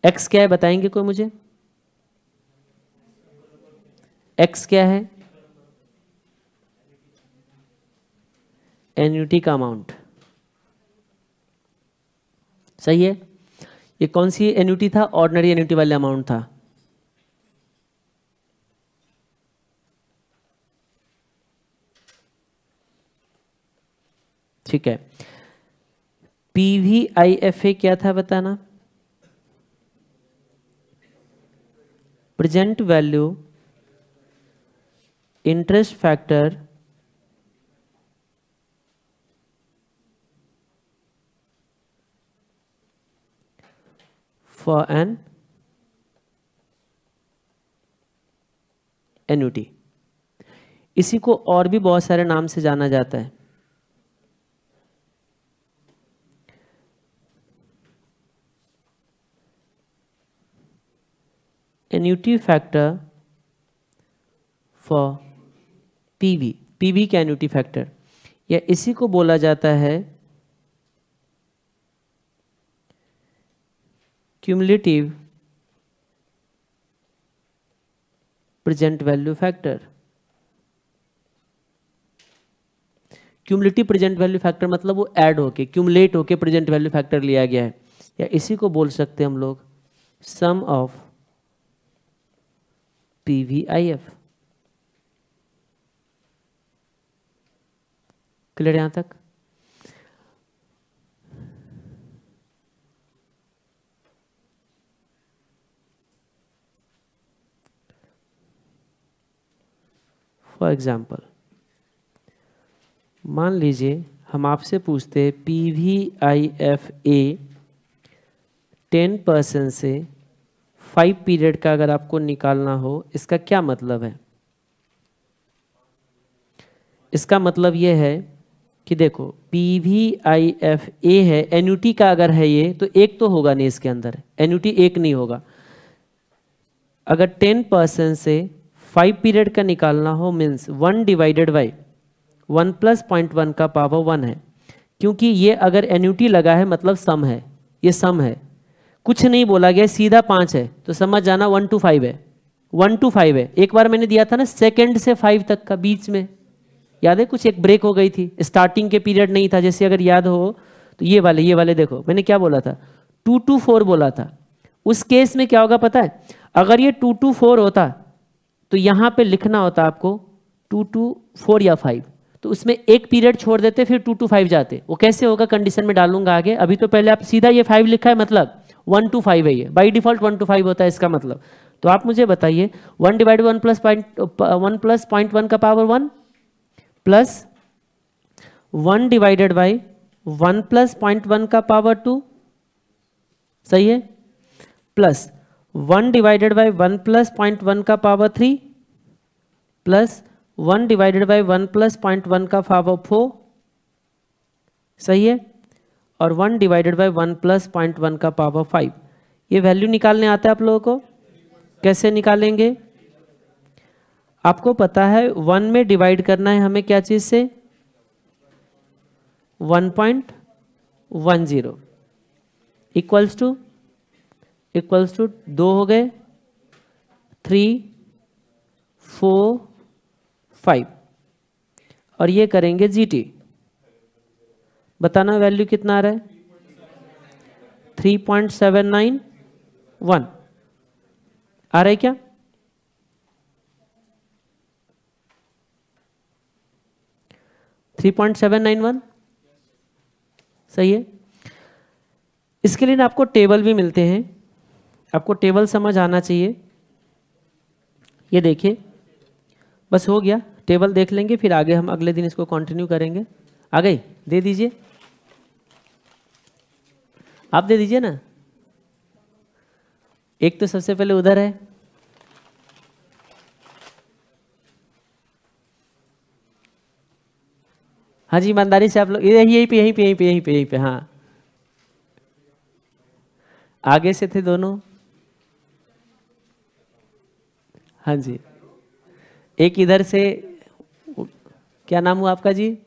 एक्स क्या है बताएंगे कोई मुझे? एक्स क्या है? एन्युटी का अमाउंट। सही है। ये कौन सी एन्युटी था? ऑर्डिनरी एन्युटी वाला अमाउंट था। ठीक है। PVIFA क्या था बताना? Present value interest factor for an annuity. इसी को और भी बहुत सारे नाम से जाना जाता है। Annuity factor for PV, PV का एन्युटी फैक्टर, या इसी को बोला जाता है cumulative present value factor. Cumulative present value factor मतलब वो ऐड होके, क्यूमुलेट होके प्रेजेंट वैल्यू फैक्टर लिया गया है, या इसी को बोल सकते हैं हम लोग सम ऑफ PVIF। क्लियर यहां तक? फॉर एग्जाम्पल मान लीजिए हम आपसे पूछते हैं PVIFA 10% से 5 पीरियड का अगर आपको निकालना हो, इसका क्या मतलब है? इसका मतलब ये है कि देखो PVIFA है, एन्युटी का अगर है ये तो एक तो होगा नहीं, इसके अंदर एन्युटी एक नहीं होगा। अगर 10% से 5 पीरियड का निकालना हो मीन्स 1 डिवाइडेड बाई 1 प्लस 0.1 का पावर 1 है, क्योंकि ये अगर एन्युटी लगा है मतलब सम है, ये सम है, कुछ नहीं बोला गया, सीधा 5 है, तो समझ जाना 1 to 5 है, 1 to 5 है। एक बार मैंने दिया था ना सेकंड से 5 तक का, बीच में याद है कुछ एक ब्रेक हो गई थी, स्टार्टिंग के पीरियड नहीं था, जैसे अगर याद हो तो ये वाले देखो मैंने क्या बोला था, 2 to 4 बोला था। उस केस में क्या होगा पता है, अगर ये 2 to 4 होता तो यहां पे लिखना होता आपको 2 to 4 या 5, तो उसमें एक पीरियड छोड़ देते फिर 2 to 5 जाते। वो कैसे होगा कंडीशन में डालूंगा आगे, अभी तो पहले आप सीधा ये 5 लिखा है मतलब 1 to 5 है, ये बाई डिफॉल्ट 1 to 5 होता है इसका मतलब। तो आप मुझे बताइए 1 डिवाइड 1 प्लस 0.1 का power 1 plus 1 divided by 1 plus 0.1 का पावर 2, सही है, प्लस 1 डिवाइडेड बाई 1 प्लस 0.1 का power 3 plus 1 divided by 1 plus 0.1 का पावर 4, सही है, और 1 डिवाइडेड बाई 1 प्लस 0.1 का पावर 5। ये वैल्यू निकालने आता है आप लोगों को, कैसे निकालेंगे? आपको पता है 1 में डिवाइड करना है हमें क्या चीज से, 1.10 इक्वल्स टू 2 हो गए, 3, 4, 5, और ये करेंगे GT। बताना वैल्यू कितना आ रहा है, 3.791 आ रहा है क्या? $3.791 सही है। इसके लिए ना आपको टेबल भी मिलते हैं, आपको टेबल समझ आना चाहिए। ये देखिए बस हो गया, टेबल देख लेंगे फिर आगे हम अगले दिन इसको कंटिन्यू करेंगे। आ गई, दे दीजिए, आप दे दीजिए ना। एक तो सबसे पहले उधर है, हाँ जी ईमानदारी से आप लोग यहीं पे हाँ, आगे से थे दोनों, हाँ जी, एक इधर से, क्या नाम हुआ आपका जी?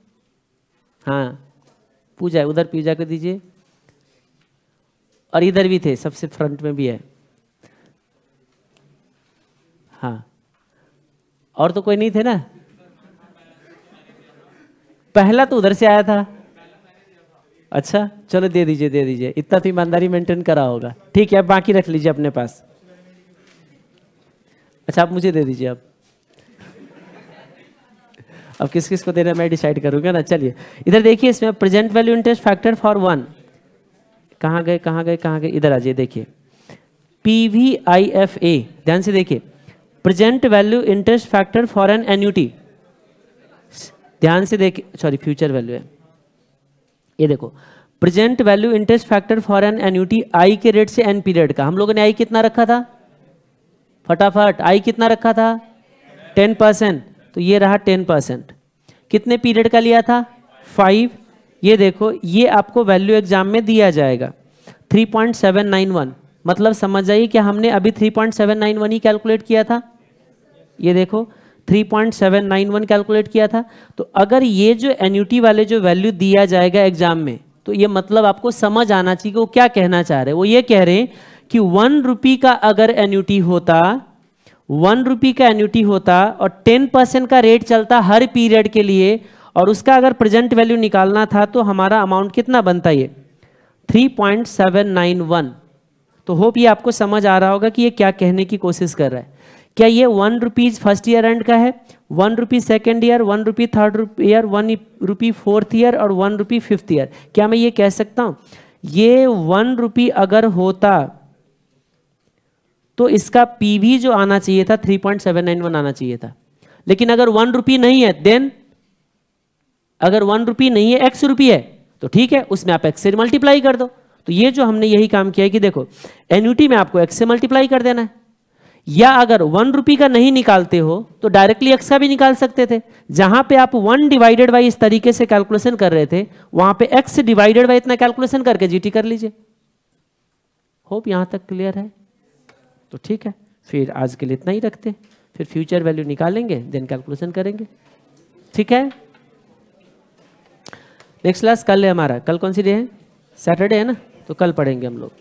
हाँ पूजा, उधर पूजा कर दीजिए, और इधर भी थे, सबसे फ्रंट में भी है, हाँ, और तो कोई नहीं थे ना? पहला तो उधर से आया था, अच्छा चलो दे दीजिए, इतना तो ईमानदारी मेंटेन करा होगा, ठीक है, अब बाकी रख लीजिए अपने पास। अच्छा आप मुझे दे दीजिए, अब किस किस को देना मैं डिसाइड करूंगा ना। चलिए इधर देखिए, इसमें present value interest factor for 1, कहाँ गए, इधर आ जाइए, देखिए PVIFA, ध्यान से देखिए, present value interest factor for an annuity, ध्यान से देखिए, सॉरी फ्यूचर वैल्यू है, ये देखो present value interest factor for an annuity I के रेट से एन पीरियड का। हम लोगों ने आई कितना रखा था, फटाफट आई कितना रखा था, 10%, तो ये रहा 10%। कितने पीरियड का लिया था, 5। ये देखो ये आपको वैल्यू एग्जाम में दिया जाएगा 3.791, मतलब समझ जाइए कि हमने अभी 3.791 ही कैलकुलेट किया था, ये देखो 3.791 कैलकुलेट किया था। तो अगर ये जो एन्युटी वाले जो वैल्यू दिया जाएगा एग्जाम में, तो ये मतलब आपको समझ आना चाहिए कि वो क्या कहना चाह रहे हैं। वो ये कह रहे हैं कि 1 रुपये का अगर एन्युटी होता, 1 रुपये का एन्युटी होता और 10% का रेट चलता हर पीरियड के लिए, और उसका अगर प्रेजेंट वैल्यू निकालना था तो हमारा अमाउंट कितना बनता, ये 3.791। तो होप ये आपको समझ आ रहा होगा कि ये क्या कहने की कोशिश कर रहा है। क्या ये 1 रुपीज फर्स्ट ईयर एंड का है, 1 रुपी सेकेंड ईयर, 1 रुपी थर्ड ईयर, 1 रुपी फोर्थ ईयर और 1 रुपी फिफ्थ ईयर? क्या मैं ये कह सकता हूं ये 1 रुपी अगर होता तो इसका पीवी जो आना चाहिए था 3.791 आना चाहिए था, लेकिन अगर 1 रुपये नहीं है, देन अगर 1 रुपये नहीं है, x रुपये है, तो ठीक है, उसमें आप x से मल्टीप्लाई कर दो। तो ये जो हमने यही काम किया है कि देखो एन्युटी में आपको x से मल्टीप्लाई कर देना है, या अगर 1 रुपये का नहीं निकालते हो तो डायरेक्टली x का भी निकाल सकते थे। जहां पे आप 1 डिवाइडेड बाई इस तरीके से कैलकुलेशन कर रहे थे, वहां पे x डिवाइडेड बाई इतना कैलकुलेशन करके जीटी कर लीजिए। होप यहां तक क्लियर है? तो ठीक है, फिर आज के लिए इतना ही रखते, फिर फ्यूचर वैल्यू निकालेंगे, देन कैलकुलेशन करेंगे। ठीक है, नेक्स्ट क्लास कल है हमारा। कल कौन सी डे है? सैटरडे है ना, तो कल पढ़ेंगे हम लोग।